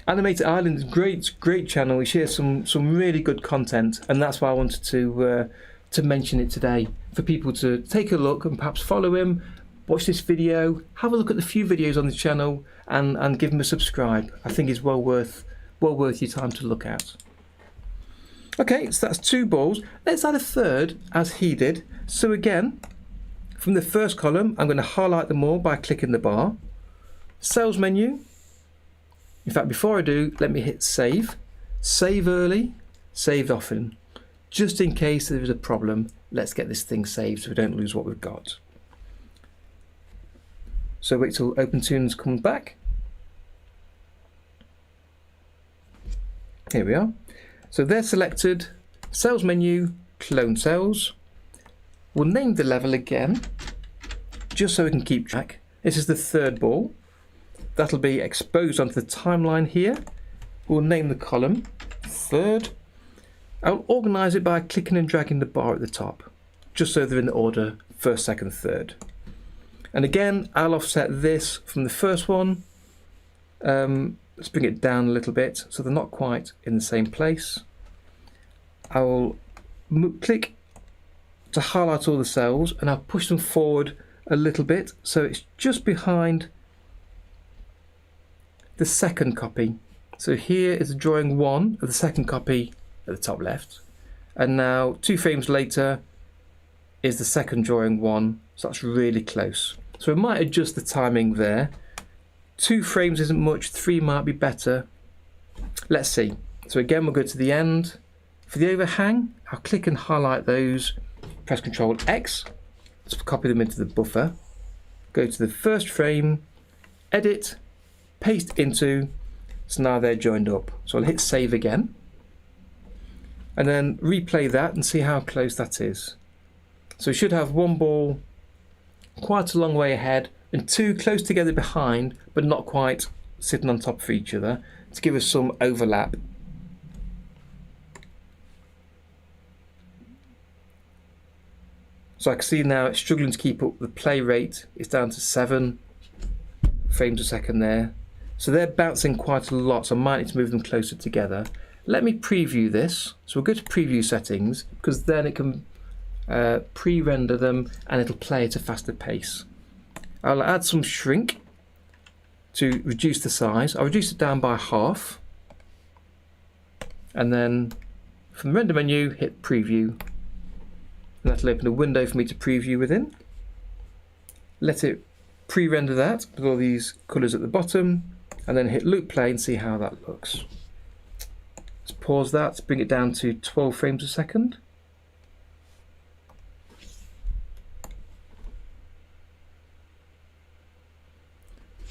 Animator Island is great channel. We share some really good content, and that's why I wanted to mention it today for people to take a look and perhaps follow him, watch this video, have a look at the few videos on the channel, and give him a subscribe. I think it's well worth your time to look at. Okay, so that's 2 balls. Let's add a third as he did. So again, from the first column, I'm going to highlight them all by clicking the bar. Sales menu. In fact, before I do, let me hit save. Save early, save often. Just in case there is a problem, let's get this thing saved so we don't lose what we've got. So wait till OpenToonz comes back. Here we are. So they're selected, sales menu, clone sales. We'll name the level again, just so we can keep track. This is the third ball. That'll be exposed onto the timeline here. We'll name the column third. I'll organise it by clicking and dragging the bar at the top, just so they're in the order first, second, third. And again, I'll offset this from the first one. Let's bring it down a little bit so they're not quite in the same place. I will click to highlight all the cells and I'll push them forward a little bit so it's just behind the second copy. So here is drawing 1 of the second copy at the top left, and now 2 frames later is the second drawing 1, so that's really close. So we might adjust the timing there. 2 frames isn't much, 3 might be better. Let's see. So again, we'll go to the end. For the overhang, I'll click and highlight those, press Ctrl X to copy them into the buffer. Go to the first frame, edit, paste into, so now they're joined up. So I'll hit save again, and then replay that and see how close that is. So we should have 1 ball quite a long way ahead, and 2 close together behind, but not quite sitting on top of each other, to give us some overlap. So I can see now it's struggling to keep up the play rate. It's down to 7 frames a second there. So they're bouncing quite a lot, so I might need to move them closer together. Let me preview this. So we'll go to preview settings, because then it can pre-render them and it'll play at a faster pace. I'll add some shrink to reduce the size. I'll reduce it down by half, and then from the render menu hit preview, and that'll open a window for me to preview within. Let it pre-render that with all these colours at the bottom, and then hit loop play and see how that looks. Let's pause that, bring it down to 12 frames a second.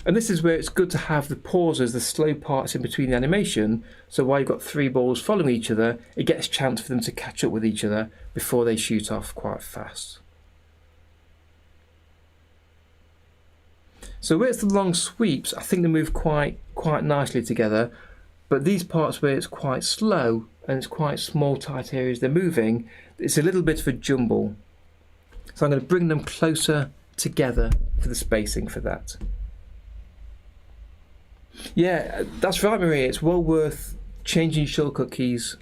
And this is where it's good to have the pauses, the slow parts in between the animation, so while you've got three balls following each other, it gets a chance for them to catch up with each other before they shoot off quite fast. So where it's the long sweeps, I think they move quite nicely together, but these parts where it's quite slow and it's quite small tight areas they're moving, it's a little bit of a jumble. So I'm going to bring them closer together for the spacing for that. Yeah, that's right, Maria. It's well worth changing shortcut keys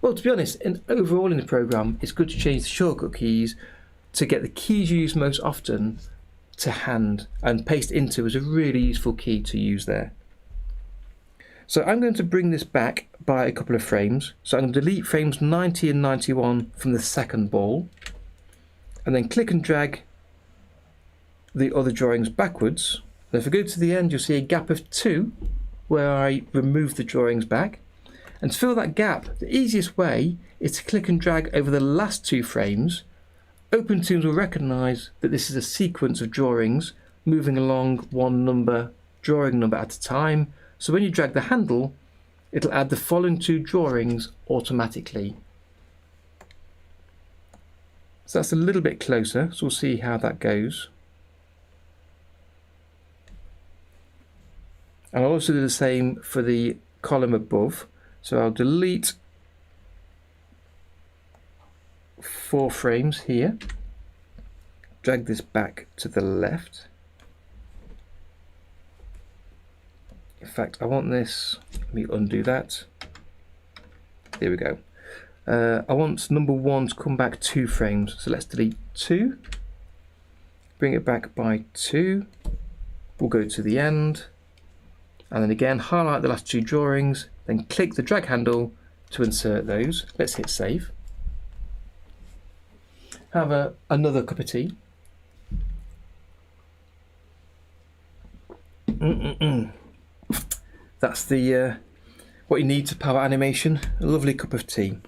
well, to be honest, overall in the program, it's good to change the shortcut keys to get the keys you use most often to hand, and paste into is a really useful key to use there. So I'm going to bring this back by a couple of frames. So I'm going to delete frames 90 and 91 from the second ball, and then click and drag the other drawings backwards. And if I go to the end, you'll see a gap of 2 where I remove the drawings back. And to fill that gap, the easiest way is to click and drag over the last 2 frames. OpenToonz will recognise that this is a sequence of drawings moving along one drawing number at a time. So when you drag the handle, it'll add the following 2 drawings automatically. So that's a little bit closer, so we'll see how that goes. And I'll also do the same for the column above. So I'll delete 4 frames here, drag this back to the left. In fact, I want this, let me undo that. There we go. I want number 1 to come back 2 frames, so let's delete 2, bring it back by 2, we'll go to the end, and then again highlight the last 2 drawings, then click the drag handle to insert those. Let's hit save. Have another cup of tea. That's the what you need to power animation, a lovely cup of tea.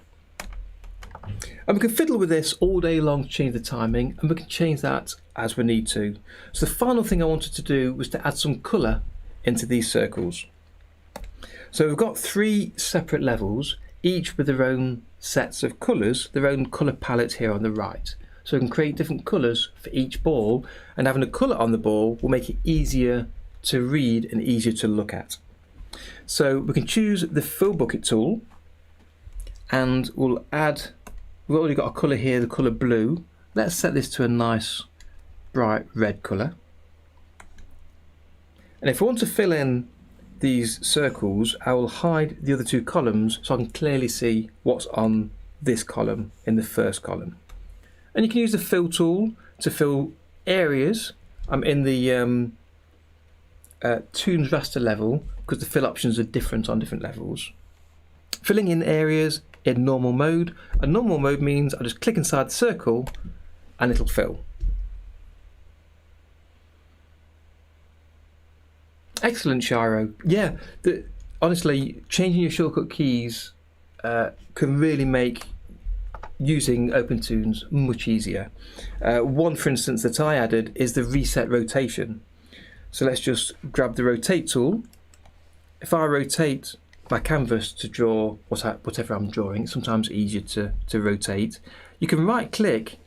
And we can fiddle with this all day long to change the timing, and we can change that as we need to. So the final thing I wanted to do was to add some colour into these circles. So we've got 3 separate levels, each with their own sets of colours, their own colour palette here on the right. So we can create different colours for each ball, and having a colour on the ball will make it easier to read and easier to look at. So we can choose the fill bucket tool, and we'll add, we've already got a colour here, the colour blue. Let's set this to a nice bright red colour. And if I want to fill in these circles, I will hide the other 2 columns so I can clearly see what's on this column in the first column. And you can use the fill tool to fill areas. I'm in the Toonz raster level because the fill options are different on different levels. Filling in areas in normal mode. A normal mode means I just click inside the circle and it'll fill. Excellent, Shiro. Yeah, honestly, changing your shortcut keys can really make using OpenToonz much easier. One, for instance, that I added is the reset rotation. So let's just grab the rotate tool. If I rotate my canvas to draw whatever I'm drawing, it's sometimes easier to rotate. You can right click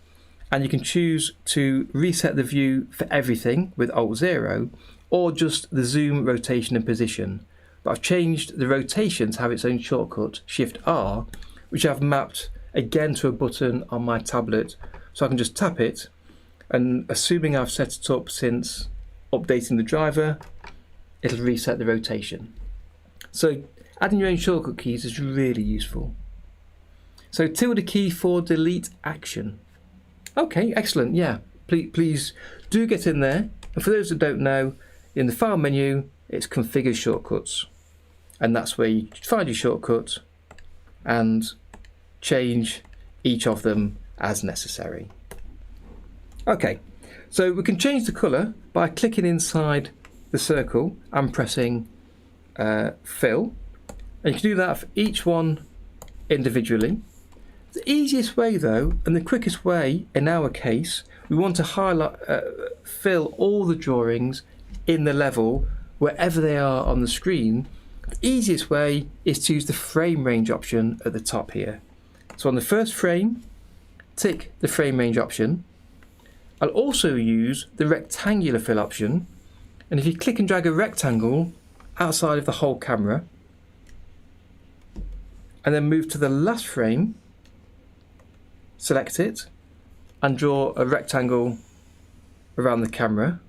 and you can choose to reset the view for everything with Alt-0, or just the zoom, rotation and position. But I've changed the rotation to have its own shortcut, Shift-R, which I've mapped again to a button on my tablet, so I can just tap it, and assuming I've set it up since updating the driver, it'll reset the rotation. So adding your own shortcut keys is really useful. So tilde key for delete action. Okay, excellent, yeah. Please do get in there. And for those that don't know, in the file menu, it's configure shortcuts. And that's where you find your shortcut and change each of them as necessary. Okay, so we can change the colour by clicking inside the circle and pressing fill. And you can do that for each one individually. The easiest way though, and the quickest way in our case, we want to highlight, fill all the drawings in the level wherever they are on the screen, the easiest way is to use the frame range option at the top here. So on the first frame, tick the frame range option. I'll also use the rectangular fill option, and if you click and drag a rectangle outside of the whole camera and then move to the last frame, select it and draw a rectangle around the camera.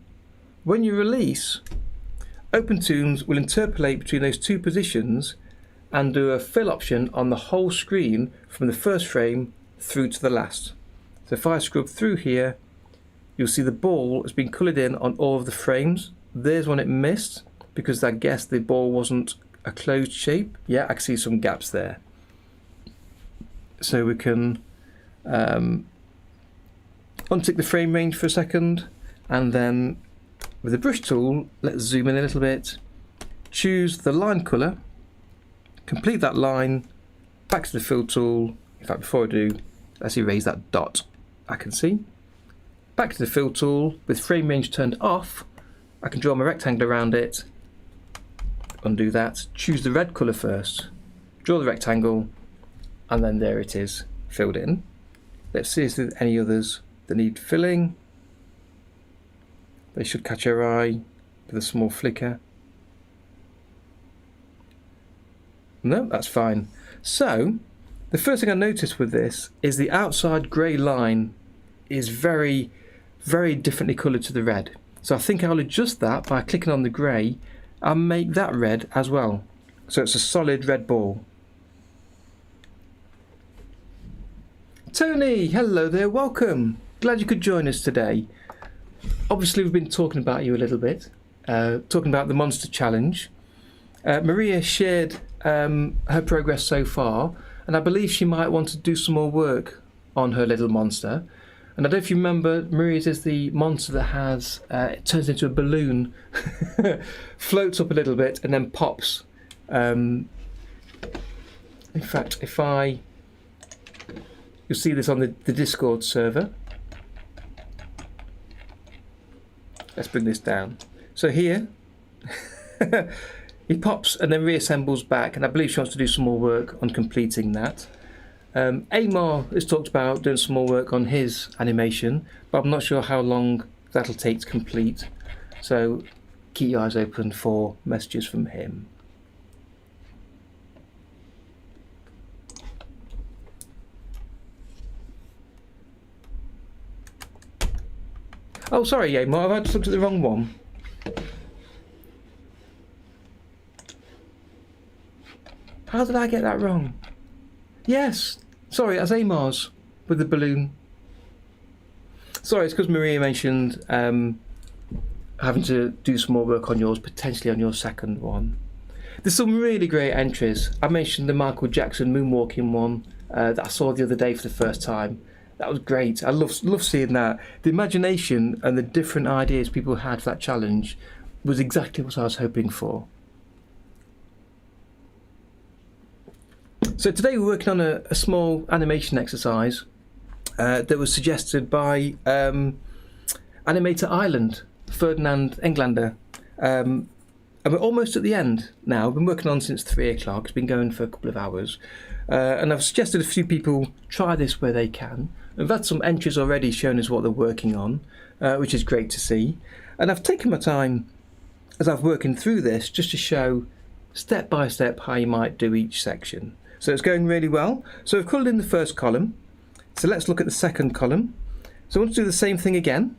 When you release, OpenToonz will interpolate between those two positions and do a fill option on the whole screen from the first frame through to the last. So if I scrub through here, you'll see the ball has been coloured in on all of the frames. There's one it missed because I guess the ball wasn't a closed shape. Yeah, I can see some gaps there. So we can untick the frame range for a second, and then with the brush tool, let's zoom in a little bit, choose the line colour, complete that line, back to the fill tool. In fact, before I do, let's erase that dot I can see. Back to the fill tool, with frame range turned off, I can draw my rectangle around it, undo that, choose the red colour first, draw the rectangle, and then there it is, filled in. Let's see if there's any others that need filling. They should catch our eye with a small flicker. No, that's fine. So, the first thing I noticed with this is the outside grey line is very, very differently coloured to the red. So I think I'll adjust that by clicking on the grey and make that red as well. So it's a solid red ball. Tony, hello there, welcome. Glad you could join us today. Obviously we've been talking about you a little bit, talking about the Monster Challenge. Maria shared her progress so far, and I believe she might want to do some more work on her little monster. And I don't know if you remember, Maria's is the monster that has, it turns into a balloon, floats up a little bit and then pops. In fact, you'll see this on the Discord server. Let's bring this down. So here, he pops and then reassembles back, and I believe she wants to do some more work on completing that. Amar has talked about doing some more work on his animation, but I'm not sure how long that'll take to complete. So keep your eyes open for messages from him. Oh, sorry, Amar, have I just looked at the wrong one? How did I get that wrong? Yes, sorry, that's Amar's with the balloon. Sorry, it's because Maria mentioned having to do some more work on yours, potentially on your second one. There's some really great entries. I mentioned the Michael Jackson moonwalking one that I saw the other day for the first time. That was great. I love seeing that. The imagination and the different ideas people had for that challenge was exactly what I was hoping for. So today we're working on a small animation exercise that was suggested by Animator Island, Ferdinand Englander. And we're almost at the end now. We've been working on since 3 o'clock. It's been going for a couple of hours. And I've suggested a few people try this where they can. We've had some entries already showing us what they're working on, which is great to see. And I've taken my time as I've working through this just to show step by step how you might do each section. So it's going really well. So we've coloured in the first column. So let's look at the second column. So I want to do the same thing again.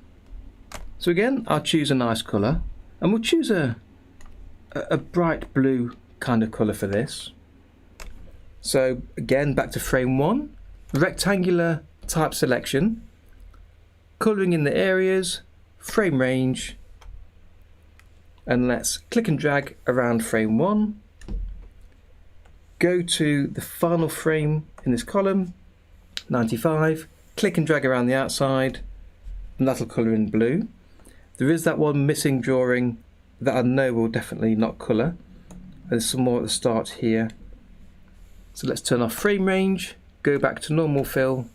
So again, I'll choose a nice colour, and we'll choose a bright blue kind of colour for this. So again, back to frame 1, rectangular type selection, colouring in the areas, frame range, and let's click and drag around frame 1, go to the final frame in this column, 95, click and drag around the outside, and that'll colour in blue. There is that one missing drawing that I know will definitely not colour. There's some more at the start here. So let's turn off frame range, go back to normal fill.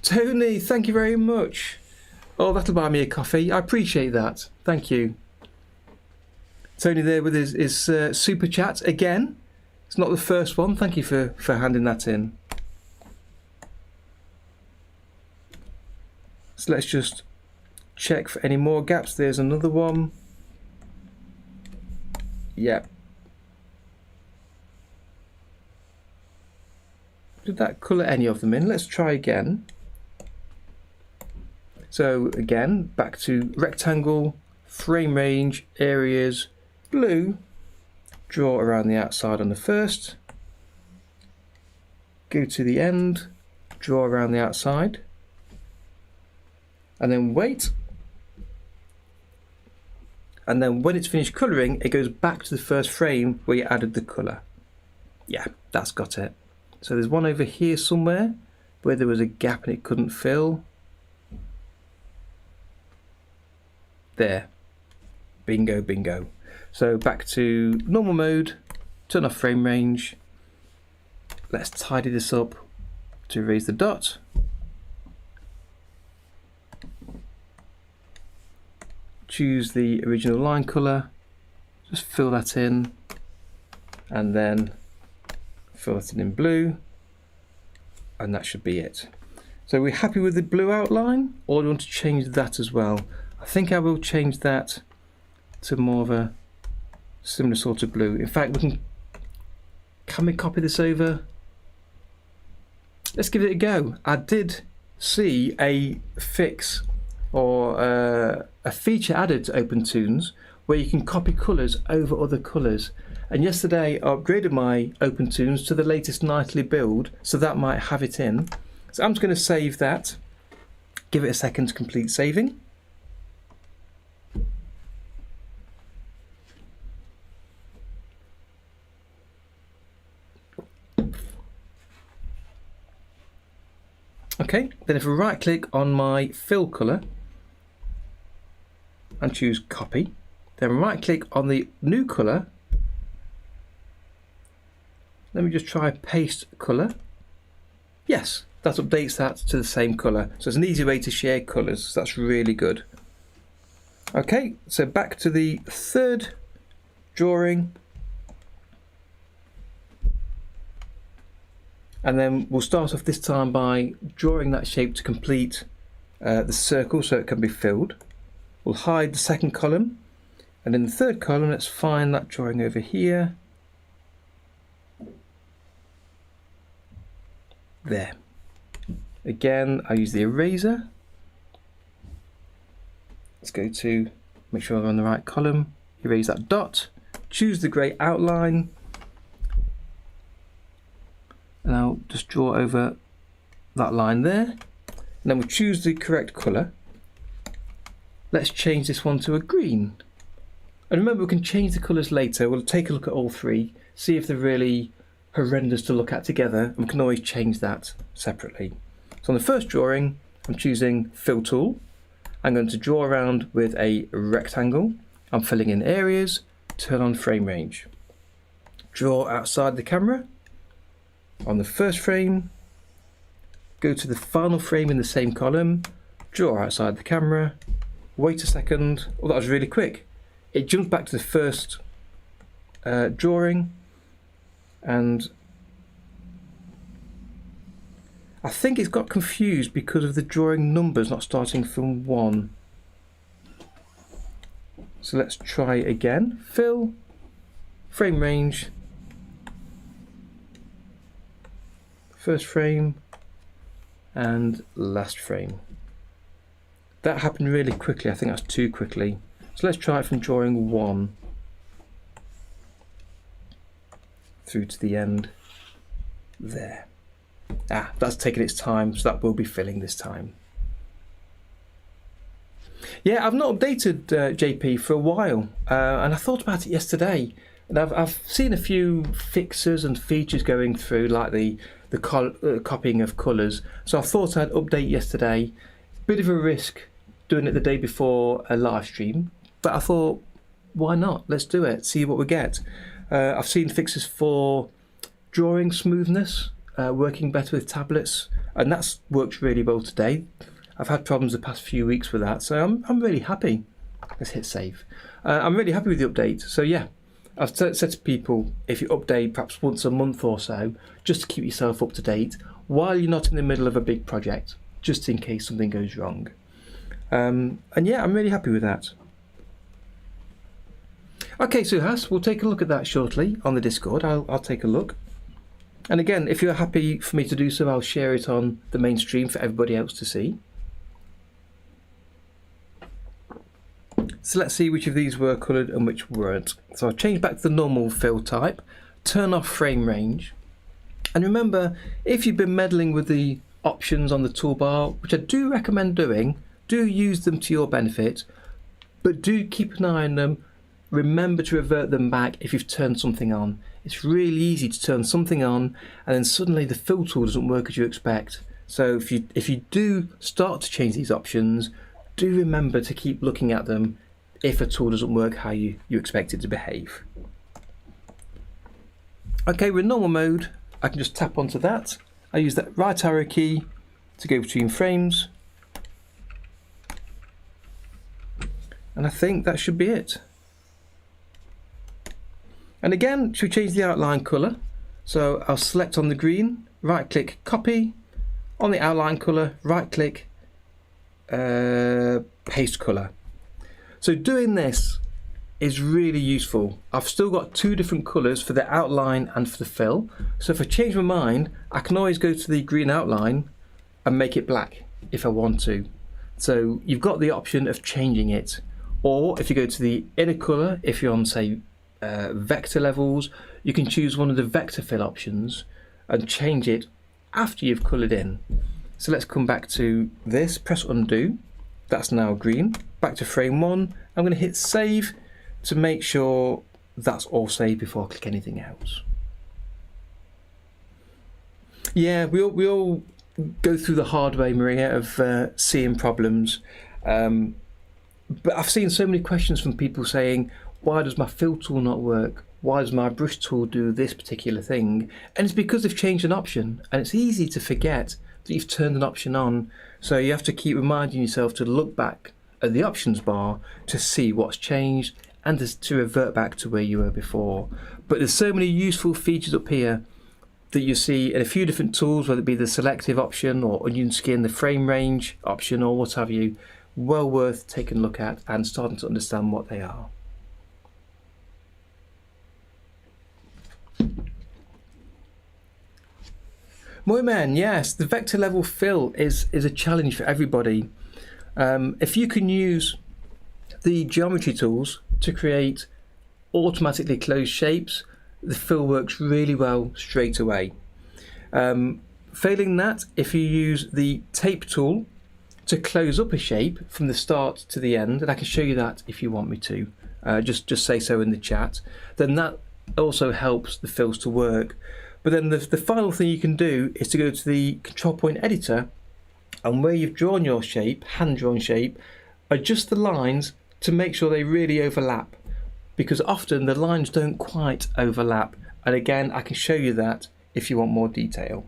Tony, thank you very much. Oh, that'll buy me a coffee. I appreciate that. Thank you. Tony there with his super chat again. It's not the first one. Thank you for handing that in. So let's just check for any more gaps. There's another one. Yep. Did that colour any of them in? Let's try again. So again, back to rectangle, frame range, areas, blue, draw around the outside on the first, go to the end, draw around the outside, and then wait. And then when it's finished colouring, it goes back to the first frame where you added the colour. Yeah, that's got it. So there's one over here somewhere where there was a gap and it couldn't fill. There. Bingo, bingo. So back to normal mode, turn off frame range. Let's tidy this up to erase the dot. Choose the original line colour, just fill that in, and then fill it in blue, and that should be it. So we're happy with the blue outline, or do you want to change that as well? I think I will change that to more of a similar sort of blue. In fact, can we copy this over? Let's give it a go. I did see a fix or a feature added to OpenToonz where you can copy colours over other colours. And yesterday I upgraded my OpenToonz to the latest nightly build, so that might have it in. So I'm just going to save that, give it a second to complete saving. Okay, then if I right click on my fill colour and choose copy, then right click on the new colour. Let me just try paste colour. Yes, that updates that to the same colour. So it's an easy way to share colours. So that's really good. Okay, so back to the third drawing. And then we'll start off this time by drawing that shape to complete the circle so it can be filled. We'll hide the second column, and in the third column let's find that drawing over here. There. Again, I use the eraser. Let's go to make sure I'm on the right column, erase that dot, choose the grey outline, and I'll just draw over that line there. And then we'll choose the correct colour. Let's change this one to a green. And remember, we can change the colours later. We'll take a look at all three, see if they're really horrendous to look at together, and we can always change that separately. So on the first drawing, I'm choosing Fill Tool. I'm going to draw around with a rectangle. I'm filling in areas, turn on frame range. Draw outside the camera. On the first frame, go to the final frame in the same column, draw outside the camera, wait a second. Oh, that was really quick. It jumped back to the first drawing, and I think it's got confused because of the drawing numbers not starting from 1. So let's try again. Fill, frame range, first frame, and last frame. That happened really quickly. I think that's too quickly. So let's try it from drawing 1 through to the end. There. Ah, that's taken its time, so that will be filling this time. Yeah, I've not updated JP for a while, and I thought about it yesterday. And I've seen a few fixes and features going through, like the copying of colours. So I thought I'd update yesterday. Bit of a risk doing it the day before a live stream, but I thought, why not? Let's do it, see what we get. I've seen fixes for drawing smoothness, working better with tablets, and that's worked really well today. I've had problems the past few weeks with that, so I'm really happy. Let's hit save. I'm really happy with the update. So yeah, I've said to people, if you update perhaps once a month or so, just to keep yourself up to date while you're not in the middle of a big project, just in case something goes wrong. And yeah, I'm really happy with that. Okay, Suhas, we'll take a look at that shortly on the Discord. I'll take a look. And again, if you're happy for me to do so, I'll share it on the main stream for everybody else to see. So let's see which of these were coloured and which weren't. So I'll change back to the normal fill type, turn off frame range. And remember, if you've been meddling with the options on the toolbar, which I do recommend doing, do use them to your benefit, but do keep an eye on them. Remember to revert them back if you've turned something on. It's really easy to turn something on and then suddenly the fill tool doesn't work as you expect. So if you do start to change these options, do remember to keep looking at them if a tool doesn't work how you expect it to behave. Okay, we're in normal mode. I can just tap onto that. I use that right arrow key to go between frames. And I think that should be it. And again, should we change the outline colour? So I'll select on the green, right click, copy. On the outline colour, right click, paste colour. So doing this is really useful. I've still got two different colours for the outline and for the fill. So if I change my mind, I can always go to the green outline and make it black if I want to. So you've got the option of changing it. Or if you go to the inner colour, if you're on say vector levels, you can choose one of the vector fill options and change it after you've coloured in. So let's come back to this, press undo. That's now green. Back to frame 1. I'm going to hit save to make sure that's all saved before I click anything else. Yeah, we all go through the hard way, Maria, of seeing problems. But I've seen so many questions from people saying, why does my fill tool not work? Why does my brush tool do this particular thing? And it's because they've changed an option, and it's easy to forget that you've turned an option on. So you have to keep reminding yourself to look back at the options bar to see what's changed and to revert back to where you were before. But there's so many useful features up here that you see in a few different tools, whether it be the selective option or onion skin, the frame range option or what have you. Well worth taking a look at and starting to understand what they are. Moyman, yes, the vector level fill is a challenge for everybody. If you can use the geometry tools to create automatically closed shapes, the fill works really well straight away. Failing that, if you use the tape tool to close up a shape from the start to the end, and I can show you that if you want me to, just say so in the chat, then that also helps the fills to work. But then the final thing you can do is to go to the control point editor, and where you've drawn your shape, hand drawn shape, adjust the lines to make sure they really overlap, because often the lines don't quite overlap. And again, I can show you that if you want more detail.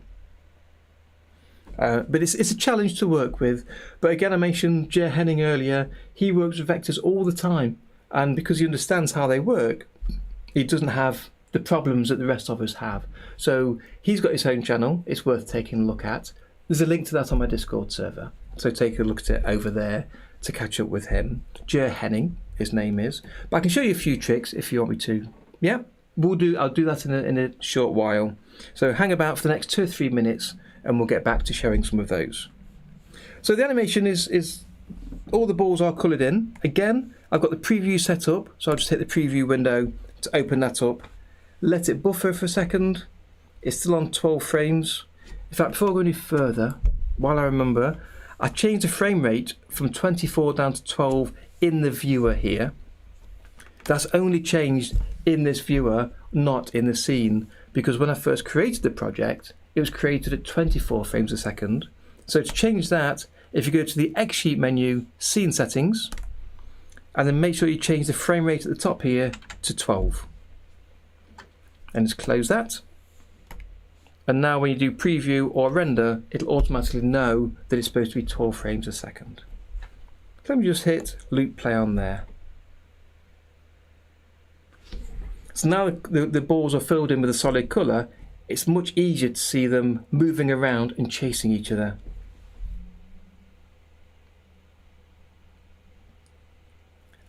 But it's a challenge to work with. But again, I mentioned Jer Henning earlier. He works with vectors all the time, and because he understands how they work, he doesn't have the problems that the rest of us have. So he's got his own channel. It's worth taking a look at. There's a link to that on my Discord server, so take a look at it over there to catch up with him. Jer Henning, his name is. But I can show you a few tricks if you want me to. Yeah, I'll do that in a short while. So hang about for the next 2 or 3 minutes, and we'll get back to showing some of those. So the animation is all the balls are coloured in. Again, I've got the preview set up, so I'll just hit the preview window to open that up. Let it buffer for a second. It's still on 12 frames. In fact, before I go any further, while I remember, I changed the frame rate from 24 down to 12 in the viewer here. That's only changed in this viewer, not in the scene, because when I first created the project, it was created at 24 frames a second. So to change that, if you go to the X sheet menu, scene settings, and then make sure you change the frame rate at the top here to 12. And just close that. and now when you do preview or render, it'll automatically know that it's supposed to be 12 frames a second. So let me just hit loop play on there. So now the balls are filled in with a solid colour, it's much easier to see them moving around and chasing each other.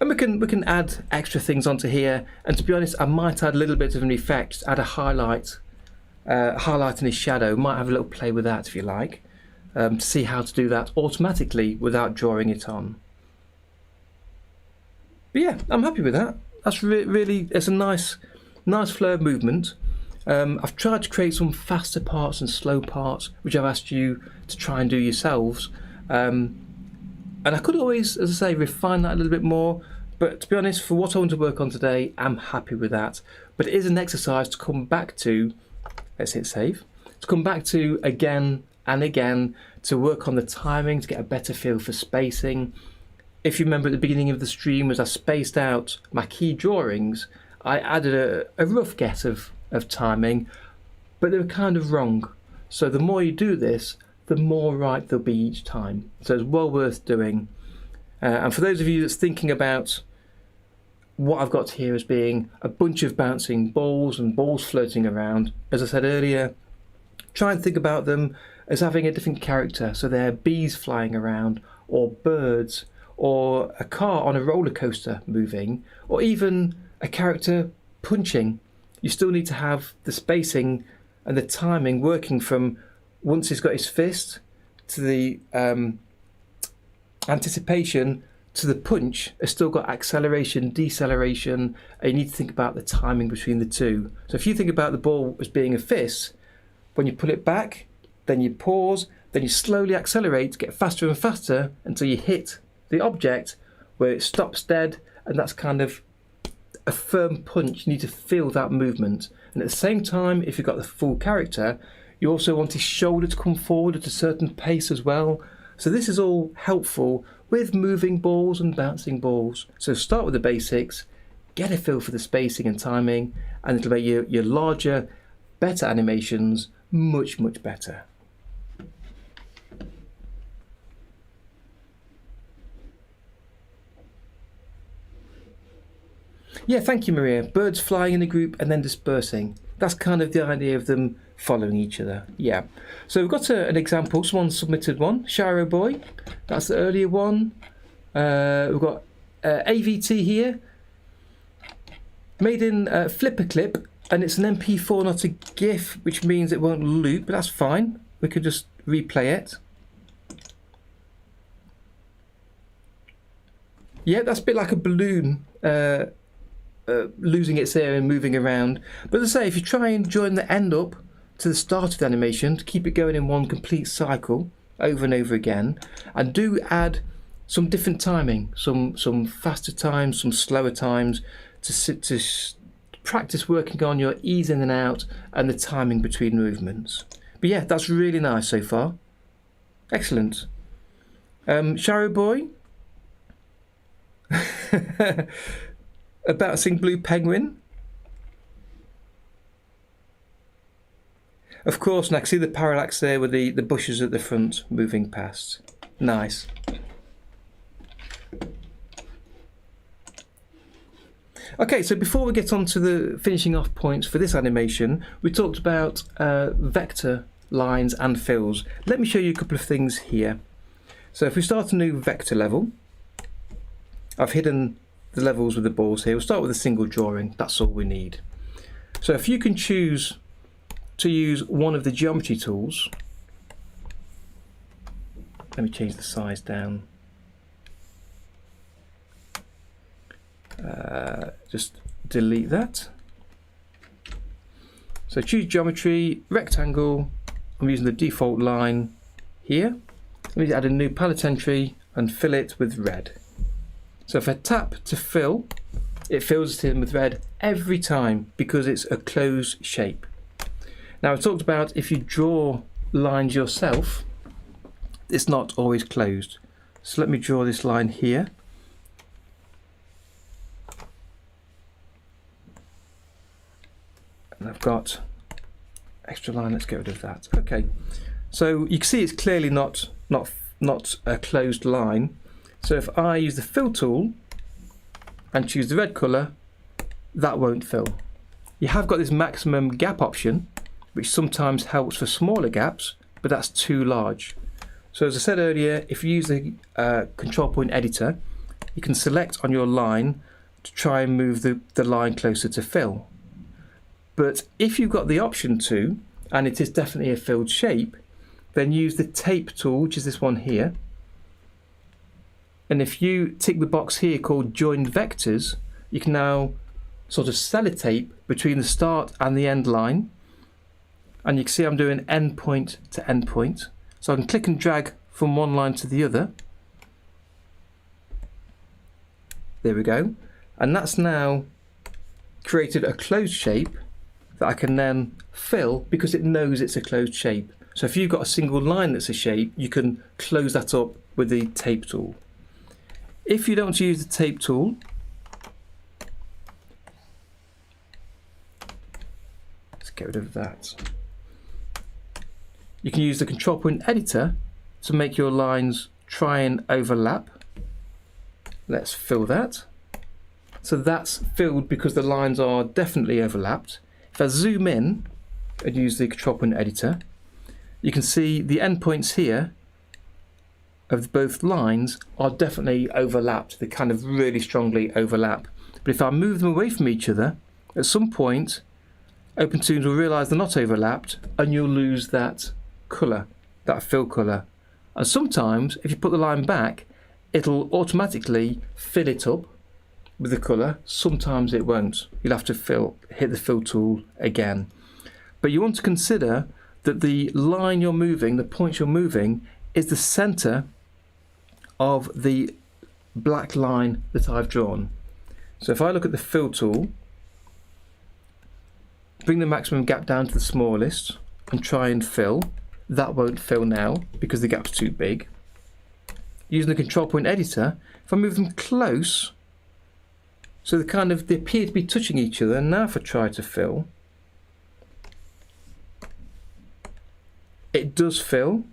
And we can add extra things onto here, and to be honest, I might add a little bit of an effect, add a highlight in his shadow. Might have a little play with that if you like, to see how to do that automatically without drawing it on. But yeah, I'm happy with that. That's really, it's a nice flow of movement. I've tried to create some faster parts and slow parts, which I've asked you to try and do yourselves. And I could always, as I say, refine that a little bit more. But to be honest, for what I want to work on today, I'm happy with that. But it is an exercise to come back to. Let's hit save. To come back to again and again, to work on the timing, to get a better feel for spacing. If you remember at the beginning of the stream, as I spaced out my key drawings, I added a rough guess of timing, but they were kind of wrong. So the more you do this, the more right they'll be each time. So it's well worth doing. And for those of you that's thinking about what I've got here as being a bunch of bouncing balls and balls floating around, as I said earlier, try and think about them as having a different character. So they're bees flying around, or birds, or a car on a roller coaster moving, or even a character punching. You still need to have the spacing and the timing working from once he's got his fist to the anticipation to the punch. It's still got acceleration, deceleration, and you need to think about the timing between the two. So if you think about the ball as being a fist, when you pull it back, then you pause, then you slowly accelerate, get faster and faster until you hit the object where it stops dead, and that's kind of a firm punch. You need to feel that movement. And at the same time, if you've got the full character, you also want his shoulder to come forward at a certain pace as well. So this is all helpful with moving balls and bouncing balls. So start with the basics, get a feel for the spacing and timing, and it'll make your larger, better animations much, much better. Yeah, thank you, Maria. Birds flying in a group and then dispersing. That's kind of the idea of them following each other. Yeah. So we've got an example. Someone submitted one. Shiro Boy. That's the earlier one. We've got AVT here. Made in FlipperClip, and it's an MP4, not a GIF, which means it won't loop, but that's fine. We could just replay it. Yeah, that's a bit like a balloon. Losing its air and moving around. But as I say, if you try and join the end up to the start of the animation to keep it going in one complete cycle over and over again, and do add some different timing, some faster times, some slower times, to practice working on your ease in and out and the timing between movements. But yeah, that's really nice so far. Excellent. Sharo Boy. A bouncing blue penguin. Of course, and I can see the parallax there with the bushes at the front moving past. Nice. Okay, so before we get on to the finishing off points for this animation, we talked about vector lines and fills. Let me show you a couple of things here. So if we start a new vector level, I've hidden the levels with the balls here. We'll start with a single drawing. That's all we need. So if you can choose to use one of the geometry tools, let me change the size down. Just delete that. So choose geometry, rectangle. I'm using the default line here. Let me add a new palette entry and fill it with red. So if I tap to fill, it fills it in with red every time because it's a closed shape. Now I talked about if you draw lines yourself, it's not always closed. So let me draw this line here. And I've got extra line, let's get rid of that. Okay, so you can see it's clearly not a closed line. So if I use the fill tool and choose the red colour, that won't fill. You have got this maximum gap option, which sometimes helps for smaller gaps, but that's too large. So as I said earlier, if you use the control point editor, you can select on your line to try and move the line closer to fill. But if you've got the option to, and it is definitely a filled shape, then use the tape tool, which is this one here. And if you tick the box here called join vectors, you can now sort of sellotape between the start and the end line. And you can see I'm doing endpoint to endpoint. So I can click and drag from one line to the other. There we go. And that's now created a closed shape that I can then fill because it knows it's a closed shape. So if you've got a single line that's a shape, you can close that up with the tape tool. If you don't want to use the tape tool, let's get rid of that. You can use the control point editor to make your lines try and overlap. Let's fill that. So that's filled because the lines are definitely overlapped. If I zoom in and use the control point editor, you can see the endpoints here of both lines are definitely overlapped. They kind of really strongly overlap. But if I move them away from each other, at some point OpenToonz will realise they're not overlapped and you'll lose that colour, that fill colour. And sometimes if you put the line back, it'll automatically fill it up with the colour. Sometimes it won't. You'll have to hit the fill tool again. But you want to consider that the line you're moving, the point you're moving, is the centre of the black line that I've drawn. So if I look at the fill tool, bring the maximum gap down to the smallest and try and fill, that won't fill now because the gap's too big. Using the control point editor, if I move them close, so they appear to be touching each other, and now if I try to fill, it does fill.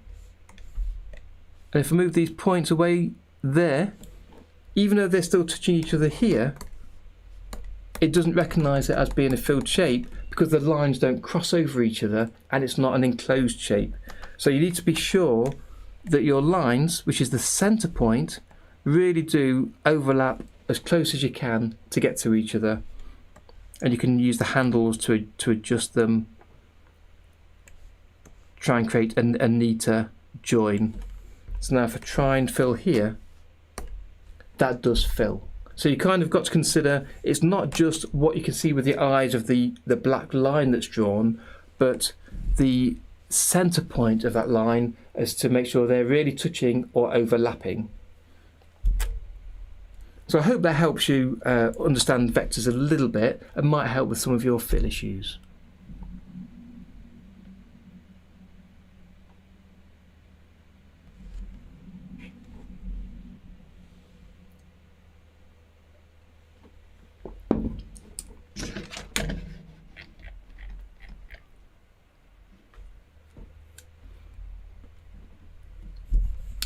And if I move these points away there, even though they're still touching each other here, it doesn't recognise it as being a filled shape because the lines don't cross over each other and it's not an enclosed shape. So you need to be sure that your lines, which is the centre point, really do overlap as close as you can to get to each other. And you can use the handles to adjust them, try and create a neater join. So now if I try and fill here, that does fill. So you kind of got to consider it's not just what you can see with the eyes of the black line that's drawn, but the centre point of that line as to make sure they're really touching or overlapping. So I hope that helps you understand vectors a little bit and might help with some of your fill issues.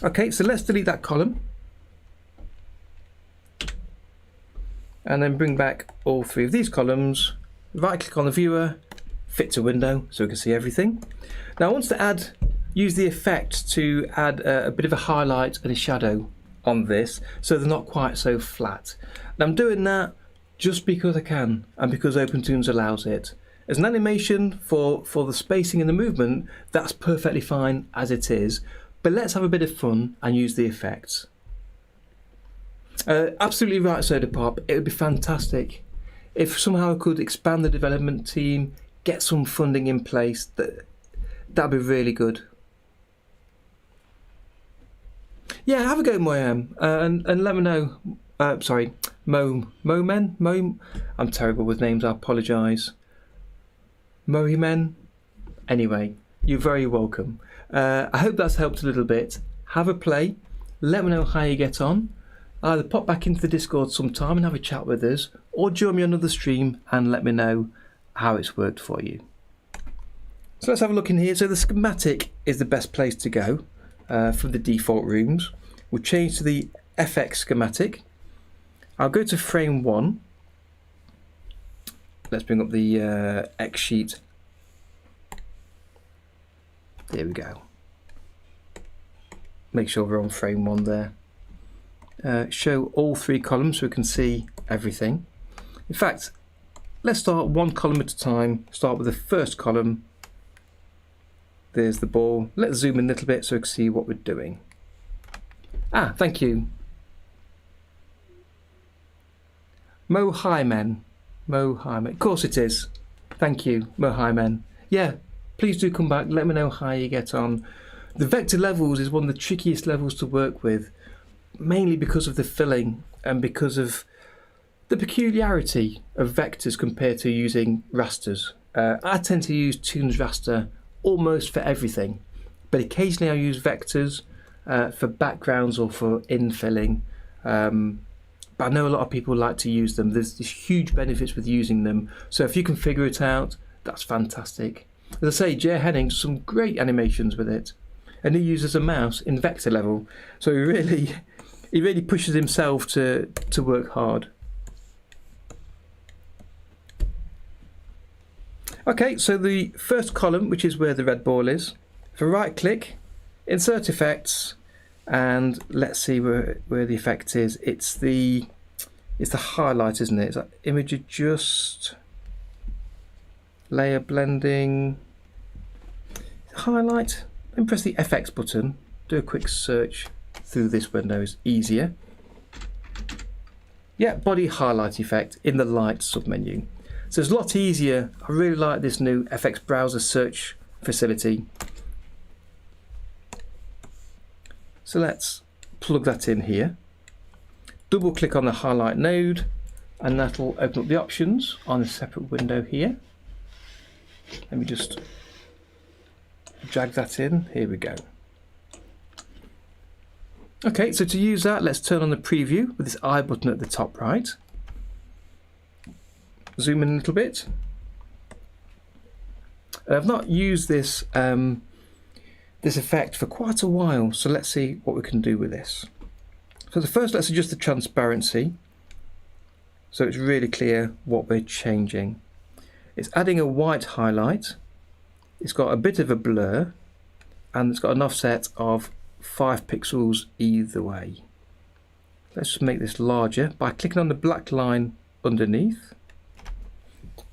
Okay, so let's delete that column and then bring back all three of these columns. Right click on the viewer, fit to window so we can see everything. Now I want to use the effect to add a bit of a highlight and a shadow on this so they're not quite so flat. And I'm doing that just because I can and because OpenToonz allows it. As an animation for the spacing and the movement, that's perfectly fine as it is. But let's have a bit of fun and use the effects. Absolutely right, Soda Pop. It would be fantastic if somehow I could expand the development team, get some funding in place. That'd be really good. Yeah, have a go, Moyam, and let me know. Sorry, Momen. I'm terrible with names. I apologise. Mohimen. Anyway, you're very welcome. I hope that's helped a little bit. Have a play, let me know how you get on. Either pop back into the Discord sometime and have a chat with us, or join me on another stream and let me know how it's worked for you. So let's have a look in here. So the schematic is the best place to go for the default rooms. We'll change to the FX schematic. I'll go to frame 1. Let's bring up the X sheet. There we go. Make sure we're on frame 1 there. Show all 3 columns so we can see everything. In fact, let's start 1 column at a time. Start with the first column. There's the ball. Let's zoom in a little bit so we can see what we're doing. Ah, thank you. Mo Hyman. Mo Hyman. Of course it is. Thank you, Mo Hyman. Yeah, please do come back. Let me know how you get on. The vector levels is one of the trickiest levels to work with, mainly because of the filling and because of the peculiarity of vectors compared to using rasters. I tend to use Toonz raster almost for everything, but occasionally I use vectors for backgrounds or for infilling, but I know a lot of people like to use them. There's huge benefits with using them, so if you can figure it out, that's fantastic. As I say, Jay Henning does some great animations with it, and he uses a mouse in vector level, so he really pushes himself to work hard. Okay, so the first column, which is where the red ball is, if I right click, insert effects, and let's see where the effect is. It's the highlight, isn't it? It's like image adjust, layer blending, highlight. Then press the FX button, do a quick search through this window is easier. Yeah, body highlight effect in the light submenu. So it's a lot easier. I really like this new FX browser search facility. So let's plug that in here. Double click on the highlight node and that'll open up the options on a separate window here. Let me just drag that in. Here we go. Okay, so to use that, let's turn on the preview with this I button at the top right. Zoom in a little bit. And I've not used this this effect for quite a while, so let's see what we can do with this. So first, let's adjust the transparency so it's really clear what we're changing. It's adding a white highlight. It's got a bit of a blur, and it's got an offset of 5 pixels either way. Let's just make this larger by clicking on the black line underneath.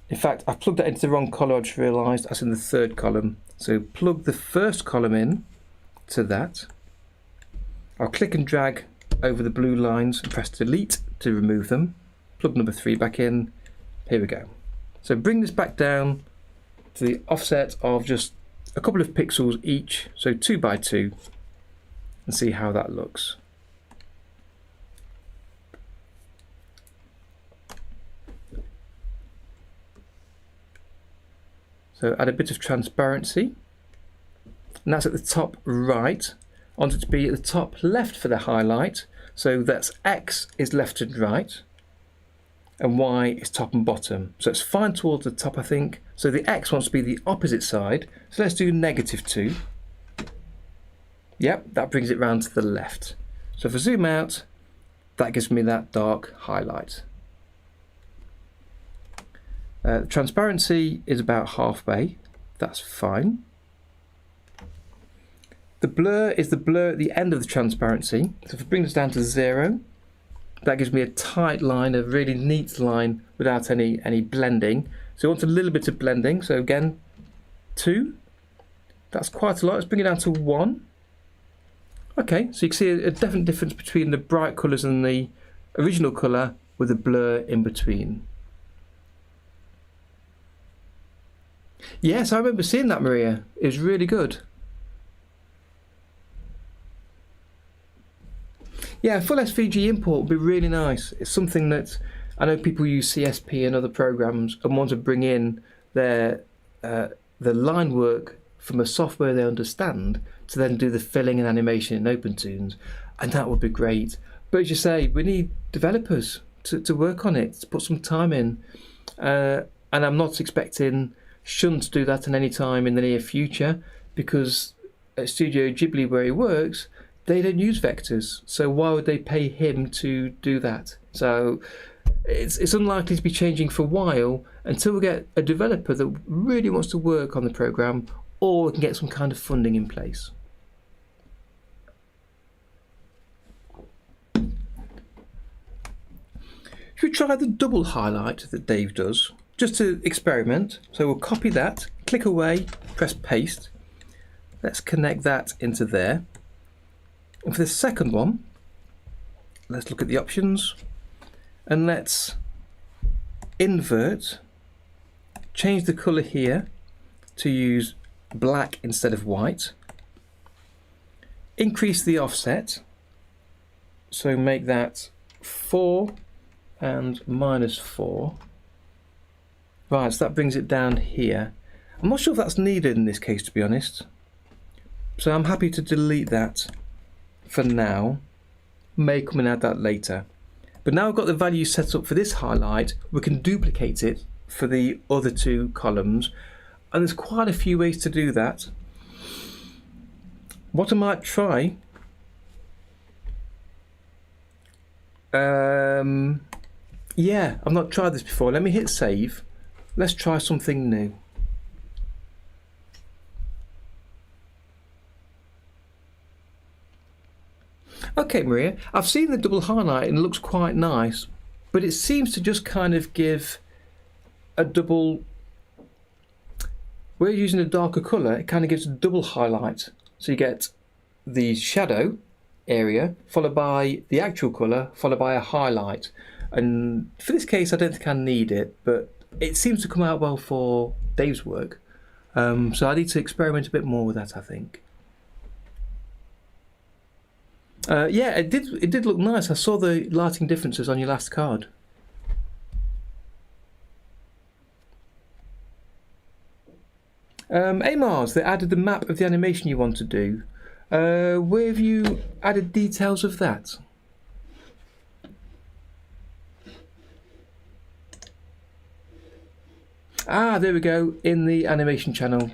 In fact, I plugged that into the wrong color. I just realized that's in the third column. So plug the first column in to that. I'll click and drag over the blue lines and press delete to remove them. Plug number 3 back in. Here we go. So bring this back down to the offset of just a couple of pixels each, so 2 by 2, and see how that looks. So add a bit of transparency, and that's at the top right. I want it to be at the top left for the highlight, so that's X is left and right, and Y is top and bottom. So it's fine towards the top, I think. So the X wants to be the opposite side, so let's do -2. Yep, that brings it round to the left. So if I zoom out, that gives me that dark highlight. The transparency is about halfway, that's fine. The blur is the blur at the end of the transparency. So if I bring this down to 0, that gives me a tight line, a really neat line without any blending. So I want a little bit of blending, so again, 2. That's quite a lot. Let's bring it down to 1. Okay, so you can see a definite difference between the bright colours and the original colour with a blur in between. Yes, I remember seeing that, Maria. It was really good. Yeah, full SVG import would be really nice. It's something that I know people use CSP and other programs and want to bring in their the line work from a software they understand to then do the filling and animation in OpenToonz, and that would be great. But as you say, we need developers to work on it, to put some time in, and I'm not expecting shouldn't do that at any time in the near future, because at Studio Ghibli where he works, they don't use vectors, so why would they pay him to do that? So it's unlikely to be changing for a while until we get a developer that really wants to work on the program, or we can get some kind of funding in place. Should we try the double highlight that Dave does, just to experiment? So we'll copy that, click away, press paste. Let's connect that into there. And for the second one, let's look at the options and let's invert, change the colour here to use black instead of white, increase the offset, so make that 4 and -4. Right, so that brings it down here. I'm not sure if that's needed in this case, to be honest, so I'm happy to delete that for now. May come and add that later. But now I've got the value set up for this highlight, we can duplicate it for the other two columns, and there's quite a few ways to do that. What I might try, yeah, I've not tried this before. Let me hit save. Let's try something new. Okay, Maria, I've seen the double highlight and it looks quite nice, but it seems to just kind of give a double, we're using a darker colour, it kind of gives a double highlight. So you get the shadow area followed by the actual colour followed by a highlight. And for this case I don't think I need it, but it seems to come out well for Dave's work. So I need to experiment a bit more with that, I think. Yeah, it did look nice. I saw the lighting differences on your last card. Amars, they added the map of the animation you want to do. Where have you added details of that? Ah, there we go, in the animation channel.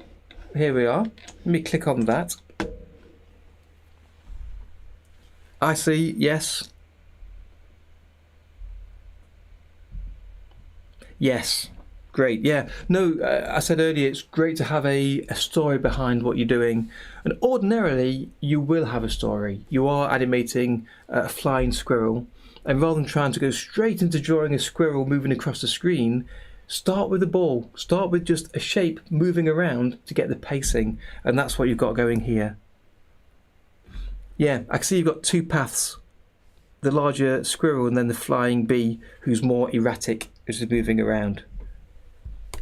Here we are. Let me click on that. I see, yes. Yes, great, yeah. No, I said earlier, it's great to have a story behind what you're doing. And ordinarily, you will have a story. You are animating a flying squirrel. And rather than trying to go straight into drawing a squirrel moving across the screen, start with a ball. Start with just a shape moving around to get the pacing. And that's what you've got going here. Yeah, I can see you've got two paths. The larger squirrel and then the flying bee, who's more erratic as it's moving around.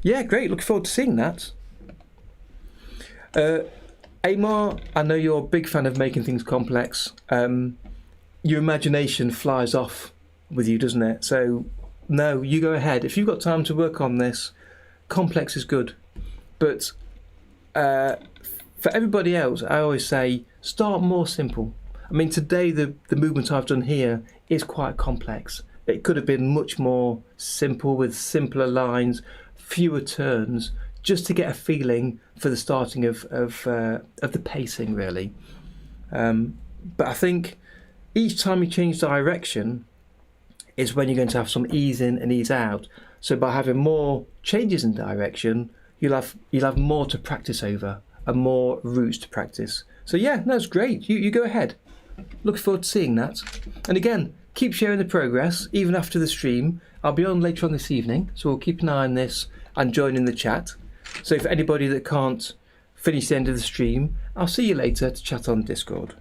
Yeah, great. Looking forward to seeing that. Amar, I know you're a big fan of making things complex. Your imagination flies off with you, doesn't it? So, no, you go ahead. If you've got time to work on this, complex is good. But for everybody else, I always say, start more simple. I mean, today the movement I've done here is quite complex. It could have been much more simple with simpler lines, fewer turns, just to get a feeling for the starting of the pacing, really. But I think each time you change direction is when you're going to have some ease in and ease out. So by having more changes in direction, you'll have more to practice over and more routes to practice. So yeah, that's great. You go ahead. Looking forward to seeing that. And again, keep sharing the progress even after the stream. I'll be on later on this evening, so we'll keep an eye on this and join in the chat. So for anybody that can't finish the end of the stream, I'll see you later to chat on Discord.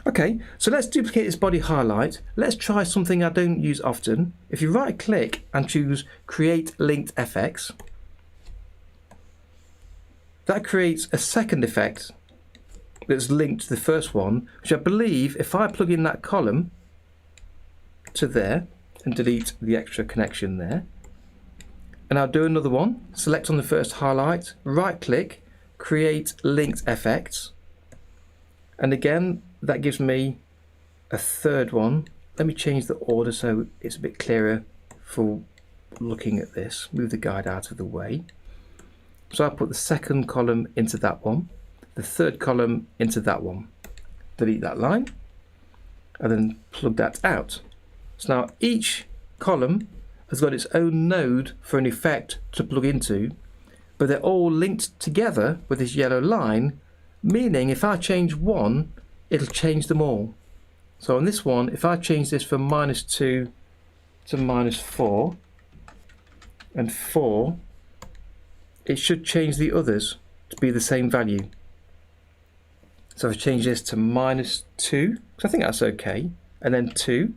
Okay, so let's duplicate this body highlight. Let's try something I don't use often. If you right click and choose Create Linked FX, that creates a second effect that's linked to the first one, which I believe if I plug in that column to there and delete the extra connection there, and I'll do another one, select on the first highlight, right click, create linked effects, and again that gives me a third one. Let me change the order so it's a bit clearer for looking at this. Move the guide out of the way. So I'll put the second column into that one, the third column into that one. Delete that line and then plug that out. So now each column has got its own node for an effect to plug into, but they're all linked together with this yellow line, meaning if I change one, it'll change them all. So on this one, if I change this from -2 to -4 and 4, it should change the others to be the same value. So if I change this to -2, because I think that's okay, and then 2.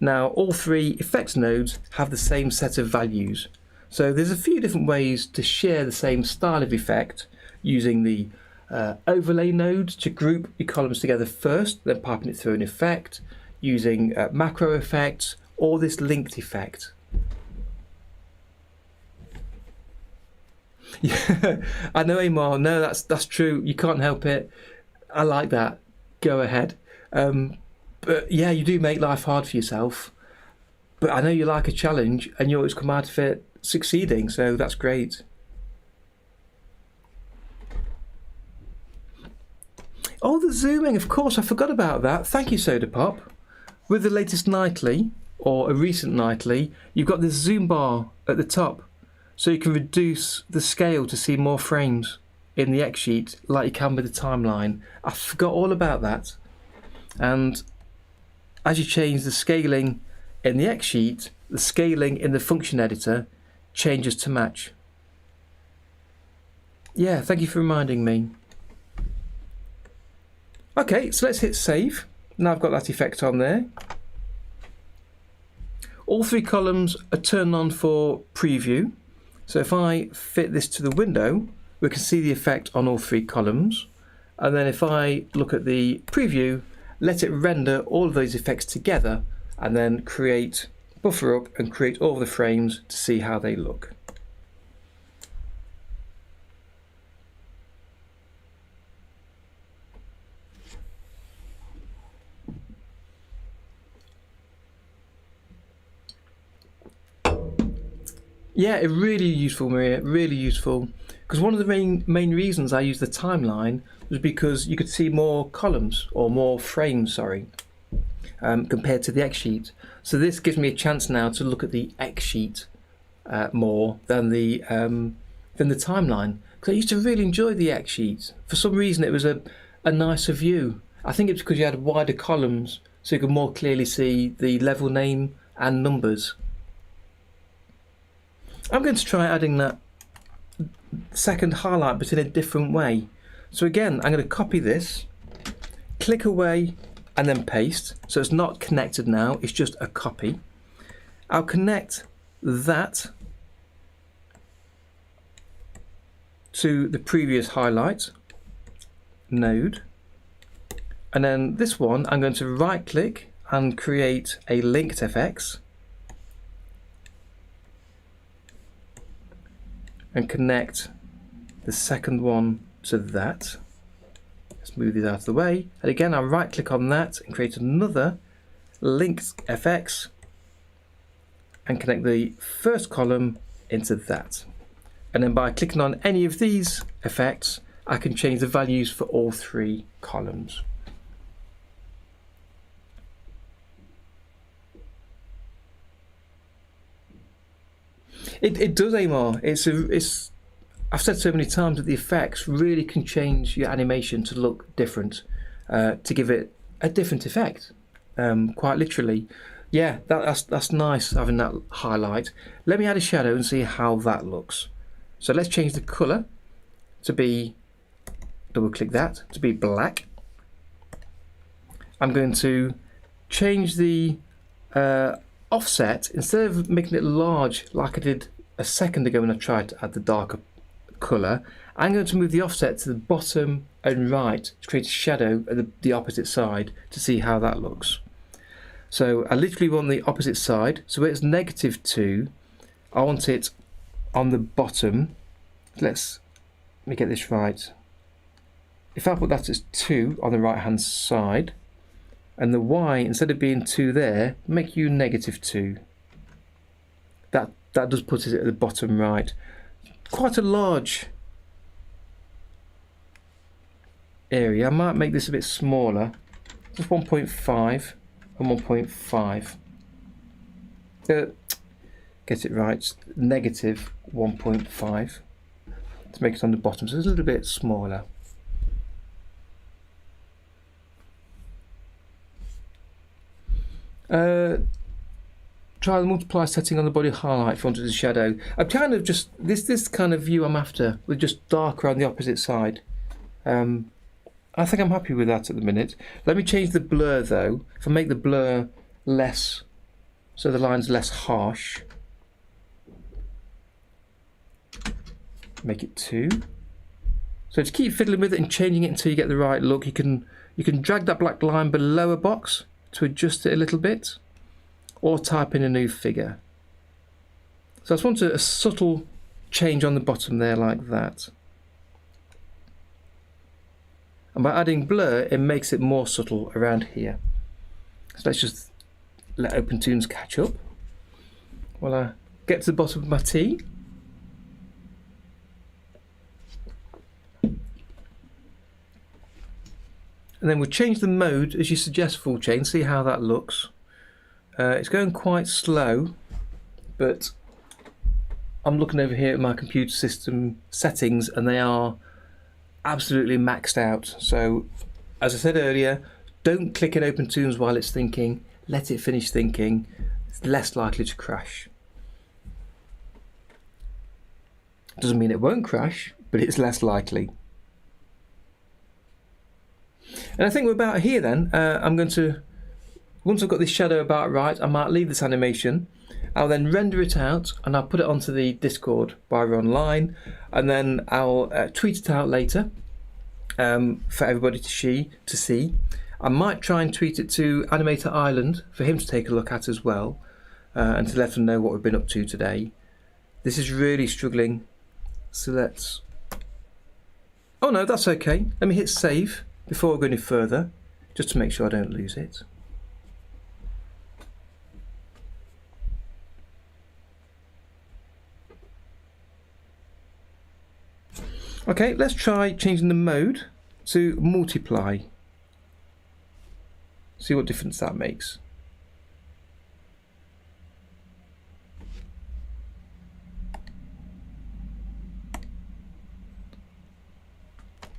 Now all three effects nodes have the same set of values. So there's a few different ways to share the same style of effect, using the overlay node to group your columns together first, then piping it through an effect, using macro effects, or this linked effect. Yeah, I know, Amar. No, that's true. You can't help it. I like that. Go ahead. But yeah, you do make life hard for yourself. But I know you like a challenge, and you always come out of it succeeding. So that's great. Oh, the zooming. Of course, I forgot about that. Thank you, Soda Pop. With the latest nightly, or a recent nightly, you've got this zoom bar at the top. So you can reduce the scale to see more frames in the X sheet like you can with the timeline. I forgot all about that. And as you change the scaling in the X sheet, the scaling in the function editor changes to match. Yeah, thank you for reminding me. Okay, so let's hit save. Now I've got that effect on there. All three columns are turned on for preview. So if I fit this to the window, we can see the effect on all three columns. And then if I look at the preview, let it render all of those effects together and then buffer up and create all of the frames to see how they look. Yeah, it really useful, Maria, really useful. Because one of the main reasons I used the timeline was because you could see more columns, or more frames, sorry, compared to the X sheet. So this gives me a chance now to look at the X sheet more than the timeline. Because I used to really enjoy the X sheet. For some reason it was a nicer view. I think it's because you had wider columns, so you could more clearly see the level name and numbers. I'm going to try adding that second highlight but in a different way. So again, I'm going to copy this, click away and then paste. So it's not connected now, it's just a copy. I'll connect that to the previous highlight node. And then this one, I'm going to right click and create a linked FX. And connect the second one to that. Let's move these out of the way. And again, I'll right click on that and create another linked FX and connect the first column into that. And then by clicking on any of these effects, I can change the values for all three columns. It does, Amar. I've said so many times that the effects really can change your animation to look different, to give it a different effect, quite literally. Yeah, that's nice having that highlight. Let me add a shadow and see how that looks. So let's change the colour to be, double click that, to be black. I'm going to change the offset. Instead of making it large like I did a second ago when I tried to add the darker colour, I'm going to move the offset to the bottom and right to create a shadow at the opposite side to see how that looks. So I literally want the opposite side, so where it's -2, I want it on the bottom. Let me get this right. If I put that as 2 on the right hand side, and the Y, instead of being 2 there, make you -2. That does put it at the bottom right. quite a large area. I might make this a bit smaller, just 1.5 and 1.5. Get it right, negative 1.5 to make it on the bottom, so it's a little bit smaller. Try the multiply setting on the body highlight front of the shadow. I'm kind of just this kind of view I'm after, with just dark around the opposite side. I think I'm happy with that at the minute. Let me change the blur though. If I make the blur less, so the line's less harsh, make it 2. So just keep fiddling with it and changing it until you get the right look. You can drag that black line below a box to adjust it a little bit, or type in a new figure. So I just want a subtle change on the bottom there like that. And by adding blur, it makes it more subtle around here. So let's just let OpenToonz catch up while I get to the bottom of my tea. And then we'll change the mode as you suggest, full chain, see how that looks. It's going quite slow, but I'm looking over here at my computer system settings and they are absolutely maxed out. So as I said earlier, don't click in OpenToonz while it's thinking, let it finish thinking. It's less likely to crash. Doesn't mean it won't crash, but it's less likely. And I think we're about here then. I'm going to, once I've got this shadow about right, I might leave this animation. I'll then render it out and I'll put it onto the Discord while we're online, and then I'll tweet it out later for everybody to see. I might try and tweet it to Animator Island for him to take a look at as well, and to let him know what we've been up to today. This is really struggling, so let's... Oh no, that's okay. Let me hit save before I go any further, just to make sure I don't lose it. Okay, let's try changing the mode to multiply. See what difference that makes.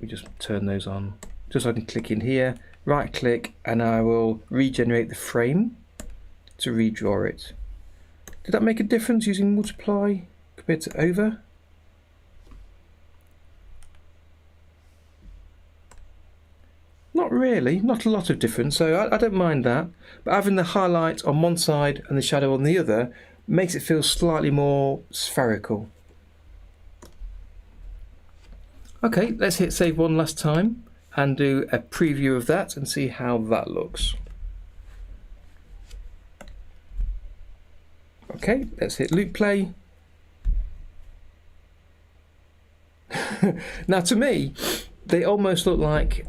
We just turn those on, just so I can click in here, right click, and I will regenerate the frame to redraw it. Did that make a difference using multiply compared to over? Not really, not a lot of difference, so I don't mind that. But having the highlight on one side and the shadow on the other makes it feel slightly more spherical. Okay, let's hit save one last time and do a preview of that and see how that looks. Okay, let's hit loop play. Now to me, they almost look like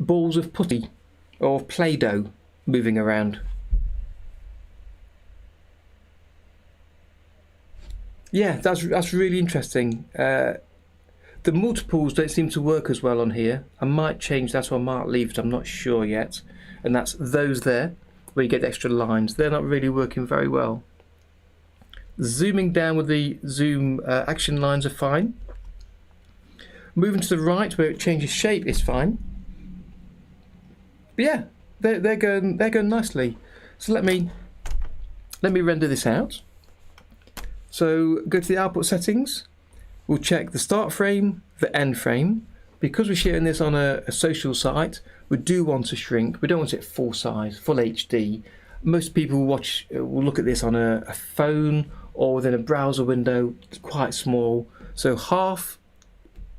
balls of putty or Play-Doh moving around. Yeah, that's really interesting. The multiples don't seem to work as well on here. I might change that, or I might leave it, I'm not sure yet. And that's those there, where you get the extra lines. They're not really working very well. Zooming down with the zoom action lines are fine. Moving to the right where it changes shape is fine. But yeah, they're going nicely. So let me render this out. So go to the output settings. We'll check the start frame, the end frame. Because we're sharing this on a social site, we do want to shrink. We don't want it full size, full HD. Most people will look at this on a phone or within a browser window. It's quite small. So half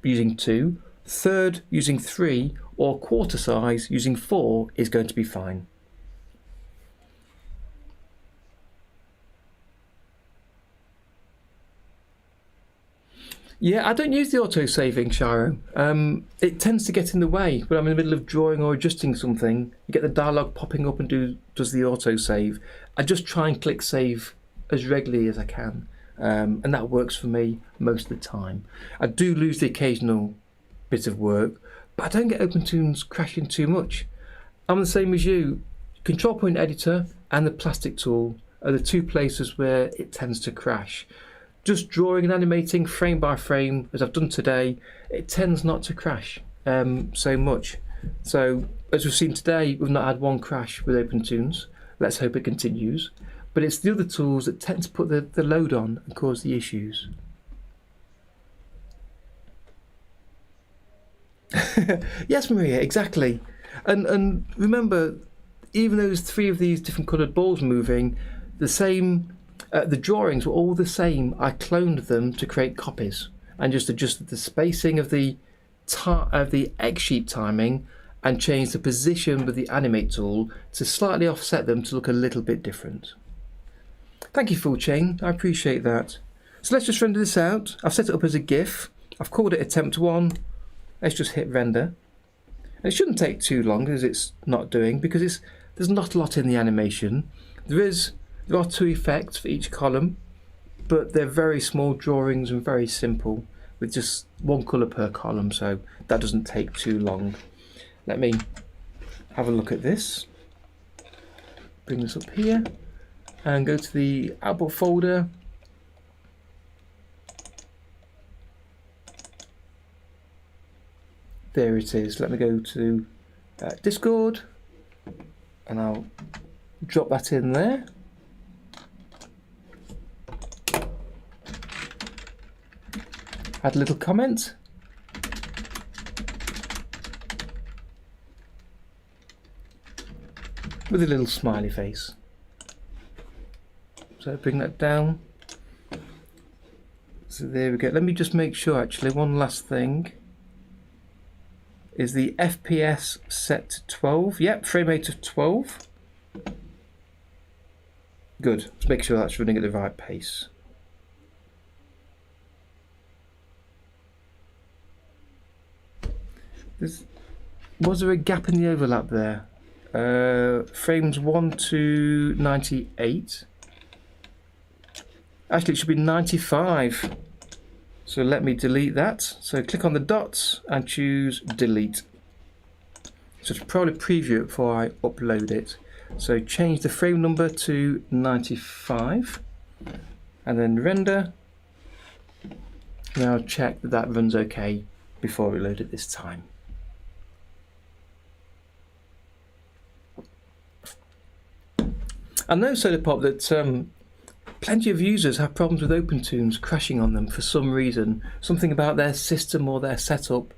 using 2, third using 3, or quarter size using 4 is going to be fine. Yeah, I don't use the auto-saving, Shiro. It tends to get in the way when I'm in the middle of drawing or adjusting something. You get the dialogue popping up and does the auto-save. I just try and click save as regularly as I can. and that works for me most of the time. I do lose the occasional bit of work, but I don't get OpenToonz crashing too much. I'm the same as you. Control point editor and the plastic tool are the two places where it tends to crash. Just drawing and animating frame by frame, as I've done today, it tends not to crash so much. So, as we've seen today, we've not had one crash with OpenToonz. Let's hope it continues. But it's the other tools that tend to put the load on and cause the issues. Yes, Maria, exactly. And remember, even though there's 3 of these different coloured balls moving, the drawings were all the same. I cloned them to create copies and just adjusted the spacing of the X sheet timing and changed the position with the Animate tool to slightly offset them to look a little bit different. Thank you, Full Chain, I appreciate that. So let's just render this out. I've set it up as a GIF. I've called it attempt 1. Let's just hit render. And it shouldn't take too long, as it's not doing, because there's not a lot in the animation. There are 2 effects for each column, but they're very small drawings and very simple, with just 1 colour per column, so that doesn't take too long. Let me have a look at this. Bring this up here and go to the output folder. There it is. Let me go to Discord and I'll drop that in there. Add a little comment. With a little smiley face. So bring that down. So there we go. Let me just make sure actually, one last thing. Is the FPS set to 12? Yep, frame rate of 12. Good. Let's make sure that's running at the right pace. Was there a gap in the overlap there? Frames 1 to 98. Actually, it should be 95. So let me delete that. So click on the dots and choose delete. So to probably preview it before I upload it. So change the frame number to 95 and then render. Now check that that runs okay before we load it this time. I know, Soda Pop, that plenty of users have problems with OpenToonz crashing on them for some reason. Something about their system or their setup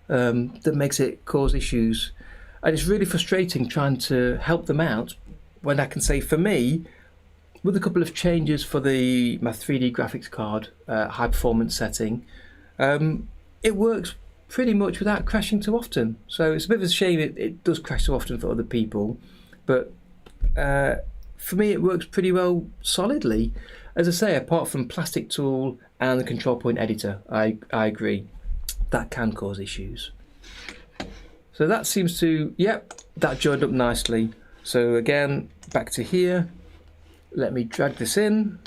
that makes it cause issues. And it's really frustrating trying to help them out when I can say, for me, with a couple of changes for my 3D graphics card high performance setting, it works pretty much without crashing too often. So it's a bit of a shame it does crash so often for other people, but for me it works pretty well solidly. As I say, apart from plastic tool and the control point editor, I agree that can cause issues. So that seems to, yep, that joined up nicely. So again, back to here, let me drag this in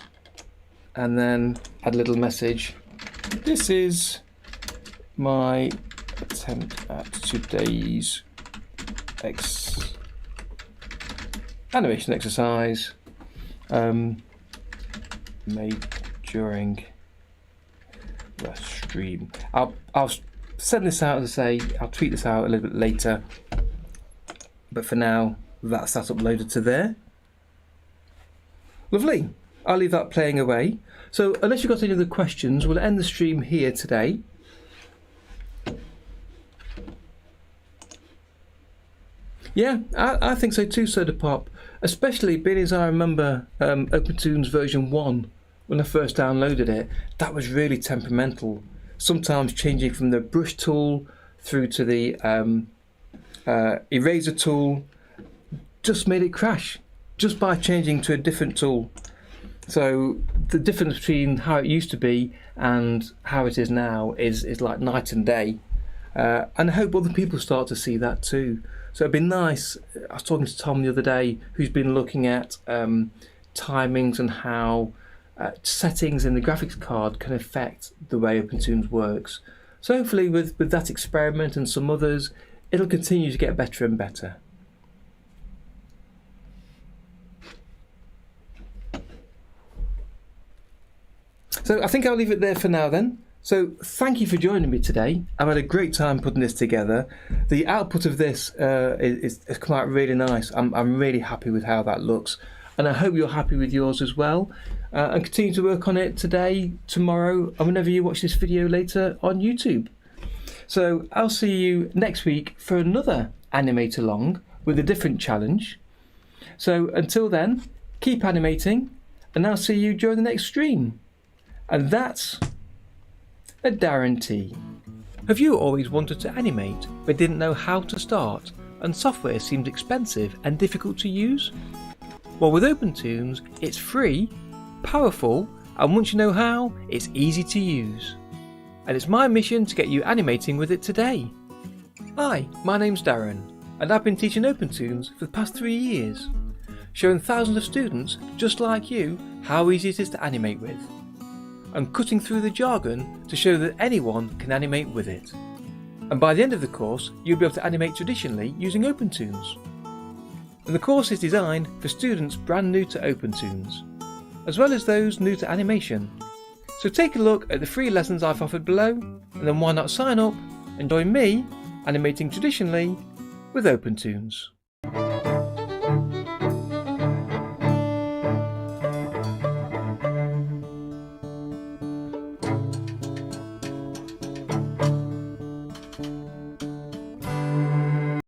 and then add a little message. This is my attempt at today's animation exercise made during the stream. I'll send this out, as I say, I'll tweet this out a little bit later, but for now that's uploaded to there. Lovely. I'll leave that playing away. So unless you've got any other questions, we'll end the stream here today. Yeah, I think so too, Soda Pop. Especially being as I remember OpenToonz version 1, when I first downloaded it, that was really temperamental. Sometimes changing from the brush tool through to the eraser tool just made it crash, just by changing to a different tool. So the difference between how it used to be and how it is now is like night and day. And I hope other people start to see that too. So it'd be nice. I was talking to Tom the other day, who's been looking at timings and how settings in the graphics card can affect the way OpenToonz works. So hopefully with that experiment and some others, it'll continue to get better and better. So I think I'll leave it there for now then. So thank you for joining me today. I've had a great time putting this together. The output of this has come out really nice. I'm really happy with how that looks, and I hope you're happy with yours as well. And continue to work on it today, tomorrow, and whenever you watch this video later on YouTube. So I'll see you next week for another Animate-along with a different challenge. So until then, keep animating, and I'll see you during the next stream. And that's a Darren Tea. Have you always wanted to animate but didn't know how to start, and software seemed expensive and difficult to use? Well, with OpenToonz, it's free, powerful, and once you know how, it's easy to use. And it's my mission to get you animating with it today. Hi, my name's Darren, and I've been teaching OpenToonz for the past 3 years, showing thousands of students just like you how easy it is to animate with, and cutting through the jargon to show that anyone can animate with it. And by the end of the course, you'll be able to animate traditionally using OpenToonz. And the course is designed for students brand new to OpenToonz, as well as those new to animation. So take a look at the free lessons I've offered below, and then why not sign up and join me animating traditionally with OpenToonz.